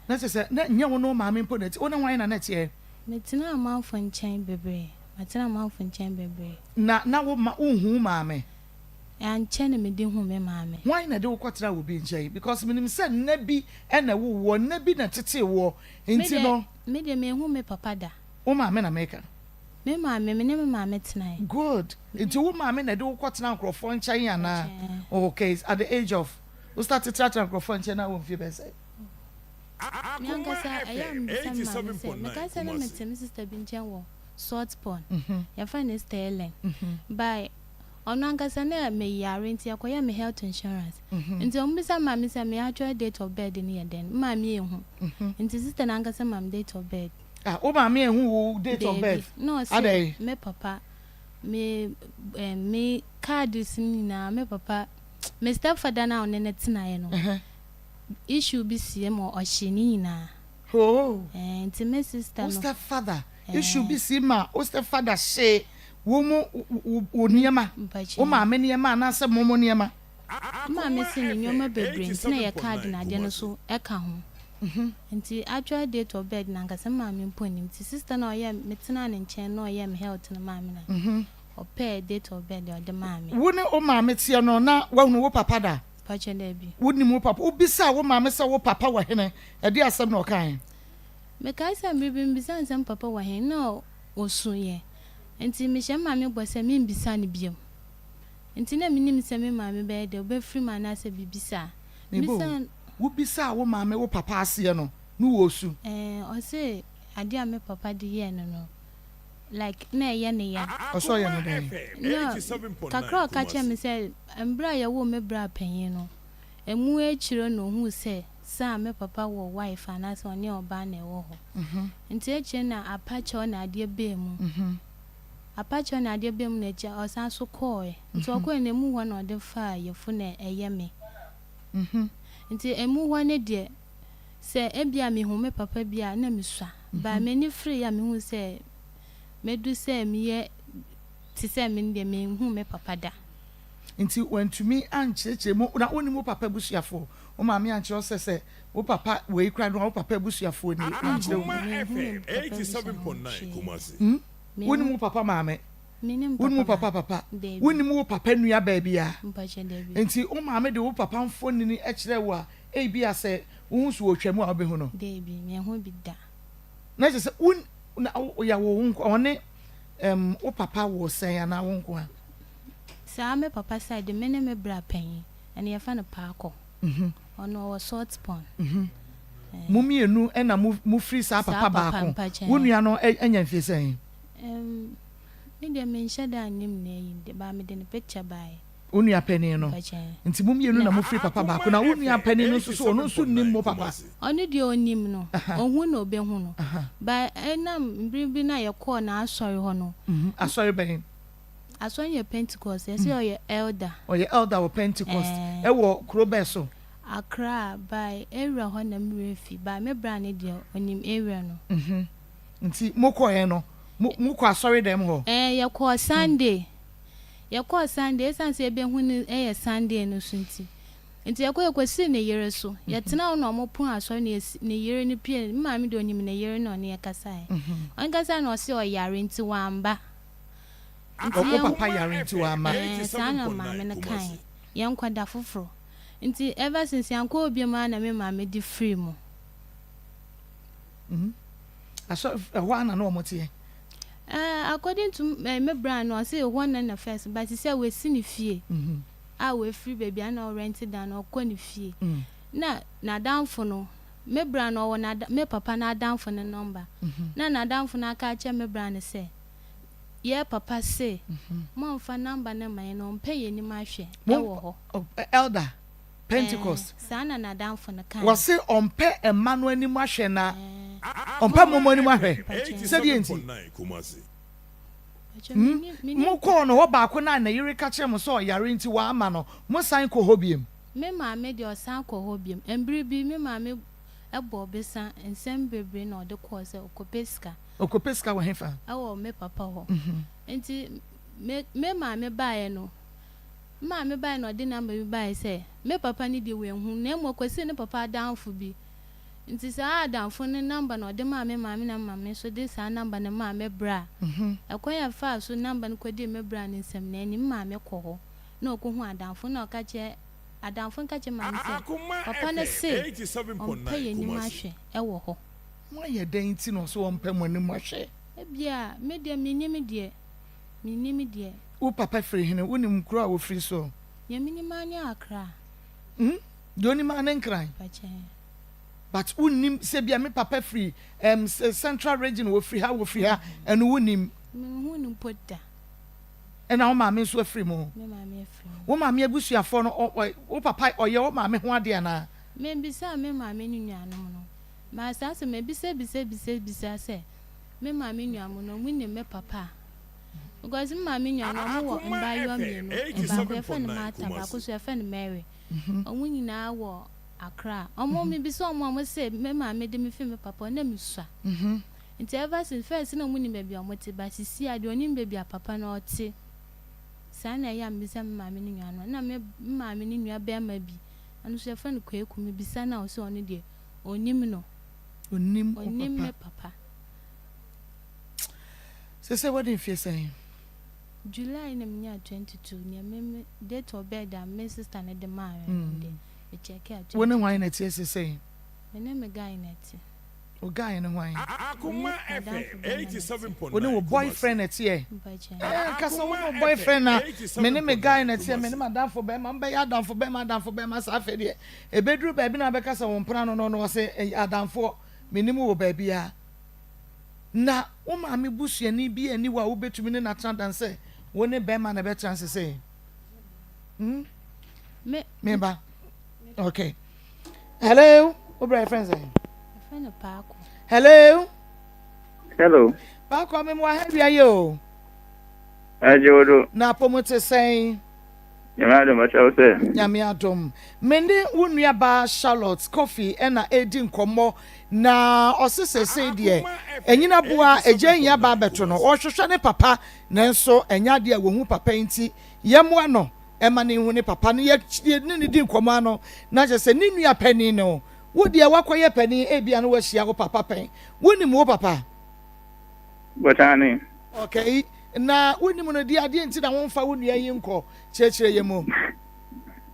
Na say na nya wo no maame po na ti. Wo na wan na na tie. Me tina man fanchen bebre. Matina man fanchen bebre. Na wo ma unhu maame. Anche na me di hu me maame. Why na de wo kwatra wo bi nche because me nim say na bi na wo na bi na tete wo. Nti no me de me hu me papa da. Wo maame na meka. Me maame me ne me maame tena. Good. Nti wo maame na de wo kwatra nkrofo nche yana. Okay, at the age of we start to try nkrofo nche na wo mfie be say. Nyangasa ayam bisama me ka say na metem sister bi nche wo short pond. Ya find is Sterling. By onangasa na me yare nti akoya me health insurance. Nti ombisa mama say me actual date of birth ni ye den. Mama ehu. Nti sister nangasa mam date of birth. O mama ehu date of birth. No say me papa me card sin na me papa me stepfather na onene tina ye no. Issue bi sie mo ohini na. Oh. Nti me sister no. Stepfather. Issue bi sie ma o stepfather say wo mo niema o ma me niema na se mo niema ma me se ni nyoma bebre ntina ye card na de no so e ka ho nti actual date of birth na ngasa ma me mponim ti sister na oye metina ne nchen na oye me health na ma me na o pay date of birth o de ma me wo ne o ma me tie no na wo no wo papa da pa che da bi wo ni mo papa o bisa wo ma me se wo papa wa hene e de asem na o kan me kai se mbibi mbisa nsem papa wa hene no osun ye nti me hye maame bɔ sɛ me mbisa ne biom nti na minim sɛ me maame bɛ de obɛfiri ma na sɛ bibisa mbisa wo bisa wo maame wo papa ase no no wo su o se ade a me papa de ye no like na ye ne ya o so ye no den kakra ka che me sɛ mbra ye wo me bra panyin no emu echiro no hu sɛ sa me papa wo wife ana sɛ ɔne ɔba na ɛwɔ hɔ nti eche na apache na ade be mu apache na ade bem na eja osan so koe nti okwe na emu ho na ode fa yefo na eye me nti emu ho ne de se ebia me hu me papa bia na me sua ba me ni free ya me hu se medu se me ye ti se me de me hu me papa da nti wantumi ancheche mu na oni mu papa busuafo o ma me anche o se wo papa we kra no wo papa busuafo ni anche wo 87.9 Kumasi. Woni mu papa maame woni mu papa woni mu papa nua ba bia enti o maame de wo papa mfoni ni ekire wo a e bia se wo hu so otwamu a obehu no debi me ho bi da na je se un na ya wo nko one wo papa wo sen na wo nko a sa me papa side me ne me bra pan ene ya fa no paako ono wo short pond mumienu na mu free sa papa baako wo nua no enya mfie sen me de me nshada anim na yi de ba me de ne picture bai onu apani no nti mum yenu na mo free papa baako na onu apani no so ono so nim mo papa onu de onim no ohun na obehu no ba enam mbribi na ye call na asori ho no asori ben asori ye Pentecost ye say oye elder o Pentecost e wo krobe so Accra by area ho na mrefi ba me bra ne de onim area no nti mokọ ye no mukọ asori dem ho ye call Sunday ye call Sunday sanse ebe hu ni ye Sunday no sunti nti ye call si ne yere so ye tena no mo pun asori ne yere ni pie ma me de onim ne yere no ne ye kasai on kasa no se o yare nti wamba nti papa yare nti wamba sana ma me ne kan ye nkwada foforo nti ever since yanko obi ma na me ma me di free mo aso ho na no mo tie according to me brand no say one na first but say we see ni fie we free baby and rent down or ko ni fie na damfo no me bra no wo na me papa na damfo ne number na damfo na aka che me bra ne se ye papa se mo mfa number ne man no mpa ye ni ma hwe e wo ho elder Pentecost na damfo ne kan wose ompe emanu animu ahwe na ompe momo animu ahwe se die nti mo ko no wo ba ko na yiri ka che mo so yare nti wa ama no mo san ko hobiem me ma me de osan ko hobiem embri bi me ma me ebo besa ensem bebre na ode ko se okopeska wo hefa awo me papa ho nti me ma me bae no ode number bi bae se me papa ni de we hu na mo kwese ne papa danfo bi nti sa danfo ne number na ode ma me na ma me so de sa number na ma me bra akoya fa so number no kwede me bra ne nsem na ni ma me ko ho na okohu adanfo na oka che adanfo nka che ma me se papa ne se ompa ye ni ma hwe e wo ho mo ye den ti no so ompa mo ni ma hwe e bia me de minim de wo papa free hene wo nim kro a wo free so ye minima ni akra doni ma nan kran but wo nim se bia me papa free central region wo free ha and wo nim me hu nim poda ena wo ma me so free mo me ma me free wo ma me abusuafo no wo papa oye wo ma me ho ade ana me bisa me ma me nuanom no ma sase me bisa se me ma me nuanom no mu nim me papa because my minion no mba yo me no ba ko fe ne mata ba ko so fe ne Mary omu nyina wo Accra omo me bi so omo se me ma me de me fe me papa na me sua nti ever since first na omu ni be bi omo te ba sisi ade oni be bi papa na ote sa na ya me se ma me ni nua no na me ma me ni nua be ma bi anu so fe ne kwaku me bi sa na o so oni de onim no onim me papa se what in fear saying July na mnya 22 ni me date of birth and my sister na de ma we check out wona why na tie say me na me guy na tie o guy na why Akoma FM 87.9 wona wo boyfriend na tie kasa wo boyfriend na me na me guy na tie me na madam for be ma ya adam for be ma sa fe de e bedru ba bi na be kasa wo mpra no say adam for me nim wo ba bia na wo ma me busuani bi ani wa wo betumi ne na trandan say woni be ma na be chance say me ba okay hello what my friends say friend Paako hello Paako me mo ha bia yo ajodo na pomote say Yamado machause Yamiadom mende wunua ba Charlotte coffee na edi nkomo na osese say de enyina boa ejenya ba beto no ohwehwe ne papa nanso enya de wo hu papa nti yemwa no ema ne hu ne papa ne ye ne di nkomo ano na je se ne nua pani no wo de wakoye pani ebia no wahia wo papa pen woni mo papa botani okay na woni mo no di ade nti na won fa wo nua yi nko chechire ye mo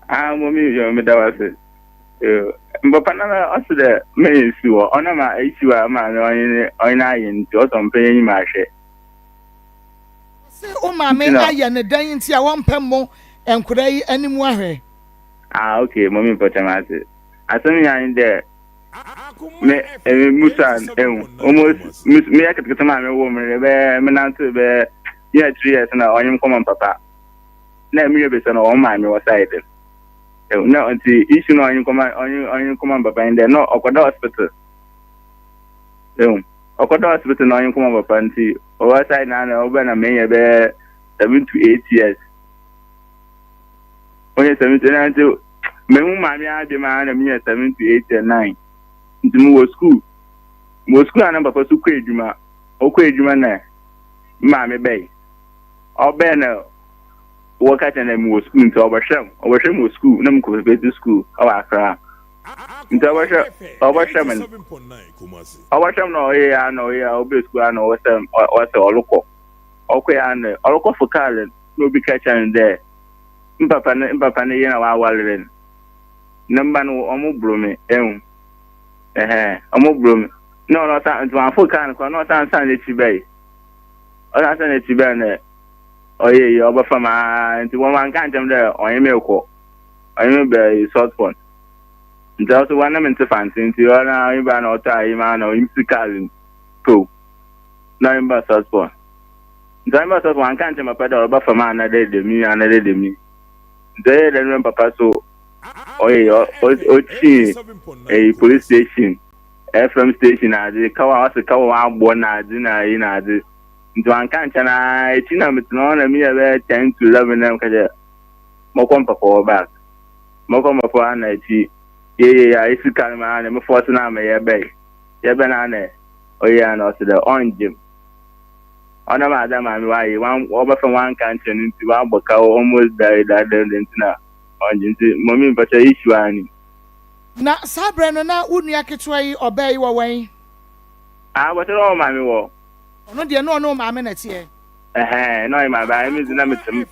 momi yo me dawase mbapa na asde me isiwo ona ma isiwa ma ona yin ti o so mpenye ni ma hwe se o ma me aye ne dan nti a won pem mo enkura yi animu ahwe okay momi potamate asemi yan de me musan almost me akatkata ma me wo me be me nanto be yeah 3 years na onyim koma papa na me be se na o ma me wo side no until issue no onyim koma papa in there no okoda hospital okoda hospital no onyim koma papa nti o wa side na o be na me ye be 7 to 8 years onye 7 to 9 me mu ma me ade ma na me 7 to 8 and 9 nti mo school ana papa su kwa edwuma o kwa edwuma na ma me be obe na wo ka tena mo school nti obahwem mo school na mo ko be school o akra nti obahwem no ya obe school ana o se olukọ okwa ya na olukọ fokal no bi ka chan de mpapa na ye na wa walere namba no omo brome omo brome no ta nti fokal ko no ta san le tibei o ta san le tibei na oye yo ba fama nti won man kan tem de onye me ko onye me be short phone nti also wana me ntefanti nti wana iba na ota ima na imsikal ko na imba saspo nti imba saspo an kan tema pada oba fama na de mi nti de no papa so oye o chi police station FM station ade kawa ase kawa agbo na ade na yi na ade nti an kan chana eti na mitno na mi ebe 10 to 11 na kaje mokom papa back mokom papa na eti yeah, if you can man, I'm forcing on my bay. Yeah, banana. Oh, yeah, no, so the orange. On a madam, I'm why one over from one country into one book, almost died that then now. Orange, mommy, but a issue. Na Sabrina, na wouldn't you actually obey your way? I was all my war. No, dear, no, my minutes here. No, my bad, Miss Namitum,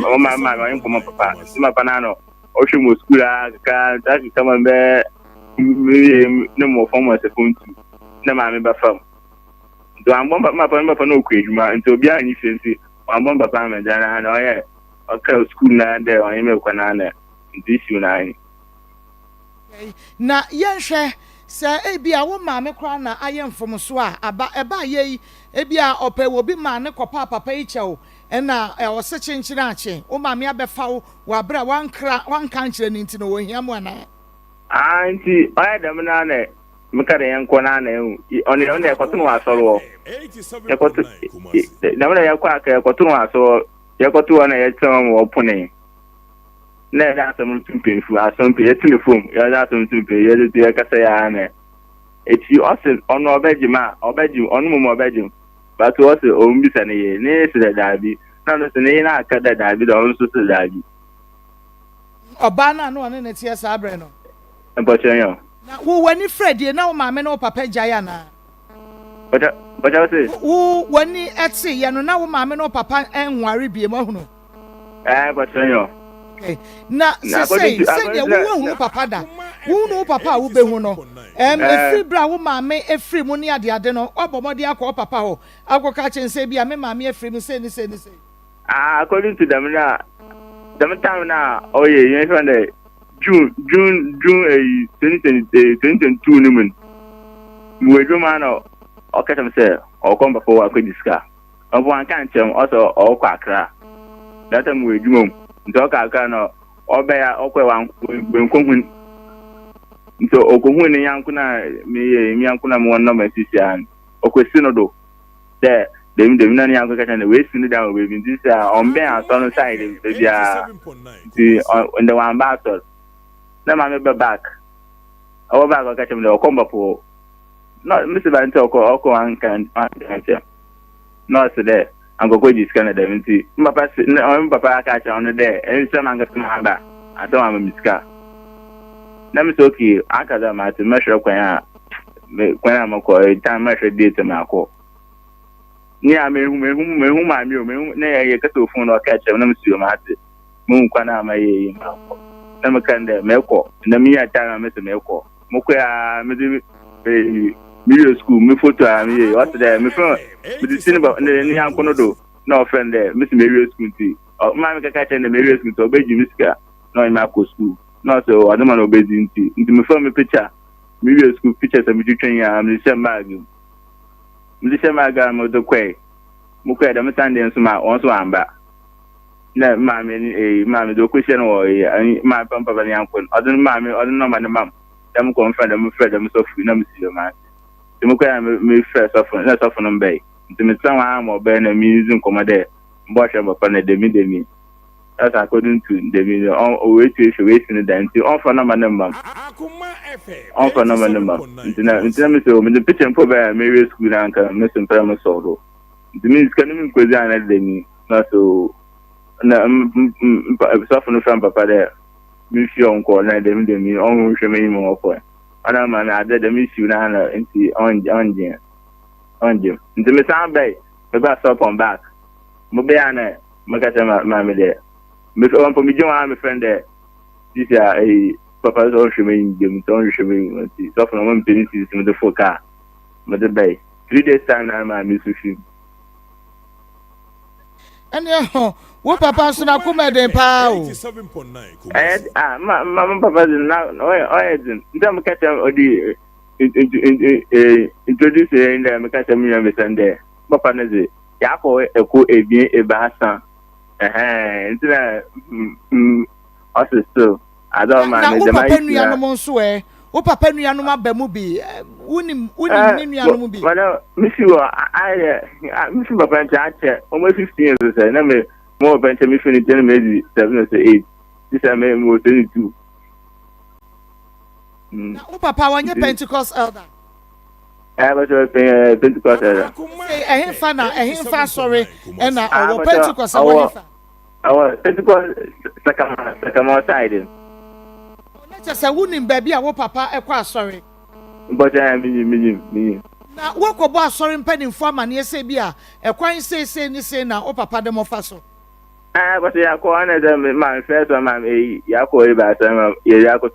oh, my mind, come up, papa, my banana. Ocean was school, that is someone there. No more formal second. No, mammy, but from. So I'm one but my papa for no crazy man until behind you fancy. I'm one papa and I know, yeah. Okay, school now there on email canana. This you nine. Na yenshe se ebia wo maame kra na ayem fom so a aba ye ebia ope wo bi ma ne kopa papa icheo na o se chinchira ache wo maame abefa wo abra wan kan kire ni ntino wo hia mo na anti oya dem na na mekare yanko na na hu oni ekoto no asoro ekoto na me yakwa aka ekoto no asoro yakoto na yetem wo pone na da asem tumpefu asem pe yetelefon ya da asem tumpe ye de kasa ya na eti ose ono obejima onu mo obejim but ose o mbisa ne ye ne se da bi na no se ne na aka da bi da on so se da bi obana no ne tie sa abre no mpochen yo na wo wani Fred ye na wo maame na wo papa jaya na But say wo wani etse ye no na wo maame na wo papa enware bie mo hunu but yo na say ya wo hu papa da wo no papa wo be hu no efri bra wo maame efri mu ne ade no obomode akọ papa ho akoka chense bia me maame efri mu say ni according to them time na oh yeah you know June 2022 ni mun we do man o ka tem say o come before akodiska o an kan chem also o kwa akra that time we do mum nto ka aka no obe ya okwewa nkonhun nto okohun ne yankuna mi yankuna mo no masisi an okwesi no do de na yanku ka tane we sinu da we bi this on be aso no side be bia the on the one battle na ma me be back our back ka tame o komba po no mr banto oko an kan no so there I'm going to go to Canada. Papa catch on there. And some I'm going to have that. I don't have a miska. Let me okay. I can't have to measure when I'm a call. Time measure date to my call. Yeah, me whom I'm you. Nay, I get to phone or catch them. Let me see your matter. Moon can have my let me can there. Melko. And the me at time I miss a melko. Moka, middle school, me photo, me what's there, me phone. But the cinema, and then I'm going to do no friend there, Miss Mary School. Oh, my catch in the Mary School to obey Miska, no in Maa Akos school. No, so I don't want to obey into me film a picture, Mary School pictures of me training. I'm the same magazine. The same magazine of the quay. Muka, I'm standing so my also I'm back. No, mammy, do question or my pump of an uncle. I don't mammy, I don't know my mum. Them confront them, afraid them so free, no, Monsieur Man. The Muka me first often, that's often on bay. To me, some arm or burn a museum commodore, wash up upon the demi. That's according to the million. Oh, wait till she waits in the dance. On for number. On for number. Until me so, the picture and put by Mary School anchor, Mr. Perma Solo. The means can even go down at me. Not so. Soften from Papa there. Miss your uncle, and I didn't me on which me more for. And I'm an other the miss you now into on Jim. The Miss Bay, the bus up on back. Mobiana, Macatama, mammy there. Miss Owen for me, I'm a friend there. This is a Papa's own shimming, Jim, don't shimming, soften on 1 penny with the 4 car. Mother Bay. 3 days time, I'm a miss with you. ɛne wo papa so na Akoma den pa o 87.9 Kumasi. Mama papa din na oye din ndam kata odi introduce in there me kata me me sande papa na ze yako eko ebien ebasa ntina also adọ ma me jama papa nuanom nso wo papa nuanom abamu bi unim ne nuanom bi wala misi wo misi papa ncha ache almost 15 years say na me mo papa ncha mi finish na me 7 or 8 this me mo 22 na wo papa wanye Pentecost elder but Pentecost elder ehin fa sorry and our Pentecost wanye our Pentecost sakama side just a wunim baby a wo papa ekwa asori but me na wo ko bo asori mpanimfo amane ese bi a ekwan sese ni se na wo papa de mo fa so but ya ko ana de man first man ya ko e ba sama ya ko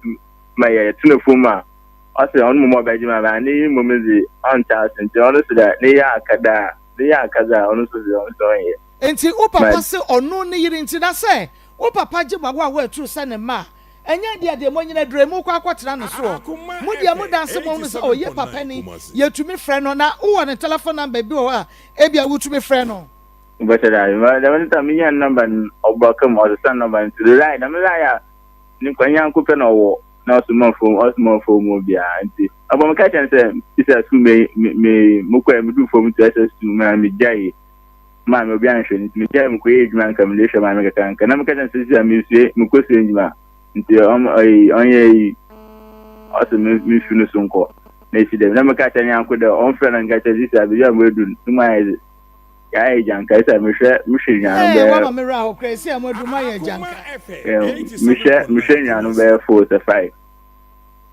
ma ya tunefo ma o se on mo ba jima ba ni mo mezi on ta sente on so da ni ya akaza on so ye enti wo papa se ono ni yiri enti na se wo papa jima wo a wo atru se ne ma enya dia de mo nyina dremu kwa kwatena no so mo dia mo danse mo so o ye papa ni yetumi frɛ no na wo ne telephone number bi o a e bia wotumi frɛ no but da man ta mi yan number obaka mo so number to the right na me ya ni kwanya ko pe no wo na so mo mo bia nti abo me ka chen se isa su me mo kwa me du fo to ss2 ma me jai ma me obi an hwe ni me jai mo ko edwuma nka me le hwe ma me ka na me ka chen se isa me sue mo ko sue ndima nti onye also me funu sonko na isi dem na me ka tanya anko de on frɛ na ngata disa bi ya modu tuma ya janka isa me hwe nya no be wa me ra ho kresi amodu ma ya janka me hwe nya no be 4 to 5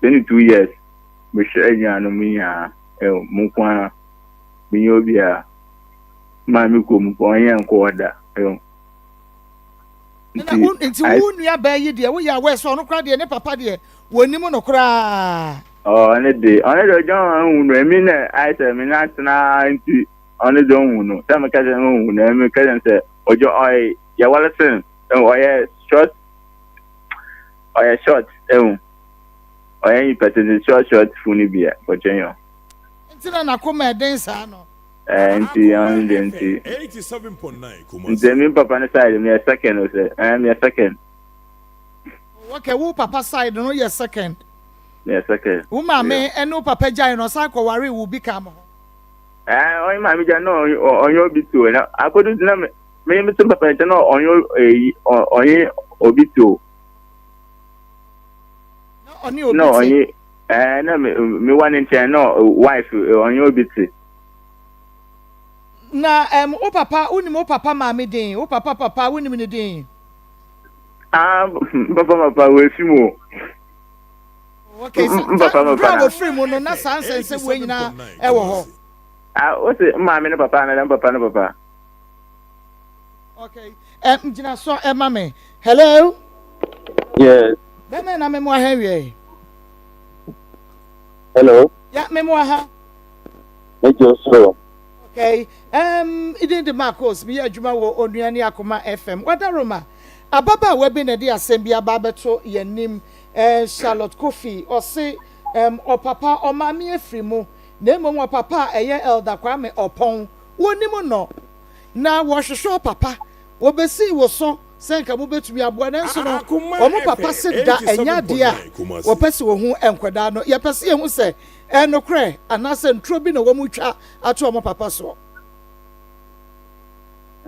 22 years me hwe nya no mi ya mu kwa mi obi a ma mi ko mu onye nko oda nti wo nua ba yi de wo ya we so no kra de ne papa de wonim no kra ne de John hu no emi na I say me na tena nti one de hu no ta me ka de hu no emi ka de say ojo oi ya wala sen oye short oye ipete short funi bia ojenyo nti na Akoma den sa no nti on the nti 87.9 Kumasi. nti me papa ne side me second o say me second okay wo papa side no ye second wo ma me eno papa jai no sa ko ware wo bi ka mo oyin ma mi ja no onyo obi to na akodu na me to papa ja no onyo oyin obi to no oyin na me one in ten no wife onyo obi to na wo papa unim wo papa ma me den wo papa unim ne den papa we fimo okay papa we fimo no na sanse we nyina e wo ho o se ma me ne papa na papa ne papa okay mjina so mama hello yes beme na me mo ha wie hello ya me mo ha so okay idin de Maa Akos bi adwuma wo onuane Akoma FM wadaroma ababa we bi na de asem bi ababeto yanim Charlotte Kofi o se o papa o ma me afrimu na mo mo papa eye elder Kwame opon wonim no na wo hwehwe papa wo besi wo so senka mo betumi aboa na nso no o mo papa se da enya de a wo pese wo hu enkwada no ye pese hu se enokre anase ntro bi na wo mu twa ato o mo papa so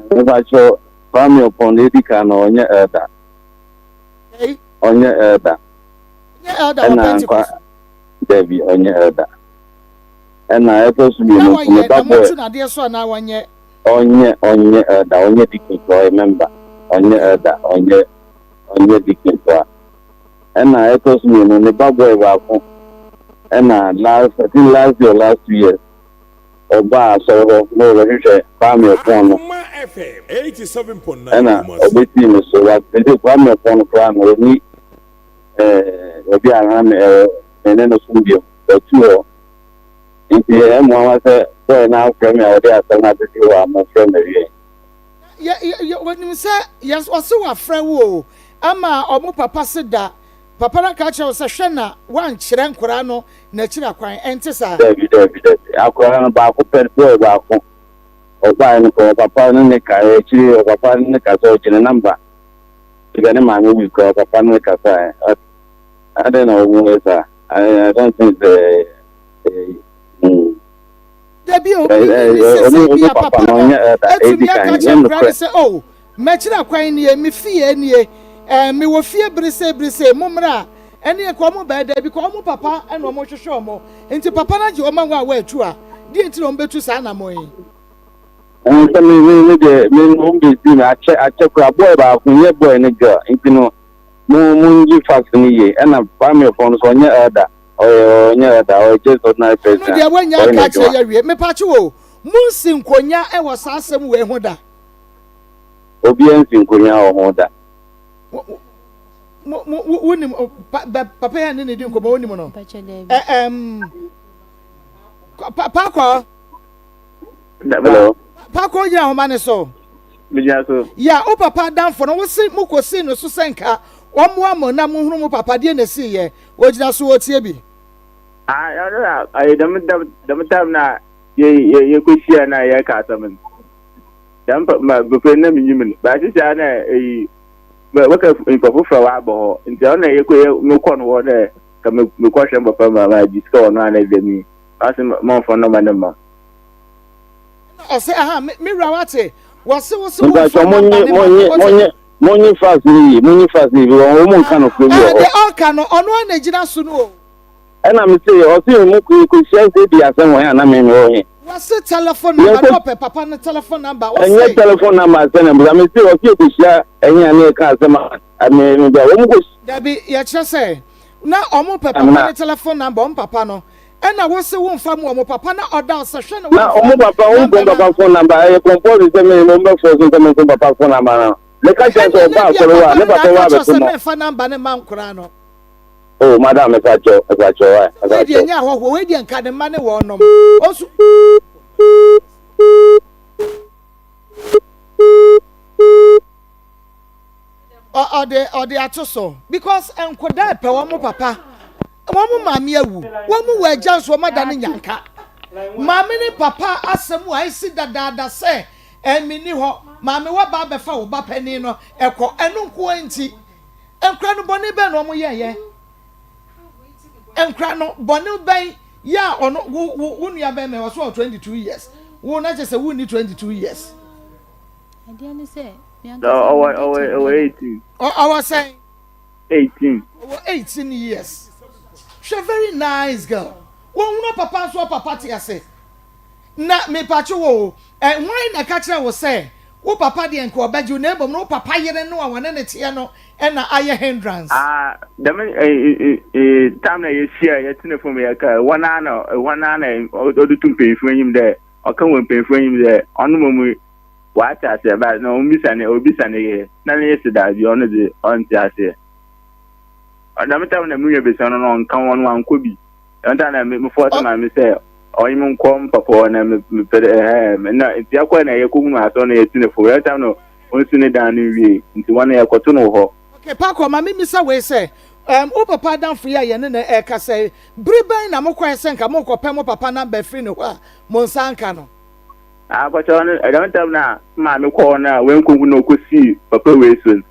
Ebacho Kwame upon lady can onye elder onye elder Debbie onye elder na etos bi no kuma babo na de so na wanye onye elder onye dikin member onye elder onye dikin to na etos bi no ne babo e ba ko na last 2 years Oba so no register Kwame upon Akoma FM 87.9 na obeti me so that the Kwame upon Kwame ni obi ara me no sumbio to nti mo wa se so na Kwame o de asana de wa mo from the ye when you say yes ɔse wafrɛ wo ama ɔmo papa se da papa na ka kyerɛ wo sɛ hwɛ na wankyerɛ nkora no na kyerɛ kwan ɛnte saa Dabi akora no baako pɛ boy baako ɔbaa no ko papa no ne ka ekyiri papa no ne ka so gyina number tiga ne maame wi ko papa no ne ka sa I don't know who is I don't think Dabi o mi papa no etumi aka kyerɛ nkora sɛ oh mɛkyerɛ kwan nie mi fie nie me wo fie brise momra ene ko mo ba da bi ko mo papa ene mo hwehwe mo enti papa na je o ma wa atu a di enti no betu sa na mo yi so me no be see na ache ko boy ba ku ye boy ne girl enti no mo nji fact ni ye na family phone so nye elder o just ordinary person no dia wanya ka che ya wie me pa che wo mu sinkonya e wo sa asem we ho da obi en sinkonya o ho da wunim papa ya ne di nkomo wunim no pako hello pako ya ho mane so bija so ya o papa danfo no wo si mu ko si no so senka o mo amo na mo hunu mo papa de na si ye o gina so o tie bi I dem tam na ye ko shia na ye ka tamen dam ma go pe na mi nyim ba ti sha na waka info fra wa bo nti ona ye ko no ko no de ka me ko hwe papa ma ma ji ska no na de mi asi mo fo no ma ne ma o se aha mi rawate wase monyi fast ni o mo kan no ko de o kan no ono na gina so no ena mi say o si mu ku share say dia san won ya na me o he wase telephone number no papa na telephone number wase enye telephone number say na mi say o si ku share enye na ka say ma me da o mu ku dabi ya kire say na omo papa na telephone number on papa no ena wose wo mfa mu omo papa na order say hwe na omo papa wo papa phone number e compose say me no me for say me papa phone number na le ka say so ba ko wa ne papa wa be so me fa number ne man kura no oh madam esacho we di nya ho we di nka ne ma ne wo nom osu or the atoso because enkoda pe wo mo papa wo mo mami awu wo mo wa agya so ma da ne nyanka mami ne papa asem wa isi dada se emi ni ho mami wa ba be fa wo ba pani no ekọ enu nko anti enkra no boni be no mo ye enkra no boni ben ya ono wo nua be me was 22 years wo na just say wo ni 22 years I didn't say oh 18 I was saying 18 18 years. She's a very nice girl. Wo papa so papa ti ase. Na me pacho wo why na ka kire wo say wo papa de enko obaji na ebom no papa yere no awone ne tie no e na aye hindrance. Dem time na ye share ye tine for me ya ka wana na odutum penfu anyim de oka won penfu anyim de onu momu wa ta se ba na obisa ne ye na ne se da bi onu de on ti ase. Adam time na mu ye be so no nkan won wan ko bi. Enta na me force na me say oyim nkom papa na me pere na ti akwa na ye ko hu aso na ye tine for ya time no onsi ne dan ni wie nti wana ye koto no ho. Okay, Pako, ma mi say we say o papa dan free ya ne na e ka say briban na mo kwa say nka mo kopɛ mo papa na be free no ho mo nsanka no. Kwacho no Adam time na ma me ko na we nkongu no kosi papa we so.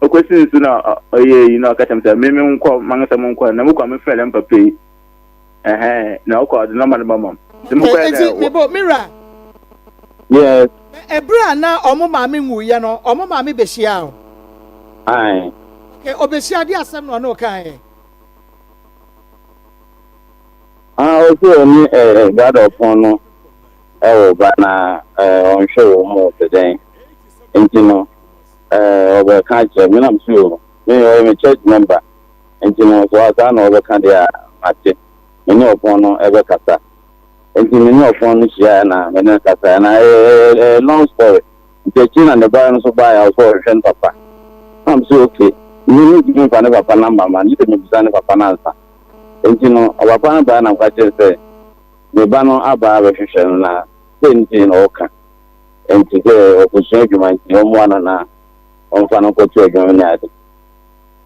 Okwesi so na oye you know ka tamta me nko mangasa mo nko na mo kwa me fele papa yi. Na o ko the number mama. Me bo mira. Yes. Ebra na omo ma me nwu ye no omo ma me be hia o. Aye. Okay, obeshia di asem no no kan. Also ni God upon no ba na on show mo today. Intino over kan che me na msuo. Me church member. Intino so asa na over kan dia ate. Me upon no ebe kasa. Intino ni upon no shia na me na kasa na long story. Intino na the boy no so buy house for friend papa. I'm so okay. You need to find a papa number, man. You can be papa answer. And you know, our papa and I'm quite say, the banner about reflection, then in Oka. and to say opportunity man one na on fan ko to adwuma na ade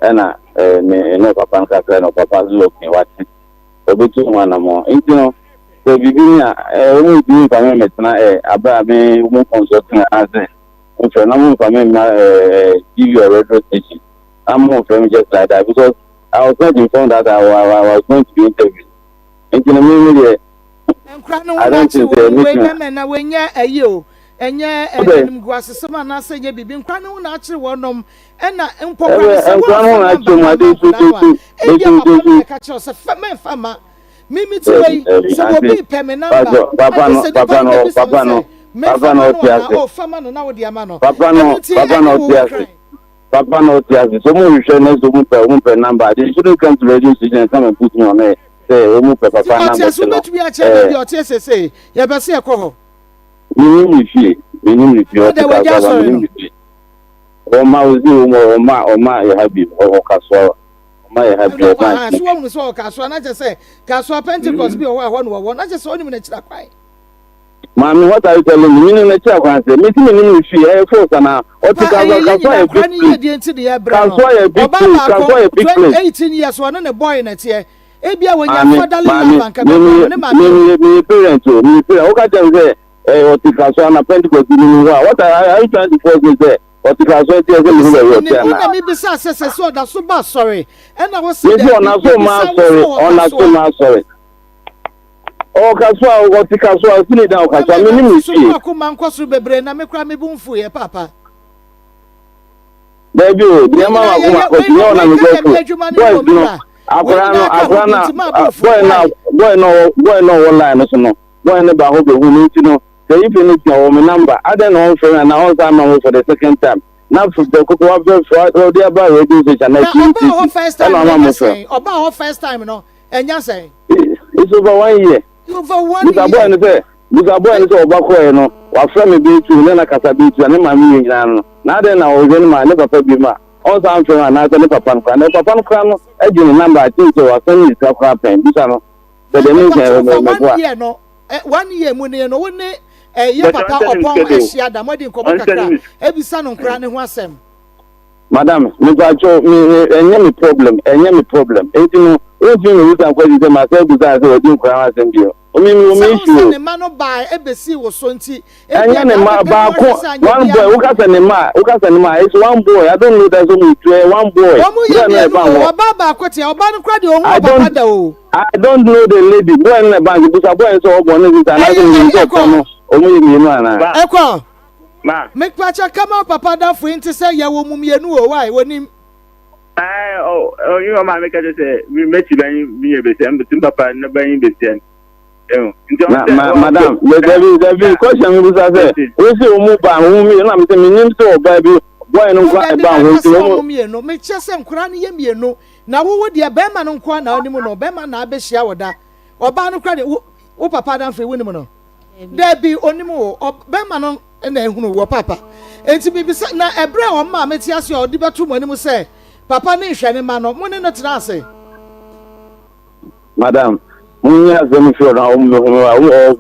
ena me no papa nka no papa look ni wati obetu one mo intino so bibia o mu fa me metna aba me mu consult na ase o fe na mu fa me give you a radio station I'm more from just like that because I was not informed that I was going to be interviewed. Intino me I don't think we na we nya ayo enye enim guasesema na se nye bibi nkwa no na akire wonom ena mpokwa se wo ka cho se fama mimi ti we se wo bi peme number papa no tiase oh fama no na wo dia ma no papa no tiase so mo hwe na so mo pe number they shouldn't come to radio station and come and put me on there say o mo pe papa number tiase so bet we a che bi o tiase say ye be se ko ho minimum fee. Oma uzi oma ya habi o kaswa. Oma ya habi o ma. Ah, so we so kaswa na je say kaswa Pentecost bi o wa no wo na je say oni me na kira kwai. Mami, what are you telling me? Minimum na kira kwai say. Me ti minimum fee e force na o ti kaswa e big. Kaswa e big. 18 years one na boy na tie. Ebia wanya fatherly love and me parent o ka tell say Otikaswa na Pentecost ni what are you trying to force me there? Otikaswa ti ese mi go here na. Na me bisa sese so da so ba sorry. And I was saying sorry. O kaswa Otikaswa fini da Okaswa me ni mi fi. So ko man kwaso bebre na me kra me bunfu ye papa. Baby o, dey ma wa ko ni ona me go. Boy no online so no. Boy no ba ho be hu ni ti no. So if you need your number, I don't know if and I also am for the second time. Now for the cocoa for the about radio station. About first time, about first time, no, and you say it's over 1 year. Over 1 year. Buka boy is over ko no. Wa friend me be to na kasa be to na ma mi nyina no. Na den na o je ma ne papa bi ma. Also am friend na ne papa no. Na papa no e ji number I think so wa send it ka pen. Bisa no. So the name no. 1 year mu ne no woni ye papa opon ehia da modi nkomo kakra ebisa no nkra ne ho asem madam me go acho me problem enti no ofi me uta kwadi se ma se buza se odi nkra asem bio omi issue ne ma no ba ebesi wo so nti enya ne ma ba ko one boy ukasa ne ma it's one boy I don't know that so me one boy oba ba ko tie oba no kra de ohun papa da o I don't know the lady boy in the bank buza boy so obo ne this and I don't know omu mi no ana ekwa ma make pacha come papa da fu nti say ya wo mumienu o why wonim you ma make say we mechi ban mi e bese am tim papa na ban bese madam the question we say we say omu ba omu mi na me say minim say oba bi boy no kwa ba ho nti omu mienu me chese nkura ne ye mienu na wo de be ma no nkwa na onim no be ma na abehia woda oba no kra de wo papa da fu wonim no Debbie onimu bema no na ehunu wo papa enti bibisa na ebre o ma meti ase o dibetu mo animu se papa ne hwe ne ma no mo ne no tena ase madam munya zemi fi na o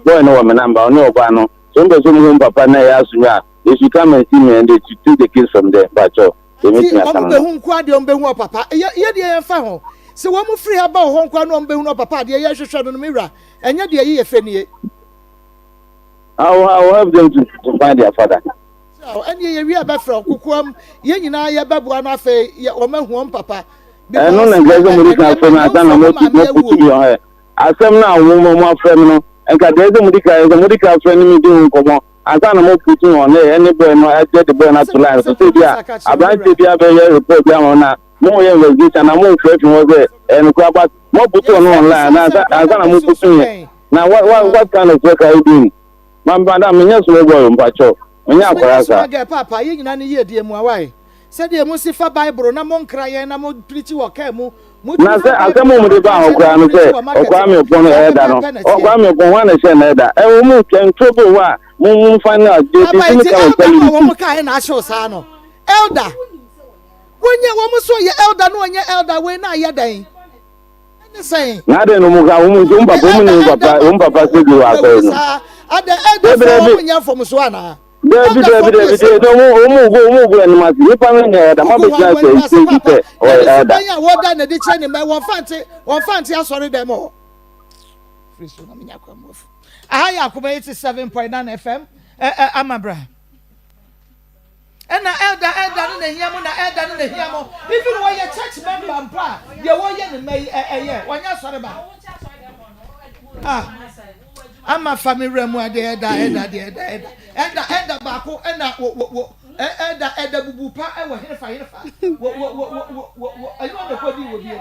boy no me number no oba no so mbe so mu papa na ya sunya they should come and see me and they should take the kids from there bacho they make me come o hu kwa de o mbe hu papa ye de ye fa ho se wo mu free aba ho kwa no mbe hu papa de ye hwehwe no mewura enye de ye fe nie I'll help them to find their father. So, and we are better for Kukum, Yenina, Yababu, and Afe, Yaman, papa. I know that there's a medical friend, I don't know what I said now, woman, more feminine, and there's a medical friend me doing come on. I can't know putting on there, any boy, no, I get the boy not to lie. So, I like to be a very report down on that. More young this, and I'm more fresh was there, and grab out more put on online. I can't move to now, what kind of work are you doing? Madam, me yes we go mpacho. Me akwara ka. Papa, ye nyina ne ye die mu awai. Se die mu si fa Bible na mo nkra ye na mo preach wo ka mu. Na se asemu mu de ba okra no se. Okra me opon elder no. Okra me opon wa na she na elder. E wo mu ken trouble wa. Mu final dey dey ka tell you. Wo mu ka na show sa no. Elder. Wonye wo mu so ye elder no onye elder we na ye dan. Any say. Na de no mu ka wo mu papa se bi wa ko no. Ada for musuana. David, nipa mi nyɛ dama bɛ gyina sɛ nti sɛ ɔyɛ ɛda. Bɛyɛ a wɔda na de kyerɛ ne mɛ wɔn fante asɔre dɛm hɔ. Friso na mi nya kɔ mu. Aha yɛ Akoma 87.9 FM Amabra. Ɛna ɛda no na hia mu na ɛda no na hia mu. Even wɔyɛ church member mpa deɛ wɔyɛ ne mɛ ɛyɛ wɔnyɛ asɔre ba. Ama family mu ade ɛda baako ɛna wo ɛda bubu pa ɛwɔ herefa wo ayo na kodi wo bi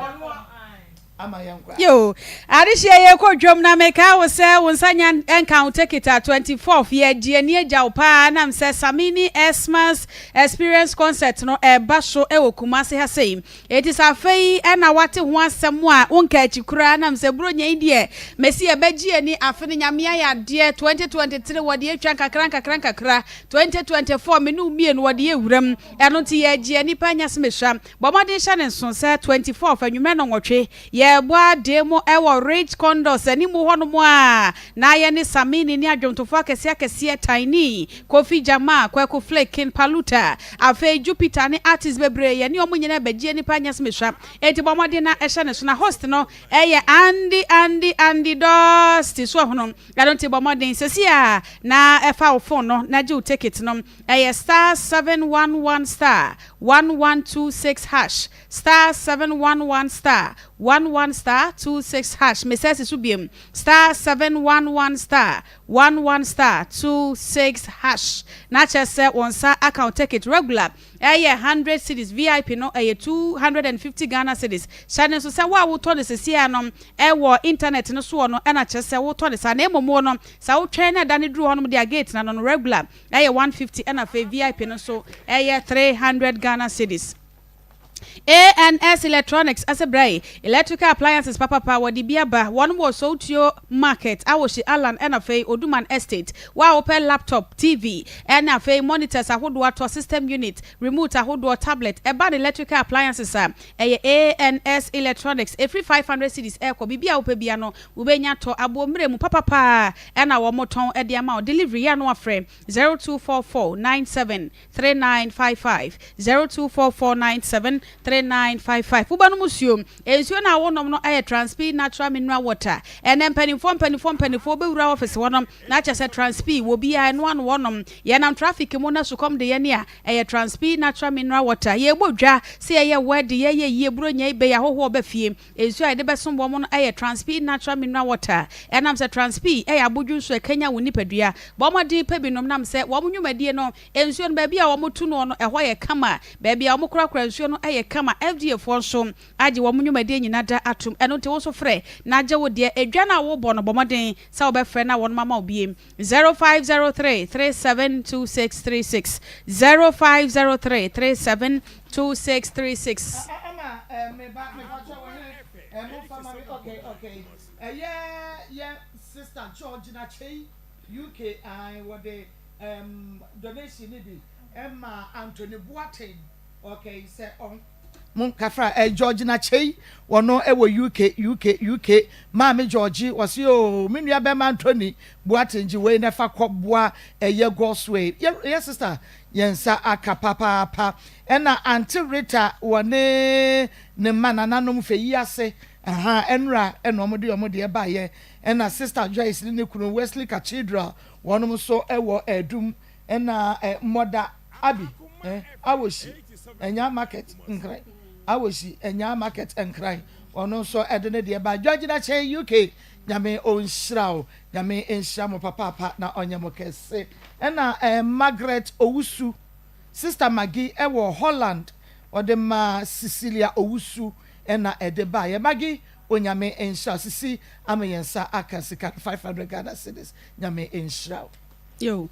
yo arishie ye ko dwom na meka wo se wo nsanya encounter kita 24th ye die ne agya pa na mse Samini Xmas experience concert no eba so ewo Kumase ha sei eti safei na wate ho asem a wonka akikura na mse bronya indie mesi ebagie ani afene nyame ya de 2023 wode atwa kakra 2024 menu mie no wode ewuram eno ti ye gie ni pa nya semehwa bomode hya ne nso se 24th anwume no nwotwe ye boa demo ewo rich condos ani mu hono mu a na ye ne Samini ni adwomtofo akese tiny Kofi Jama Kwaku Flake Paluta afa Jupiter ne artist bebre ye ne omunyina bagie ni pa nya semehwa enti bomode na ehye ne so na host no eye Andy Dust so hono garanti bomode sesia na efa wo phone no na je ticket no eye star 711 star 1126 hash star 711 star 11 star 26 hash message subiem star 711 star 11 star 26 hash na chese wonsa account ticket regular 100 cedis VIP no 250 Ghana cedis chane so se wa wo to de sesia no wo internet no so no na chese wo to de sa na emomo no sa wo twen na dane dru hono de gate na no regular 150 na fa VIP no so 300 Ghana cedis. ANS Electronics as a bray electrical appliances papa wadi biaba one more Sotio market awoshi Alan NFA Oduman Estate wa open laptop TV NFA monitors ahodo to system unit remote ahodo tablet eba electrical appliances ANS Electronics every 500 cedis eko bibia opebia no ubenya to abomre mu papa na wo moton e dia ma delivery ya no afre 0244973955 0244973955 Ubanu museum ensuo na wonom no aye transp natural mineral water enen penifo be wura office wonom na cha se transp wo bia no an wonom ye nam traffic mu na so kom de ye ne a aye transp natural mineral water ye bodwa se ye word ye buronya ibe ya hoho ba fie ensuo aye de besombo mo no aye transp natural mineral water enam se transp aye abodwu so Kenya woni padua bo modin pa binom nam se wo munwumadie no ensuo no ba bia wo motu no no eho ye kama ba bia wo mokrakra ensuo no aye kama FDA for so age wo munwumadie nyina da atum eno te wo so frɛ na age wo de edwa na wo bɔ no bɔmɔden sa wo bɛ frɛ na won mama obiem 0503372636 0503372636 okay yeah sister George na Chey UK I what the donation ni bi Emma Anthony Boateng okay say on Mon kafra George na Chey wono e wo UK Mama George was yo me nua be Anthony Boateng we na fa kɔboa eye Godsway yes sister yensa aka papa ena Auntie Rita wone ne manananom fe yi ase enra enomode ba ye ena sister Joyce ne kunu Wesley Cathedral wonom so ewo edum ena mother Abi awoshi enya market nkrai awoshi enya market nkrai ono so edene de ba George na Chey UK nyame onhyirawo nyame enhyira mo papa na onyemo kese ena Margaret Owusu sister Maggie ewo Holland odema Cecilia Owusu ena edeba ye Maggie onyame enhyira sisi amayensa akasika 500 Ghana cedis nyame enhyira yo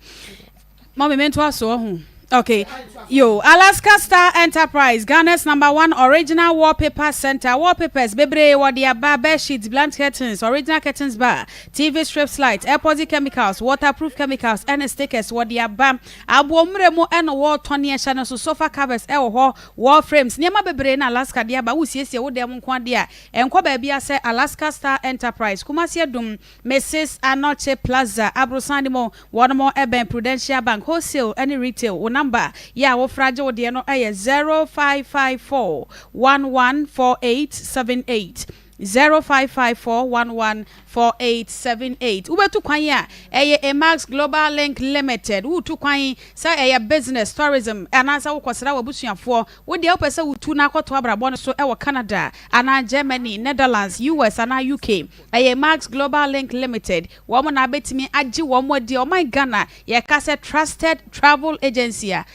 mama mento aso ho Okay. Yo, Alaska Star Enterprise, Ghana's #1 original wallpaper center. Wallpapers, bebre, wadia bar, bed sheets, blank curtains, original curtains bar, TV strips, lights, airport chemicals, waterproof chemicals, and stickers, wadia bar. Abuomremo and wall Tony channel, so sofa covers, wall frames. Niema bebre in Alaska diaba, usiesi wo dem kwandia. Enko baby say Alaska Star Enterprise. Kumasia dum, Mrs. Anoche Plaza, Abrosandimo, one more Eben Prudential Bank, wholesale, any retail, number. Yeah. Fragile Diano 0554 114878 0554 114878. Ube tu kwanya a Max Global Link Limited. U tu kwanyi sa business tourism anasa ukosira wabusuafo wo de opese utu na akwato abrabon so e Canada ana Germany Netherlands US ana UK a Max Global Link Limited wo mo na betimi agi wo mo de my Ghana ye kase trusted travel agency a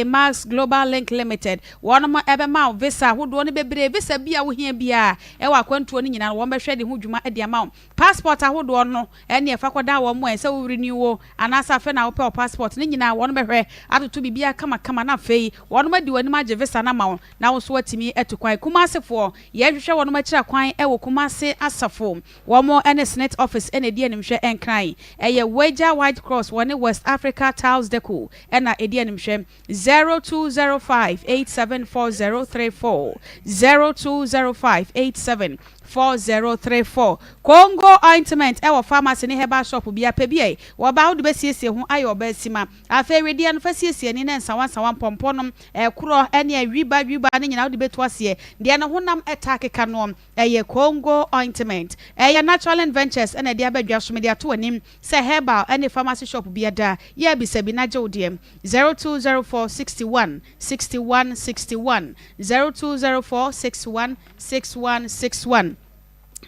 Max Global Link Limited wo mo ebe ma visa hodo ne bebre visa bia wo hia bia e wa kwantuo ni nyina wo behwe de ho dwuma e de ma passport ahodo no ene e fa koda wo mo e se wo renew anasa fe na wo pe passport ni nyina wo no behwe atoto bibia kama na fei wo no madi wani ma je visa na ma na wo so atimi etukwan kumasefo ye hwehwe wo no ma kira kwan e wo kumase asafo wo mo ene senate office ene die nimhwe enkran eye Wager White Cross woni West Africa Tiles Deco ena edie nimhwe 0205874034 0205874034 Congo ointment ewo pharmacy ni herbal shop bia pebie wo ba wo de besiesie ho ayo obasima afa wedi an fasiesie ni na nsawansawan pomponom kuro ene awiba ne nyina wo de betu ase de ne honam etakeka no eye Congo ointment eye natural ventures ene de abadwa so me de ato anim se herbal ene pharmacy shop bia da ya bisabi na je odiem 020461 6161 020461 6161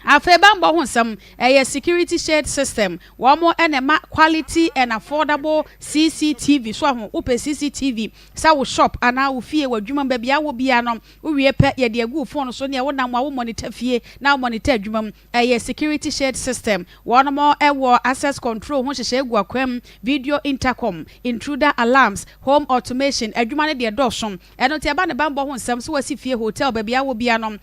Afebambo hunsam security shade system wamo enema quality and affordable CCTV so ho upe CCTV sa wo shop ana wo fie wadwuma babia wo bia no wo wie pe ye de agu phone so ne wo nam wo monitor fie na monitor adwuma security shade system one more ewo access control ho hyehye egu akwam video intercom intruder alarms home automation adwuma ne de dosom eno te aba ne bambo hunsam so wasi fie hotel babia wo bia no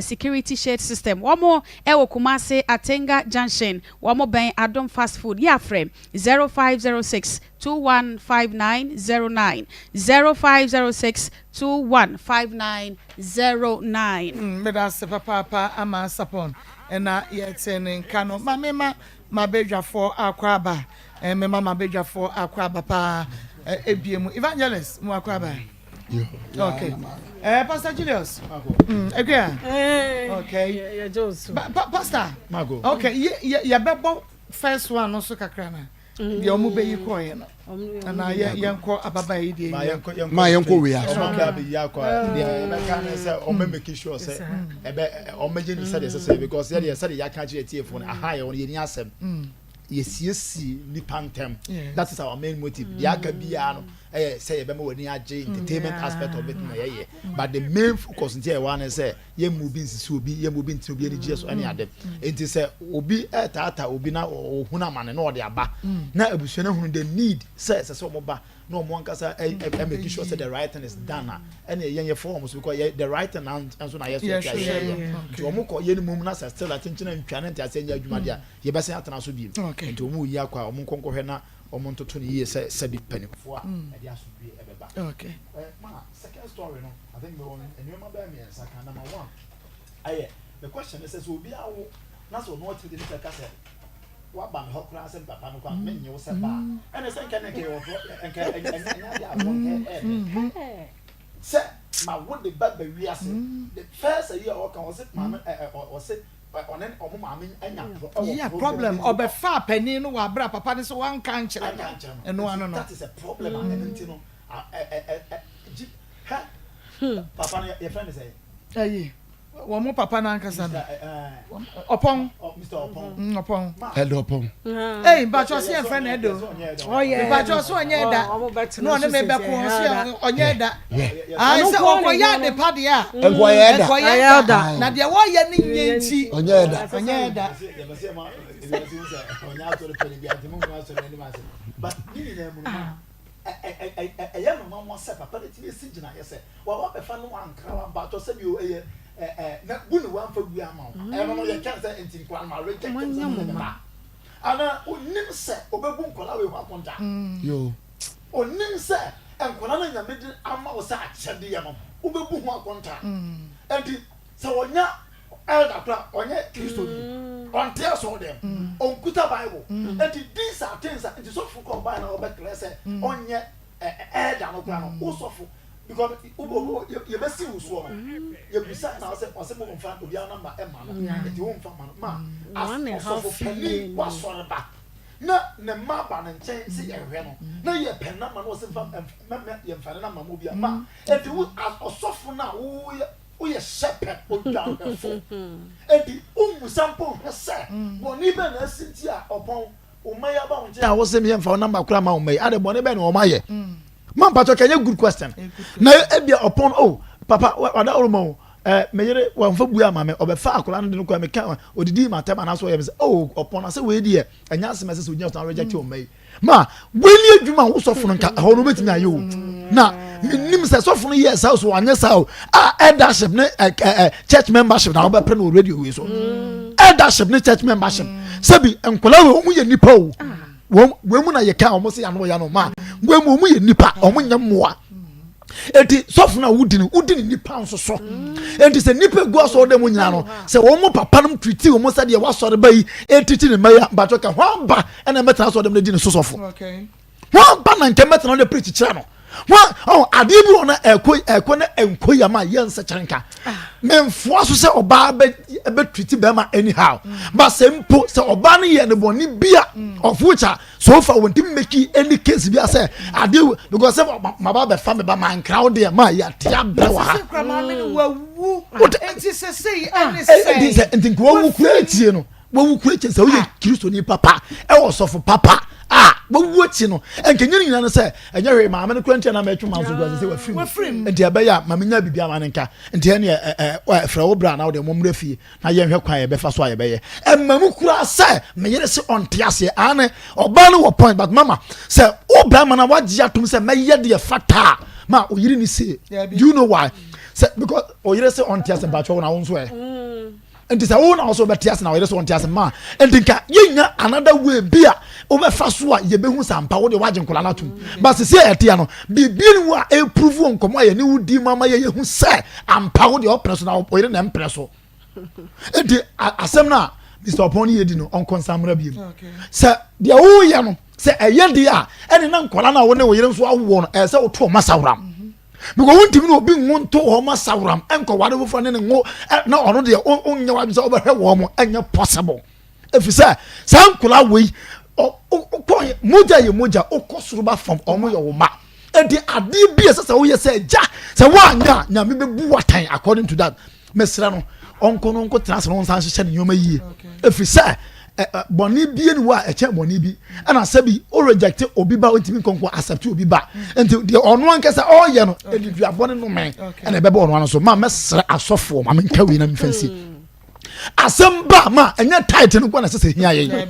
security shade system wamo ewo Kumase Atenga Junction wamo ben Adom Fast Food ya frame 0506 215909 0506 215909 meda se papa ama sapon ena yetene kano mamema mabedwa for akwaba mema mabedwa for akwaba pa ebiemu evangelist mu akwaba. Okay. Pastor Julius. Agree. Okay. Yeah, Joseph. Pastor. Mago. Okay. Yeah, bebo first one also kakra na. The omu be yiko ye no. Na yenko ababa yi die. Ma yenko we ya. Omo be yakwa. Dey be kan say omo make sure say ebe omo je ni say because there say ya kan je tie phone aha ye ni asem. Yes, ni pantem. That is our main motive. Yaka bia no say be wani age entertainment aspect of it na ye. But the main focus ntia one is say ye movie nsisi obi ye movie nti obi ni Jesus any ade. Enti say obi tata obi na ohuna mane na ode aba. Na abusuana hunu the need say so mo ba no mo ankasa make sure say the right thing is done and ye forms because the right thing and so na yes so share. To mo ko ye ni mum na say still attention ntwa na ntia say nya adwuma dia ye be say atana so bi. Nti omu yi akwa omu nkonkohwe na omu ntoto ni ye se bi panifo a e dia so bi ebeba. Okay. Ma second story no I think we on enema ba me ensaka number 1. Aye the question is obi awo na so no tell the nita say wa ba me hokra se papa no kwa me nyi wo se ba ene se nka nka wo nka nya dia won se ma wo de baba wiase the first year o kan wo se ma o se onen omo maame anya problem obefa pani no wa bra papa ne so wan kan kire eno ano no that is a problem and enti no papa ne your friend say ayi wo mo papa na ankasa no opon Mr. Opon opon hello opon eh ba cho se friend na do oh yeah ba cho so onye da no ne me be ko so onye da ah se okoya de pade a enkoya da na de wo ye ni nyenchi onye da but ni na mu ɛyɛ mama mo sɛ papa de ti esi gyina yɛ sɛ wa bɛfa no ankra wa ba to sɛ bi o ɛyɛ na bu ne wa mfa gu ama wo ɛno no yɛ kan sɛ nti nkwa ma reject sɛ ana onim sɛ obebu nkola we ho akonta yo onim sɛ nkola na nyame de ama wo sɛ akyɛde yɛ no obebu ho akonta enti sɛ wonya elder kra onye Kristo ni on tell so them on kuta Bible enti these are things that it is so for combine na obekle say onye elder no kra no usofo because you be see uso no you be say na say mo mfa obi number e ma no enti wo mfa ma as usofo peni wasore ba na ne ma ba ne nchen se ye hwe no na ye pen na ma no se mfa ye mfa na ma mo bia ma enti wo usofo na wo we are shepherd down the phone. And the sample has said, one even a cynthia upon Umaya Bounty. I was saying for number Krama may add a bonnet or my. Man, but okay, good question. Now, Ebia upon Papa, what almost Mayor, one for Buama or a far and the Kwame or the Dima Tam and also upon us away dear, and yes, message with just reject your may. Ma, will you do my house of hold with me? You now. Nim say so for years house one yes how eldership ne church membership na oba pen radio we so eldership ne church membership sabi enkola we omu ye nipa o we mu na ye ka omo se ya no ma we mu omu ye nipa omu nya moa enti so for na wudini nipa nso so enti se nipa go so dem nyina no se omu papa nam treaty omu se de wa sore ba yi etiti ne maya ba to ka ho ba na meta so dem ne di ne so so fo okay ho ba na nke meta no de preach kira no adibi ona eko na enkoya ma yense chenka memfo so se oba be treat be ma anyhow but sempo se oba no ye ne boni bia of which so far won't make any case bia say adibi because say maba be fa me ba man crowd there ma ya tia brewa ha enti se say any say enti ko wu kuretie no wo wu kuretie se wo ye Kristo ni papa e wo so for papa but what no enkenye nyina no say enye hwe ma me kwantia na ma atwa manso go say wa free enti abeya ma menya bibia ma nka enti ene fra wo bra na wo de momra fie na ye hwe kwan ye befa so ayebeye emmamu kura say me yere se onte ase ane oba no wo point but mama say wo bra ma na wagye atom say me ye de fata ma o yiri ni say do you know why say because o yere se onte ase ba twa na wo nso and this own also betias na we just want tias ma and nka yenya another way bia obefa so a ye behu sampa wo de wagye nkola na tum but se etia no bibiri wo a e prove nkomo ye ne wudi mama ye hu se ampa wo de opre na wo ire na mpre so and asem na Mr. Oponi ye di no on konsamra biem se de wo ye no se eye de a ene na nkola na wo ne wo yire nso awo no e se wo to masawram because one team no be ngonto ho masawram enko wade wo fa ne ngo na ono de onnya wa bisa obehwe wo mo enya possible efisa sankola we moja ye moja okosuru ba fam omo ye wo ma enti ade bi ese wo ye se ja se wa nya me bebu watan according to that mesra no onko no nko trans no san hye ne nyoma yie efisa boni bi eni wa eche boni bi ana sabi o reject obi ba ontimi konko accept obi ba enti de ono anka say o ye no edidu abone no men ana bebe ono so ma mesra asofo ma menka wi na mfansi asamba ma enye title no kwa na sese hia ye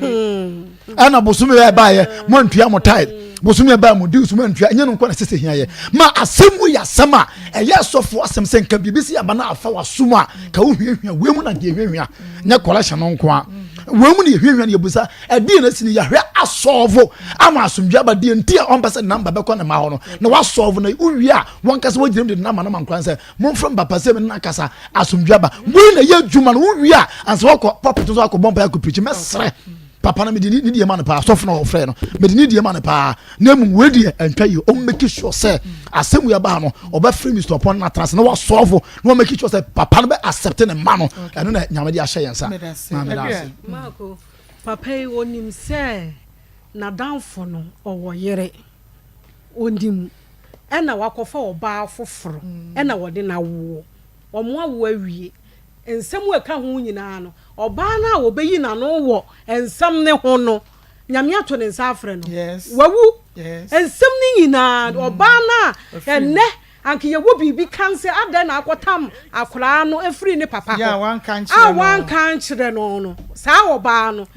ana bosume ya ba ye mo ntua mo title bosume ba mo di usuma ntua enye no kwa na sese hia ye ma asemu ya sama eye asofo asem se nka bibisi aba na afa wasuma ka wo hwehwea we mu na de hwehwea nya collection no nko a wemu ne hwehwea ne busa adi na sini ya hwe asolve ama asomdwa ba die ntia on person number be ko na ma ho no na wa solve na uwi a won kasa wo girim de na ma na man kwan say mon from papa say me na kasa asomdwa ba we na ye dwuma no uwi a anse wo ko pop to so akobompa ya ko preach mesre papa na me di ni man pa so fna ofre no me di ni die man pa na mu we di antwa yi o make sure say asemu ya ba no oba free Mr. Upon na trans na wa solve no make sure say papa no be accept na man no eno na nyame di ahye yensa Marco papa yi onim say na danfo no owo yere ondim ena wakofa oba foforo ena wode na wo omo awo awie ensem we ka ho nyina no oba na obeyi na no wo ensem ne ho no nyame ato ne nsafre no wawu ensem ne nyina oba na enne anke ye wo bibi kanse ada na akotam akora no efri ne papa ho wan kan chire no sa oba no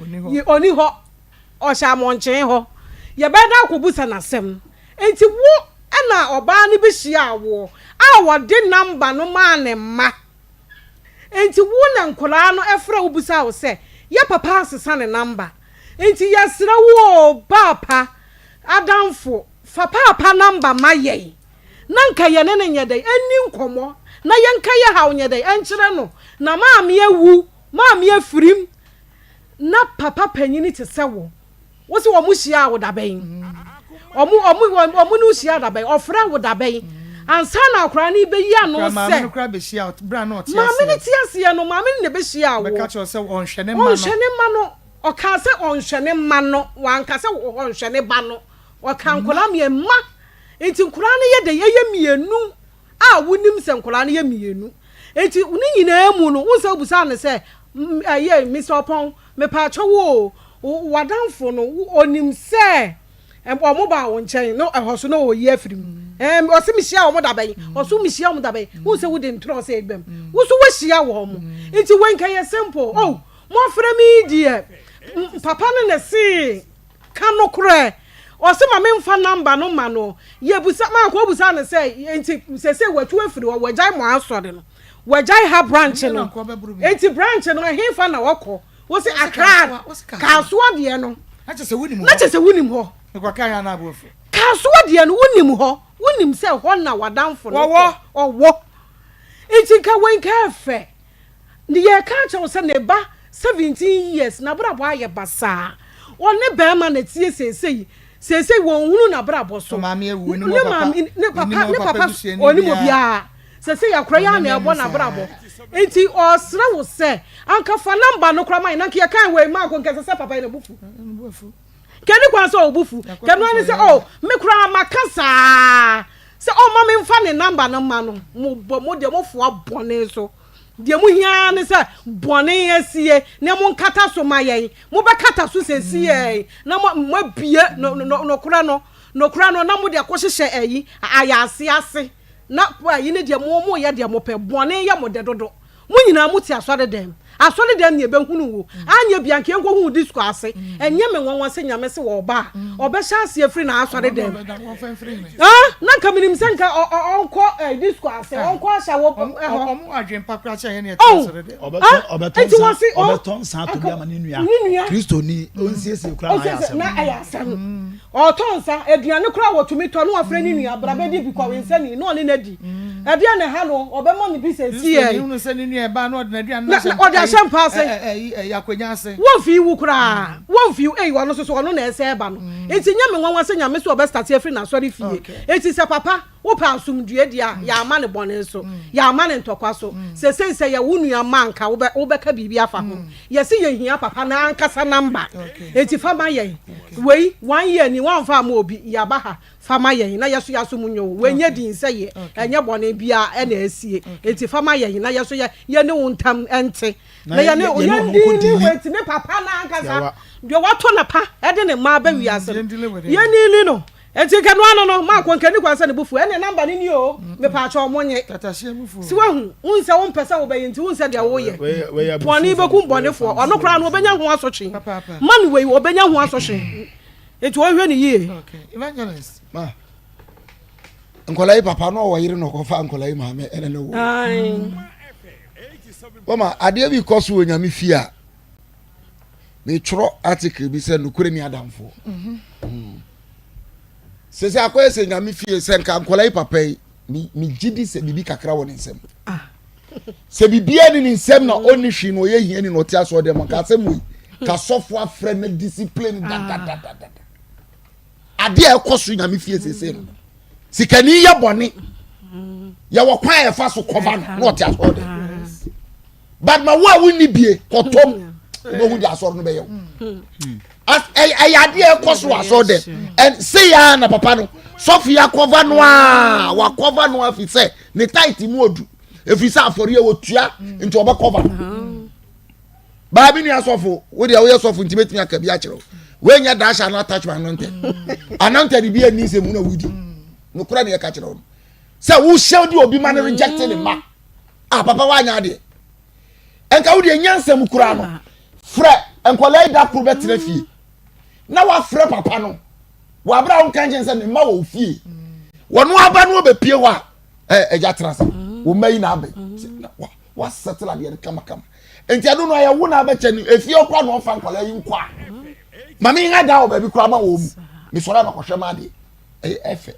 oni ho o sha monche ho ye beda akobusa na sem enti wo ana oba ne behia wo a wo de number no ma ne ma enti wo na nkola no efra wo busa wo se ya papa asesa ne number enti yesra wo papa adamfo fa papa number ma ye nanka ye ne nyede ani nkomo na yenka ye hawo nyede enkyere no na maame ewu maame efirim na papa panyini te sewo wo se wo mu hia wo daben omu no hia daben ofra wo daben ansa na akora ni be yi ano se maame no kra be hia bra na otia maame ni tiase no maame ni be hia wo be ka cho se onhwene ma no o ka se onhwene ma no wan ka se onhwene ba no o ka nkola me ma enti nkola no ye de ye mienu a wonim se nkola no ye mienu enti ni nyina emu no wo se obusa ne se ye Mr. Opon me pa cho wo wadanfo no onim se omo ba wo nchen no ehoso no wo ye afirim o se mi hia wo da ban o so mi hia wo da ban wo se wo de ntro se ebem wo so wo hia wo mo enti wen ka ye simple oh mo fra mi die papa no na se kano kure o se ma me mfa number no ma no ye busa ma ko busa ne se enti se watu afiri wo wajai mo asode no wajai ha branch no enti branch no he fa na woko wo se akra kasoa de no na che se wunim ho kwa kan na abofu kasoa de no wunim ho wunim se ho na wadanfo no owo enti ka wen ka fe ni ye ka che wo se ne ba 17 years na brabo aye basa one be ma na tie sesei won hunu na brabo so maame ewu ni papa oni mo bia sesei akora ya na ebo na brabo enti osra wo se anka fa number no kora man na ke kan we ma ko nke se papa ina bufu keni kwa so obufu kenu ani se oh me kura makasa se oh mama mfa ne number no ma no mo de mo fo abone so de mo hia ne se bone asie ne mo nkata so ma yen mo be kata so sesie na mo bie no kura no na mo de akohye ayi ayase ase na ayi ne de mo ye de mo pe bone ye mo de dodo mo nyina mo ti asore dem ne be hunu wo anya bianke enko hu disco ase enye me won se nyame se wo ba obe sha ase afri na asore dem na kaminim senka onko disco ase onko asha wo omo adwen pakra cha ye ne asore dem obeton san to bia ma ni nua Kristo ni onsiesie kura na ayasam oton sa aduane kura wo tumi to no afre ni nua bra be di bi kwa wensani no ne nadi aduane ne ha no obe mo ni bi se si e no se ni nua ba no aduane na champagne yakwenya ase won fi wu kura won fi wono so wono na ese eba no enti nya me nwanwa se nya me so obe start afri na sorry fie enti se papa wo pa asumdue dia ya ama ne bone so ya ama ne ntokwa so se ya wunu manka wo be ka bibi afa ho ye se ye hia papa na ankasa number enti fama ye wei 1 year ni wan fa ma obi ya ba ha fama ye na yaso munyo wenye din se ye enye bone bia e na asie enti fama ye na yaso ye ne wontam ente na ye ne oyandi wait me papa na ankasa de wato na pa e de ne ma ba wi ase ye ni li no enti ka no ma ko nkani kwa se ne bufu e ne number ni o me pa cha omonye tatahye bufu si wahu unse won pesa wo be yenti unse de wo ye boni be ku boni fo ono kra no obenya ho asotwe man we obenya ho asotwe enti wo hwe ni ye evangelist ma nkolai papa no wo yire no ko fa nkolai maame ene no wo mama ade bi koso onyame fi a me tro article bi se nukure ni adamfo sese akoye se nyame fi se nka nkolai papa mi gidi se bibi kakra wo nsem se bibia ni nsem na oni hwi no ye hia ni no ti aso de mo ka se mu ka sofo afre na discipline da ade e koso nyame fi sese no sikani ya boni ya wo kwan e fa so cover no ti aso de but ma wa woni bie kotom no hu di aso no be yo as ade e koso aso de and say ya na papa no Sofia cover no wa cover no afi say ne tight mu odu efi say afori e wotua nti oba cover ba bi ni asofo wo de wo asofo nti betimi aka bi a kire we nya dash and attachment anointed bi ani se mu na wudi no kura ne ka kire wo say wo shall di obi man rejected the ma papa wa nya de enka wo de nyansam kura no frɛ enkolai da pro betre fi na wa frɛ papa no wa bra on kan jense ne ma wo fie wono aba no be pie wa eja trasa wo mai na abe wa settle ade kama enti ado no ya wo na abe che ni efie okwa no fa nkwala yi nkwa mami nga da oba bi kura ma wo mu mi sora na kohwe ma de efe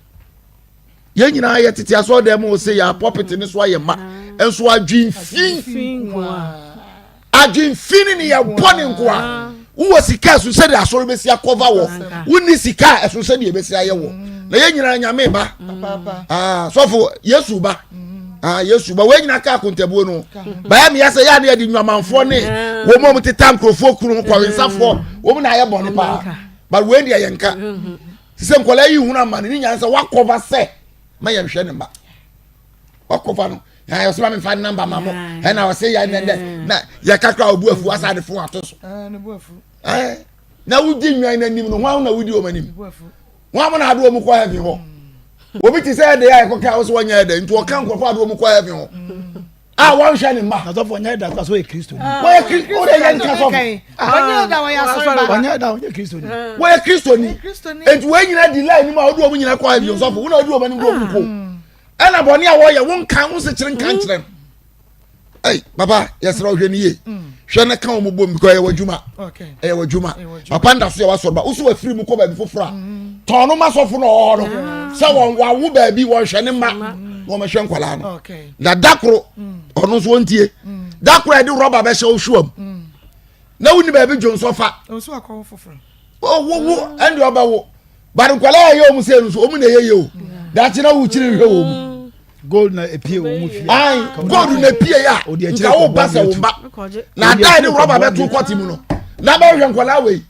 ye nyina ye tete aso dem wo se ya property ni so aye ma enso adwin fin kwa adwin fin ni ya boni nkwa wo sika so se de asoro be sia cover wo woni sika eso se de be sia ye wo na ye nyina nyame ba so fo yesu ba yesu ba we nyina ka kontabuo no ba ya me ya se ya na de nwamanfo ne wo mo teta nkrofo kuru kwa wensafo wo na ye boni pa ba we de ye nka se nkola yi huna ma ni nyansa wa cover se ma ye hwe ne ba wa cover no ya so ma me fa number mamo na o se ya na ya kakra obu afu asade fo atoso ne bu afu na wudi nwan na nim no hwan na wudi o manim hwan mo na ado mu kwa heaven ho obi ti say de ya ko ka o so nya de nti o kan ko fa ado mu kwa heaven ho wan hwe ne ma na so fo nya da kwa so e Kristo ni wo e Kristo o de yan ka so wanya da wa ya sorry ba wanya da o Kristo ni wo e Kristo ni enti we nyina delay ni ma odo mu nyina kwa heaven so fo wo na odo o manim go mu ko ana boni a wo ye won kan wo se kiren kan kiren hey baba yesra hwe ni ye hwe na kan o mo bom ko ye wadwuma okay wadwuma papa nda so ye waso ba wo so afiri mu ko ba bi fofora tono ma so fo no ho no se won wa wo ba bi wo hwe ne ma wo ma hwe nkwala no okay na dakro ono so ontie dakro e di rubber be hwe o hwam na woni ba bi jonso fa o so akọ fofora wo ende oba wo ba nkwala ye o mu se no so o mu na ye o that na wo chiri hwe wo mu gold na epie wo mu fie ai gold na epie ya nka wo basa wo mba na dai ni rubber be to kwati mu no na ba hwe nkwala we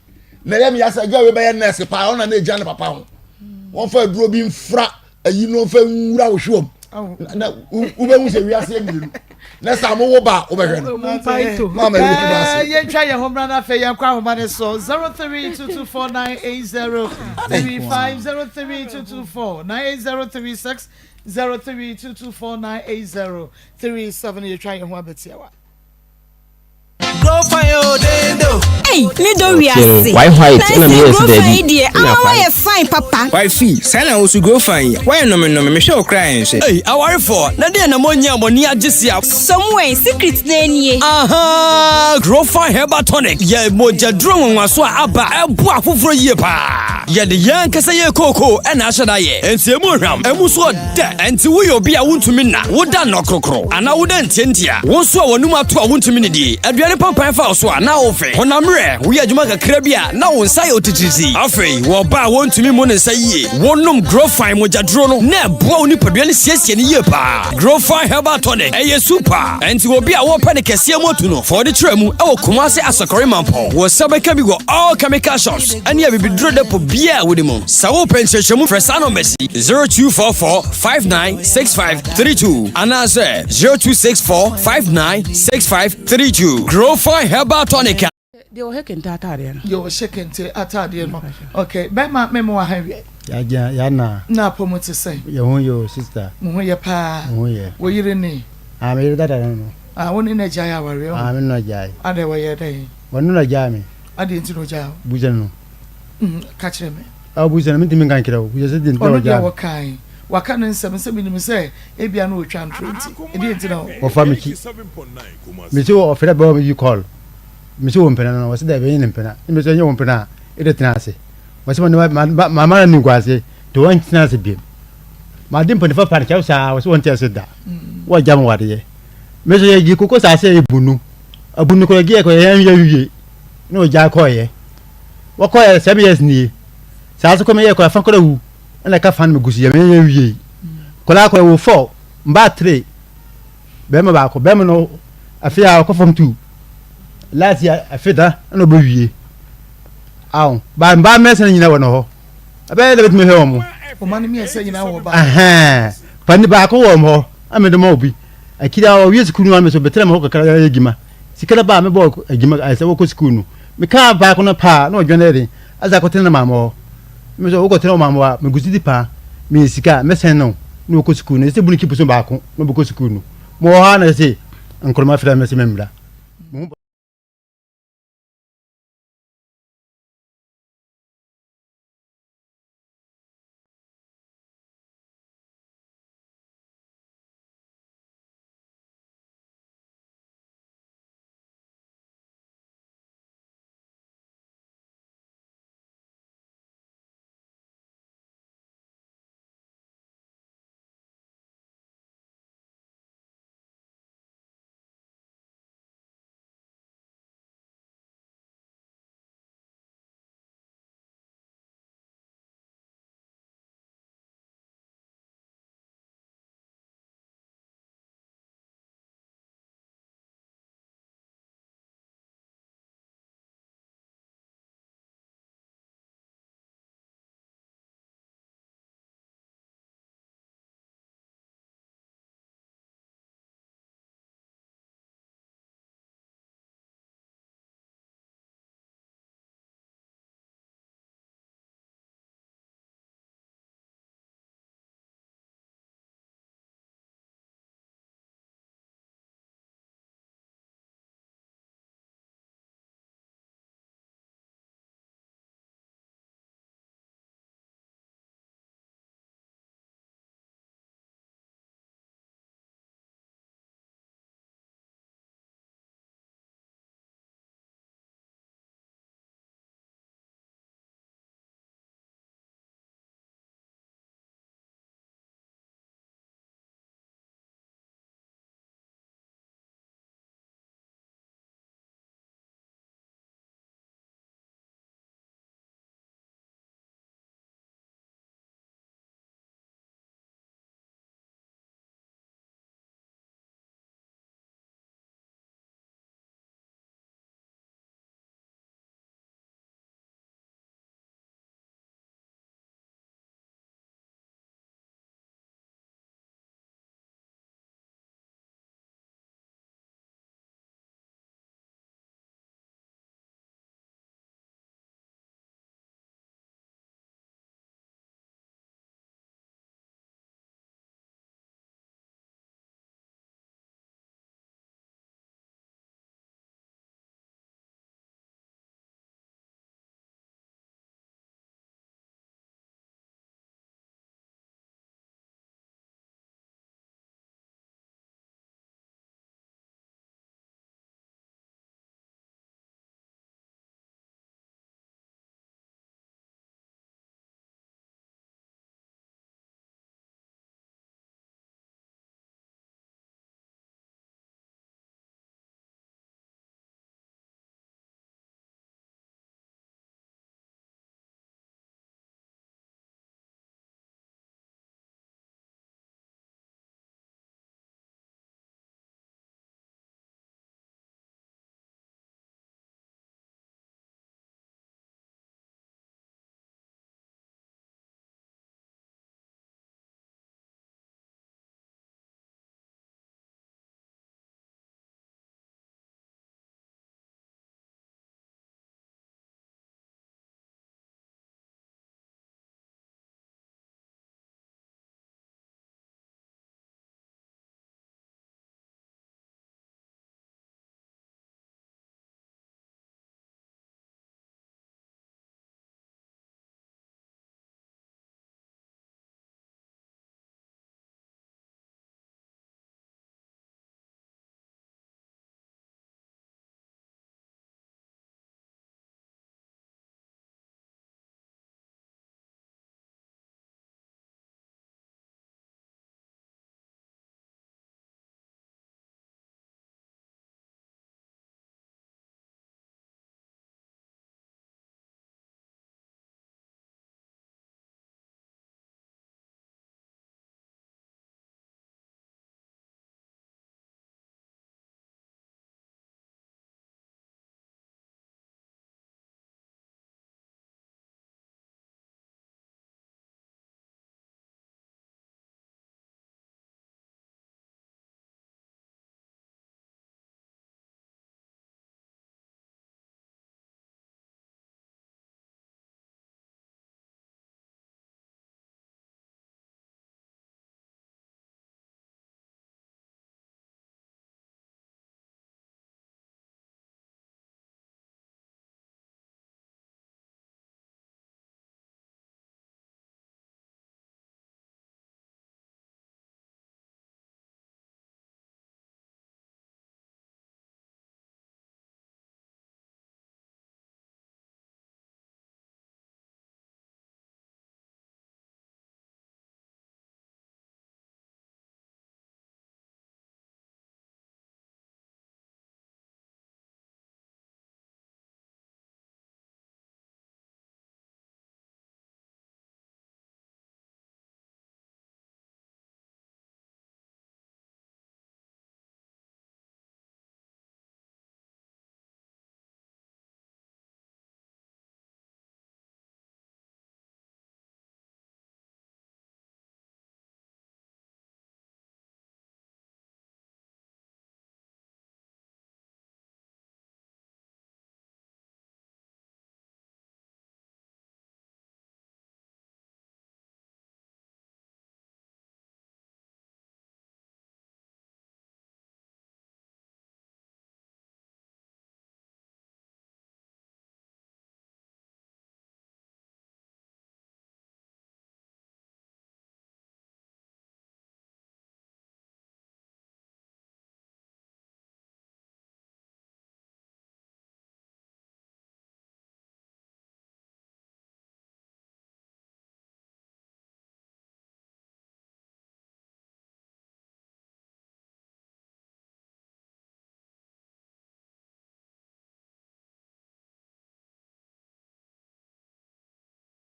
na yem ya sa gwa we be ye nurse pa ona na eja ne papa ho won fa duro bi mfra ayi no fa nwura wo hwom na wo be hu se wi ase ngiru na sa mo wo ba wo be hwe no mama ye ku basa ye twa ye ho bra na fe ye kwa ho ma ne so 03224980 350322498036 0322498037 you try your one bit here. Go fire dendo. Hey, me do we are. Why white? Na me yesterday. Why fine papa? Why fee? Sana also go fine. Why no me show crying say. Hey, I worry for. Na dey na monya boni agisia. Somewhere secret dey nie. Aha, grow fine herbal tonic. Ye moja drum nwa so aba. Ebu afoforo yie pa. Ye de yan kasa ye koko e na ahada ye. Enti emu hwam. Emu so de. Enti wo yo bia wontumi na. Wo da no krokro. Ana wo da ntientia. Wo so a wonum ato a wontumi ne die. Aduane pampan fa so a na wo fe. Honamre, wo ye adwuma kakra bia na wo nsa ye otititi. Afei, wo ba wontumi mo ne nsa yie. Wonum grow fine moja dro no. Na eboa oni paduane siesie ne yie pa. Grow fine herbal tonic. Eye super. Enti wo bia wo pa ne kese motu no. For the tremu e wo Kumasi Asakore Mampo. Wo sabeka bi go all chemical shops. Ani ya bibidro depo bia wo dem. Sawo penchechemu fresano Messi 0244596532. Anase 0264596532. Grow fine herbal tonic. They were shaking atade. You were shaking atade no. Okay, be ma me mo ha wie. Ya na promote say. Ya ho yo sister. Mo ye pa. Mo ye. Wo yire ni. Me yire dada no. Woni na jaya aware. Me no jaya. Ade wo ye dai. Wonu na jaya me. Ade nti no jaya. Buja no. Ka kire me. Buja no mintimi kan kire wo. Buja se din no jaya. Wo kan. Waka no nsem se binim se ebia no otwa ntrenti. Ede nti no. O famiki. Me se wo ofere ba me call. Me se wo mpena no wo se da be yin mpena. Me se nyo mpena. Ede tena ase. Wo se mama na ni kwase. To wan tena ase bi. Ma dim pon fa parka sa wo se won tena ase da. Wo jam wade ye. Me se ye koko sa ase ebunu. Abunu ko ye ko ye wie. No ja ko ye. Wo ko ye 7 years ni. Sa so ko me ye ko afa ko da wu. Na ka fan me gusi ye me wie. Ko la ko wo 4 mba 3. Be me ba ko be me no afia ko fam 2. Last year afida no be wie. Aw ba mba mesen nyina wo no ho. Abe le bitme he wo mo. O man mi ese nyina wo ba. Pani ba ko wo mo. Amede mo obi. Akira wo wie skulu no me so betre mo ko kara agima. Sikara ba me bo agima ai se wo ko skulu no. Me ka ba ko no pa na odwane de. Aza ko tena ma mo. Me so wo ko tena ma mo a me gusi di pa. Me sika me sen no. No ko skulu no. Se buni kipu so ba ko no bo ko skulu no. Mo ha na se nkroma fra me se memra.